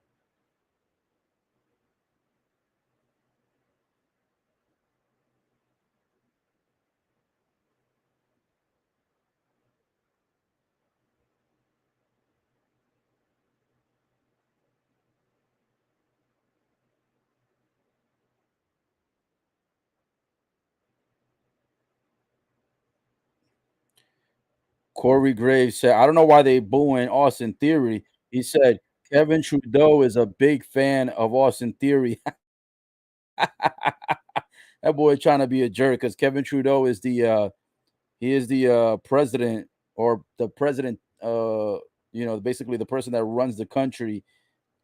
Corey Graves said, I don't know why they booing Austin Theory. He said, Kevin Trudeau is a big fan of Austin Theory. That boy trying to be a jerk because Kevin Trudeau is the president or the president, basically the person that runs the country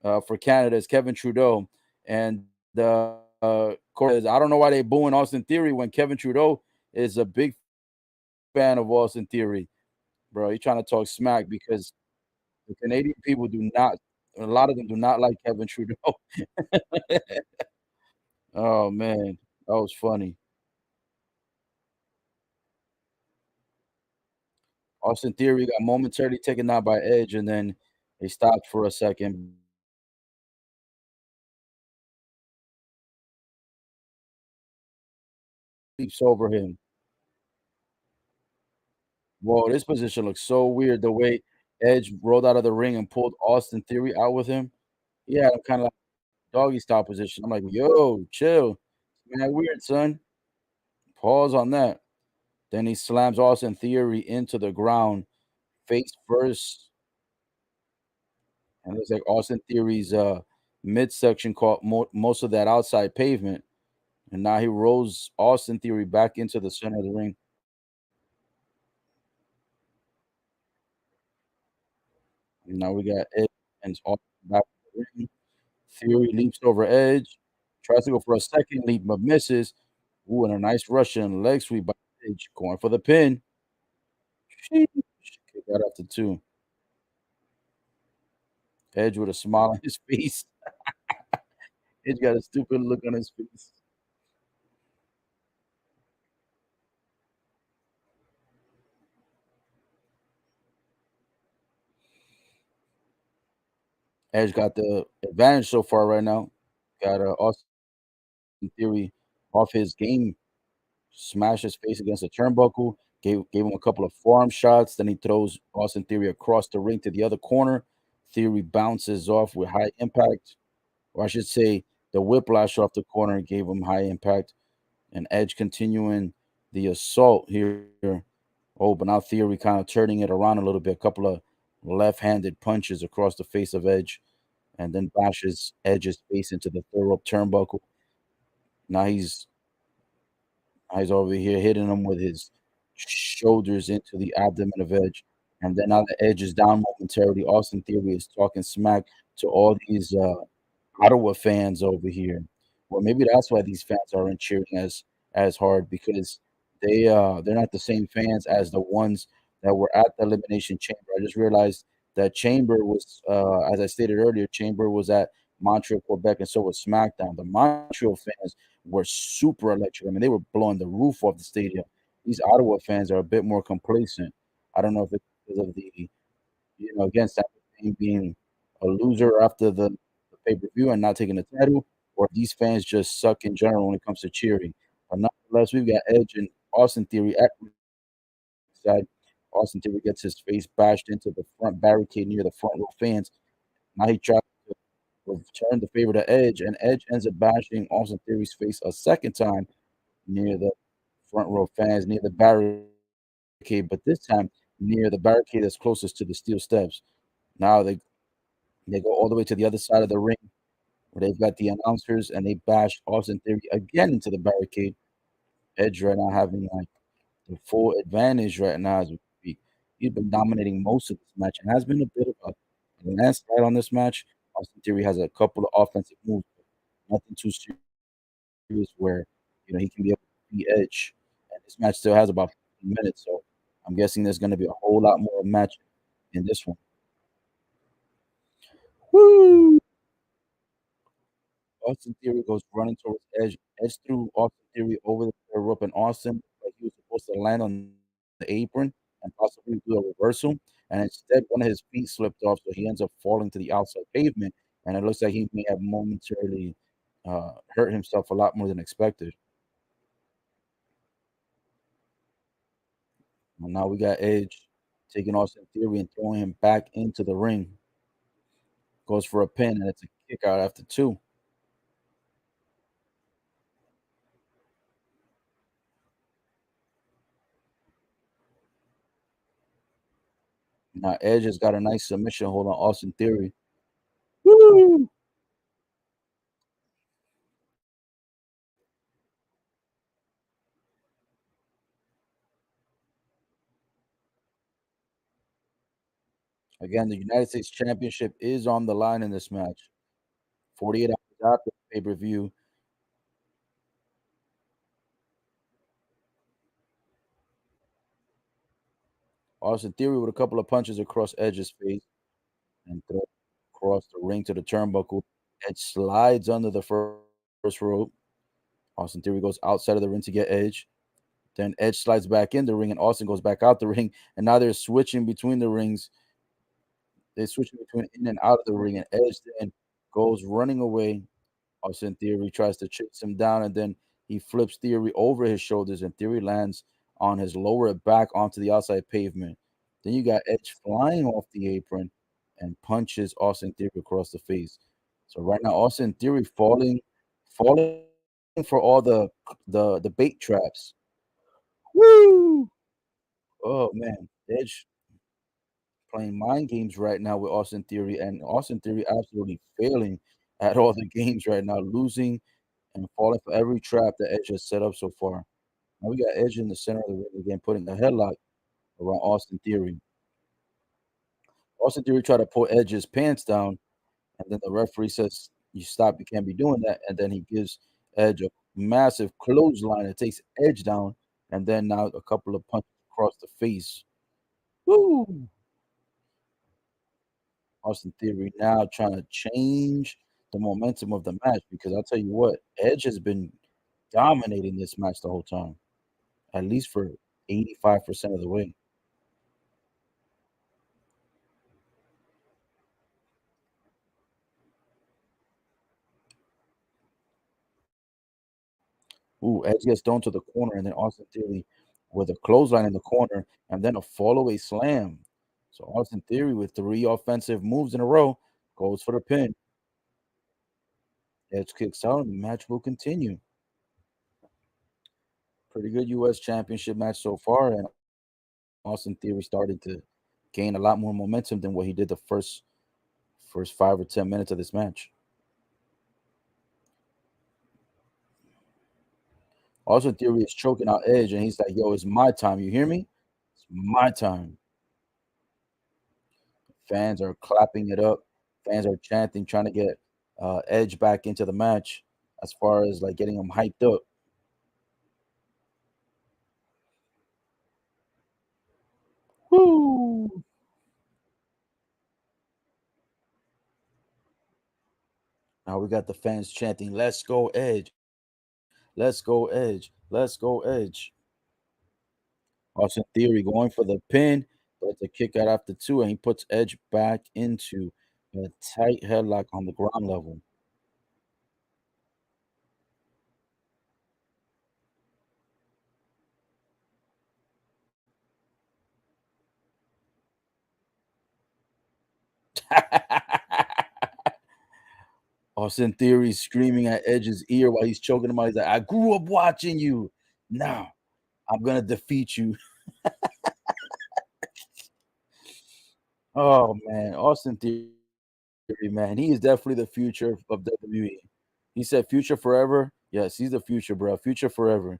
for Canada is Kevin Trudeau. And Corey says, I don't know why they booing Austin Theory when Kevin Trudeau is a big fan of Austin Theory. Bro, he's trying to talk smack because the Canadian people do not a lot of them do not like Kevin Trudeau. Oh, man. That was funny. Austin Theory got momentarily taken out by Edge, and then they stopped for a second. Leaps over him. Whoa, this position looks so weird, the way Edge rolled out of the ring and pulled Austin Theory out with him. Yeah, kinda like doggy style position. I'm like, "Yo, chill. Man, weird, son." Pause on that. Then he slams Austin Theory into the ground face first, and it looks like Austin Theory's, midsection caught most of that outside pavement, and now he rolls Austin Theory back into the center of the ring. And now we got Edge and Austin back in the ring. Theory leaps over Edge, tries to go for a second leap, but misses. Ooh, and a nice Russian leg sweep by Edge, going for the pin. Sheesh. Kick out after 2. Edge with a smile on his face. Edge got a stupid look on his face. Edge got the advantage so far right now. Got Austin Theory off his game, smashed his face against the turnbuckle, gave him a couple of forearm shots. Then he throws Austin Theory across the ring to the other corner. Theory bounces off with high impact, or I should say, the whiplash off the corner gave him high impact. And Edge continuing the assault here. Oh, but now Theory kind of turning it around a little bit. A couple of left-handed punches across the face of Edge, and then bashes Edge's face into the third rope turnbuckle. Now he's over here hitting him with his shoulders into the abdomen of Edge, and then now the Edge is down momentarily. Austin Theory is talking smack to all these Ottawa fans over here. Well, maybe that's why these fans aren't cheering as hard because they're not the same fans as the ones that were at the Elimination Chamber. I just realized that Chamber was, as I stated earlier, Chamber was at Montreal, Quebec, and so was SmackDown. The Montreal fans were super electric. I mean, they were blowing the roof off the stadium. These Ottawa fans are a bit more complacent. I don't know if it's because of again, Sami Zayn being a loser after the pay-per-view and not taking the title, or if these fans just suck in general when it comes to cheering. But nonetheless, we've got Edge and Austin Theory at ringside. Austin Theory gets his face bashed into the front barricade near the front row fans. Now he tries to return the favor to Edge, and Edge ends up bashing Austin Theory's face a second time near the front row fans, near the barricade, but this time near the barricade that's closest to the steel steps. Now they go all the way to the other side of the ring where they've got the announcers and they bash Austin Theory again into the barricade. Edge right now having like the full advantage right now as we speak. He's been dominating most of this match and has been a bit of a landslide on this match. Austin Theory has a couple of offensive moves, but nothing too serious where he can be able to beat Edge. And this match still has about 15 minutes, so I'm guessing there's going to be a whole lot more match in this one. Woo! Austin Theory goes running towards Edge. Edge threw Austin Theory over the rope, and Austin, like he was supposed to land on the apron and possibly do a reversal. And instead, one of his feet slipped off, so he ends up falling to the outside pavement. And it looks like he may have momentarily hurt himself a lot more than expected. And now we got Edge taking Austin Theory and throwing him back into the ring. Goes for a pin, and it's a kick out after two. Now Edge has got a nice submission hold on Austin Theory. Woo! Again, the United States Championship is on the line in this match. 48 hours after the pay-per-view, Austin Theory with a couple of punches across Edge's face and throw across the ring to the turnbuckle. Edge slides under the first rope. Austin Theory goes outside of the ring to get Edge. Then Edge slides back in the ring, and Austin goes back out the ring. And now they're switching between the rings. They're switching between in and out of the ring, and Edge then goes running away. Austin Theory tries to chase him down, and then he flips Theory over his shoulders, and Theory lands on his lower back onto the outside pavement. Then you got Edge flying off the apron and punches Austin Theory across the face. So right now, Austin Theory falling for all the bait traps. Woo! Oh man, Edge playing mind games right now with Austin Theory, and Austin Theory absolutely failing at all the games right now, losing and falling for every trap that Edge has set up so far. Now we got Edge in the center of the ring again, putting a headlock around Austin Theory. Austin Theory tried to pull Edge's pants down, and then the referee says, "You stop, you can't be doing that." And then he gives Edge a massive clothesline that takes Edge down, and then now a couple of punches across the face. Woo! Austin Theory now trying to change the momentum of the match because I'll tell you what, Edge has been dominating this match the whole time, at least for 85% of the way. Ooh, Edge gets thrown to the corner, and then Austin Theory with a clothesline in the corner, and then a fallaway slam. So Austin Theory with 3 offensive moves in a row goes for the pin. Edge kicks out, and the match will continue. Pretty good US Championship match so far, and Austin Theory started to gain a lot more momentum than what he did the first 5 or 10 minutes of this match. Austin Theory is choking out Edge, and he's like, "Yo, it's my time. You hear me? It's my time." Fans are clapping it up. Fans are chanting, trying to get Edge back into the match as far as like getting him hyped up. Woo! Now we got the fans chanting, "Let's go, Edge! Let's go, Edge! Let's go, Edge!" Austin Theory going for the pin, but it's a kick out after two, and he puts Edge back into a tight headlock on the ground level. Austin Theory screaming at Edge's ear while he's choking him out. He's like, "I grew up watching you. Now I'm gonna defeat you." Oh man, Austin Theory, man, he is definitely the future of WWE. He said, "Future forever." Yes, he's the future, bro. Future forever.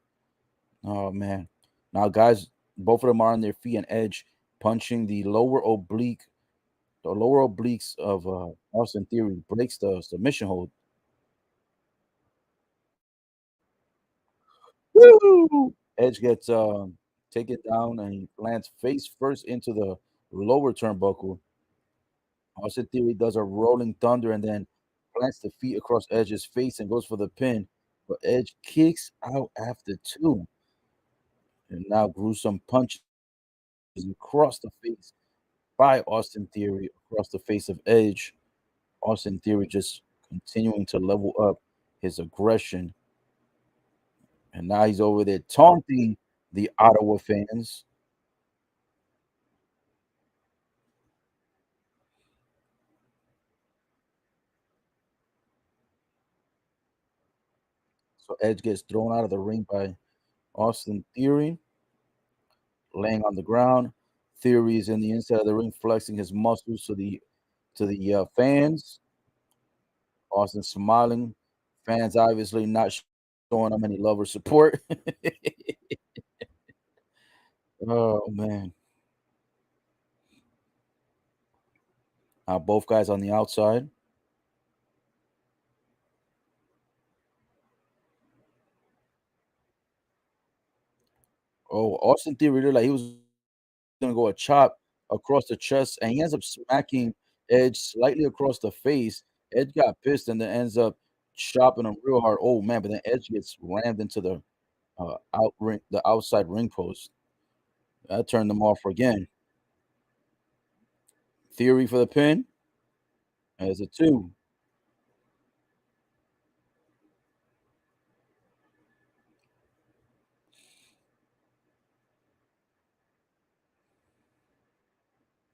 Oh man. Now, guys, both of them are on their feet, and Edge punching the lower obliques of Austin Theory breaks the submission hold. Woo! Edge gets taken down and he lands face first into the lower turnbuckle. Austin Theory does a rolling thunder and then plants the feet across Edge's face and goes for the pin. But Edge kicks out after two. And now gruesome punches across the face by Austin Theory across the face of Edge. Austin Theory just continuing to level up his aggression. And now he's over there taunting the Ottawa fans. So Edge gets thrown out of the ring by Austin Theory, laying on the ground. Theory is in the inside of the ring, flexing his muscles to the fans. Austin smiling. Fans obviously not showing him any love or support. Oh man. Both guys on the outside. Oh, Austin Theory looked like he was gonna go a chop across the chest, and he ends up smacking Edge slightly across the face. Edge got pissed and then ends up chopping him real hard. Oh man, but then Edge gets rammed into the outside ring post. That turned them off again. Theory for the pin as a two.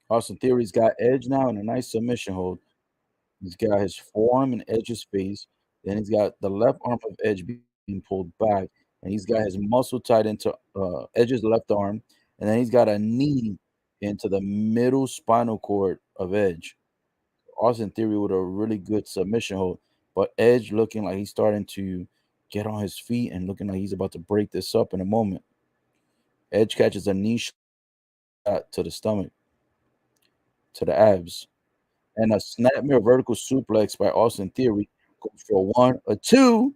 Austin Theory's got Edge now in a nice submission hold. He's got his forearm in Edge's face. Then he's got the left arm of Edge being pulled back, and he's got his muscle tied into Edge's left arm, and then he's got a knee into the middle spinal cord of Edge. Austin Theory with a really good submission hold, but Edge looking like he's starting to get on his feet and looking like he's about to break this up in a moment. Edge catches a knee shot to the stomach, to the abs, and a snapmare vertical suplex by Austin Theory goes for a one, a two,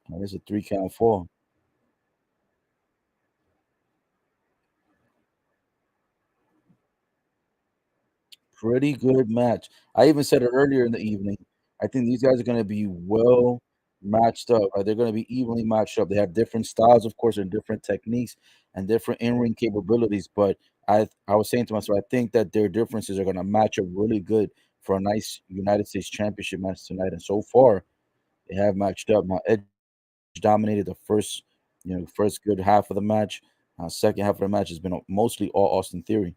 and it's a three count fall. Pretty good match. I even said it earlier in the evening. I think these guys are going to be well matched up. They're going to be evenly matched up. They have different styles, of course, and different techniques and different in-ring capabilities. But I was saying to myself, I think that their differences are going to match up really good for a nice United States Championship match tonight. And so far, they have matched up. Now, Edge dominated the first good half of the match. Second half of the match has been mostly all Austin Theory.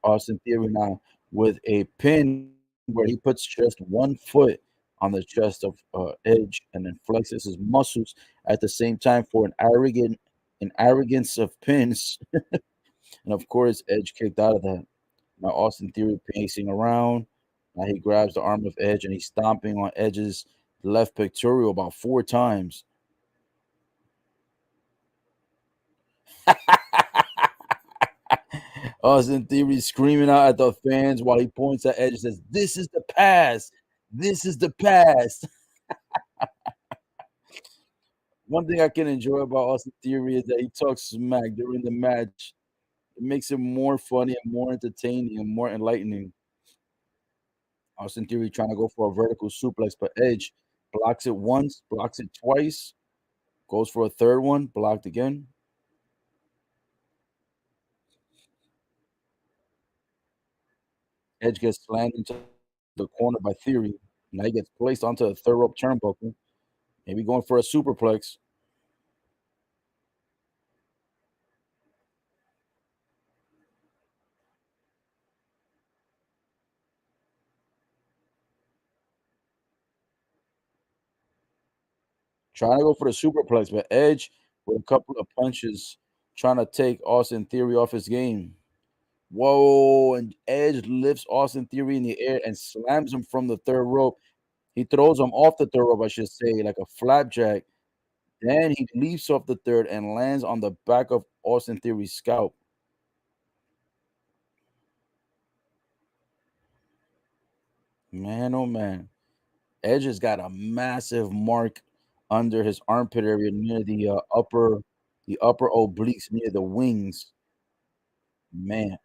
Austin Theory now with a pin where he puts just one foot on the chest of Edge and then flexes his muscles at the same time for an arrogance of pins. And of course, Edge kicked out of that. Now Austin Theory pacing around. Now he grabs the arm of Edge and he's stomping on Edge's left pectoral about 4 times. Austin Theory screaming out at the fans while he points at Edge and says, "This is the past. This is the past." One thing I can enjoy about Austin Theory is that he talks smack during the match. It makes it more funny and more entertaining and more enlightening. Austin Theory trying to go for a vertical suplex, but Edge blocks it once, blocks it twice, goes for a third one, blocked again. Edge gets slammed into the corner by Theory. Now he gets placed onto the third rope turnbuckle. Maybe going for a superplex. Trying to go for the superplex, but Edge with a couple of punches trying to take Austin Theory off his game. Whoa, and Edge lifts Austin Theory in the air and slams him from the third rope. He throws him off the third rope, I should say, like a flapjack. Then he leaps off the third and lands on the back of Austin Theory's scalp. Man, oh man. Edge has got a massive mark under his armpit area near the upper obliques near the wings. Man,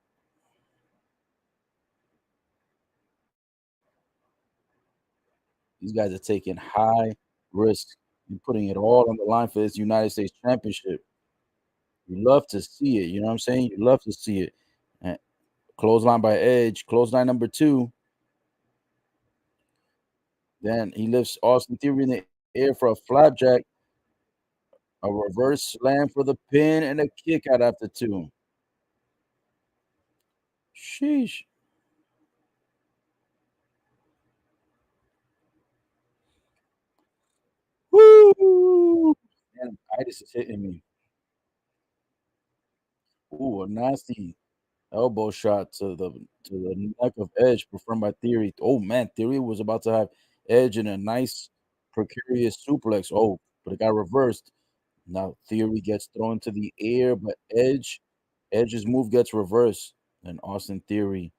these guys are taking high risks and putting it all on the line for this United States Championship. You love to see it, you know what I'm saying? You love to see it. And clothesline by Edge, clothesline number 2. Then he lifts Austin Theory in the air for a flapjack, a reverse slam for the pin, and a kick out after 2. Sheesh. Woo! Man, itis is hitting me. Ooh, a nasty elbow shot to the neck of Edge performed by Theory. Oh man, Theory was about to have Edge in a nice precarious suplex. Oh, but it got reversed. Now Theory gets thrown to the air, but Edge's move gets reversed, and Austin Theory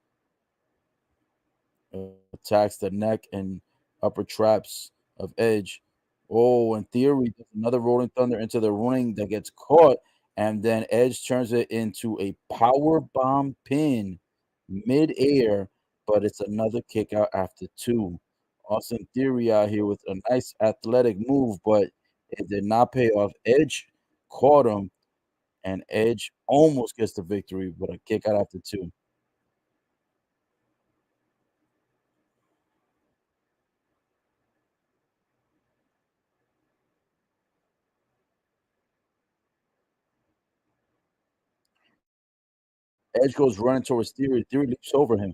attacks the neck and upper traps of Edge. Oh, and Theory does another Rolling Thunder into the ring that gets caught, and then Edge turns it into a power bomb pin mid-air, but it's another kick out after 2. Austin Theory out here with a nice athletic move, but it did not pay off. Edge caught him, and Edge almost gets the victory with a kick out after 2. Edge goes running towards Theory. Theory leaps over him.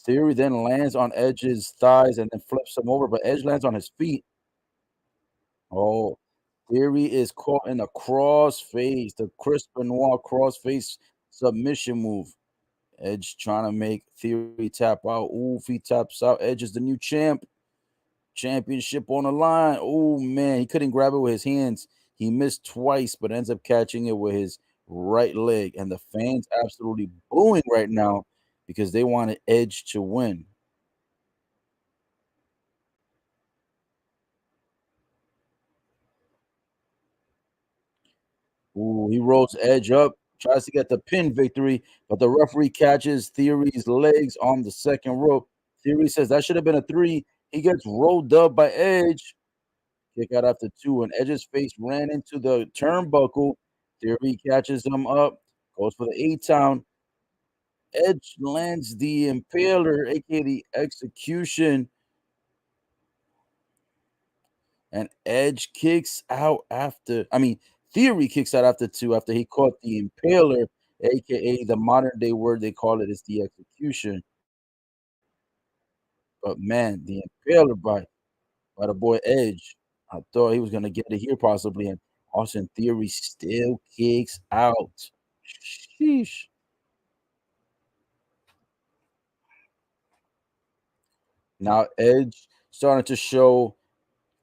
Theory then lands on Edge's thighs and then flips him over, but Edge lands on his feet. Oh, Theory is caught in a crossface, the Chris Benoit crossface submission move. Edge trying to make Theory tap out. Ooh, if he taps out, Edge is the new champ. Championship on the line. Oh man, he couldn't grab it with his hands. He missed twice, but ends up catching it with his right leg. And the fans absolutely booing right now because they wanted Edge to win. Ooh, he rolls Edge up, tries to get the pin victory, but the referee catches Theory's legs on the second rope. Theory says that should have been a 3. He gets rolled up by Edge. Kick out after 2, and Edge's face ran into the turnbuckle. Theory catches him up, goes for the A-Town. Edge lands the Impaler, aka the Execution, and Edge kicks out after. I mean, Theory kicks out after 2 after he caught the Impaler, aka the modern day word they call it is the Execution. But man, the Impaler by the boy Edge, I thought he was gonna get it here possibly, and Austin Theory still kicks out. Sheesh. Now Edge starting to show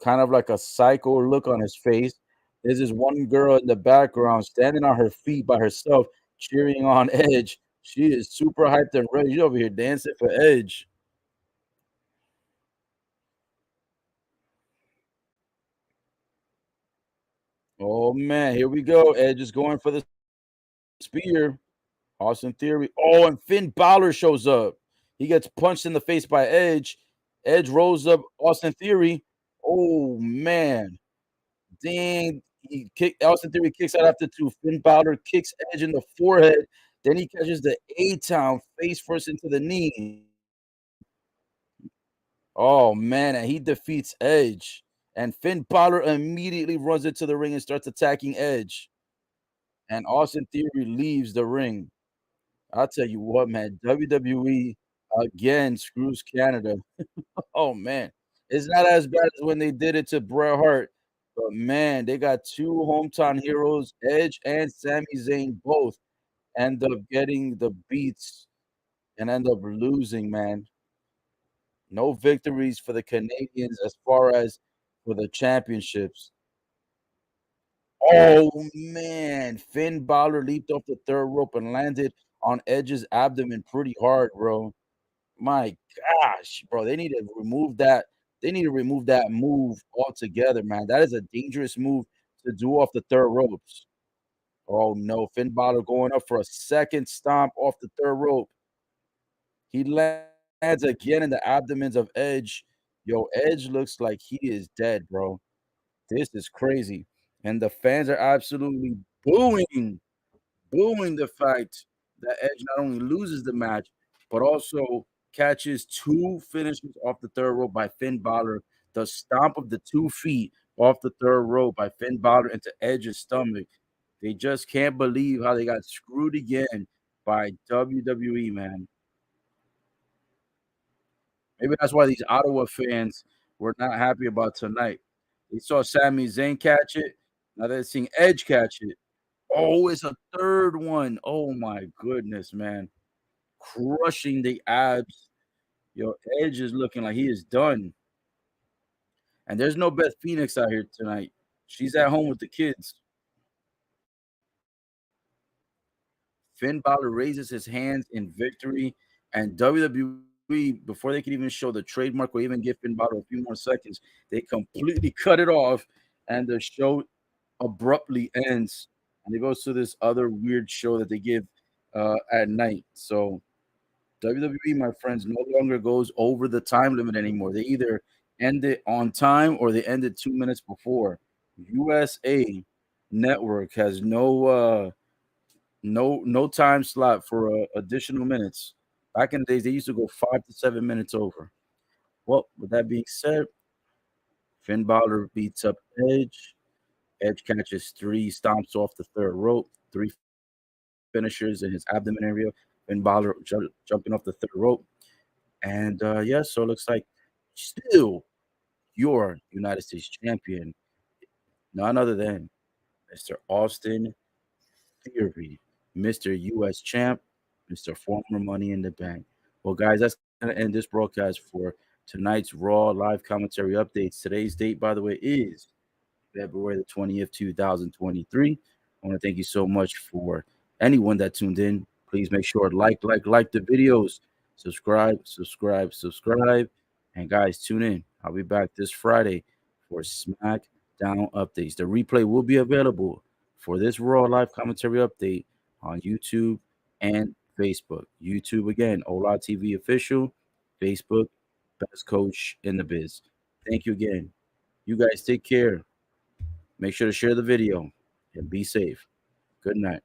kind of like a psycho look on his face. There's this one girl in the background standing on her feet by herself, cheering on Edge. She is super hyped and ready. She's over here dancing for Edge. Oh man, here we go. Edge is going for the spear. Austin Theory. Oh, and Finn Balor shows up. He gets punched in the face by Edge. Edge rolls up Austin Theory. Oh man. Dang. Austin Theory kicks out after two. Finn Balor kicks Edge in the forehead. Then he catches the A-Town face first into the knee. Oh man, and he defeats Edge. And Finn Balor immediately runs into the ring and starts attacking Edge. And Austin Theory leaves the ring. I'll tell you what, man, WWE again screws Canada. Oh man, it's not as bad as when they did it to Bret Hart, but man, they got two hometown heroes, Edge and Sami Zayn, both end up getting the beats and end up losing, man. No victories for the Canadians as far as for the championships. Oh man, Finn Balor leaped off the third rope and landed on Edge's abdomen pretty hard, bro. My gosh, bro, they need to remove that. They need to remove that move altogether, man. That is a dangerous move to do off the third ropes. Oh no, Finn Balor going up for a second stomp off the third rope. He lands again in the abdomens of Edge. Yo, Edge looks like he is dead, bro. This is crazy. And the fans are absolutely booing booing the fact that Edge not only loses the match, but also catches two finishes off the third rope by Finn Balor. The stomp of the 2 feet off the third rope by Finn Balor into Edge's stomach. They just can't believe how they got screwed again by WWE, man. Maybe that's why these Ottawa fans were not happy about tonight. They saw Sami Zayn catch it. Now they're seeing Edge catch it. Oh, it's a third one. Oh my goodness, man. Crushing the abs. Yo, Edge is looking like he is done. And there's no Beth Phoenix out here tonight. She's at home with the kids. Finn Balor raises his hands in victory, and WWE, before they can even show the trademark or even give Finn Balor a few more seconds, they completely cut it off, and the show abruptly ends. And it goes to this other weird show that they give at night. So WWE, my friends, no longer goes over the time limit anymore. They either end it on time or they end it 2 minutes before. USA Network has no time slot for additional minutes. Back in the days, they used to go 5 to 7 minutes over. Well, with that being said, Finn Balor beats up Edge. Edge catches three stomps off the third rope, three finishers in his abdomen area. Finn Balor jumping off the third rope. And yeah, so it looks like still your United States champion, none other than Mr. Austin Theory, Mr. US champ, Mr. Former Money in the Bank. Well, guys, that's going to end this broadcast for tonight's Raw live commentary updates. Today's date, by the way, is February the 20th, 2023. I want to thank you so much for anyone that tuned in. Please make sure to like the videos, subscribe. And guys, tune in. I'll be back this Friday for SmackDown updates. The replay will be available for this Raw live commentary update on YouTube and Facebook. YouTube again, Ola TV official, Facebook, best coach in the biz. Thank you again. You guys take care. Make sure to share the video and be safe. Good night.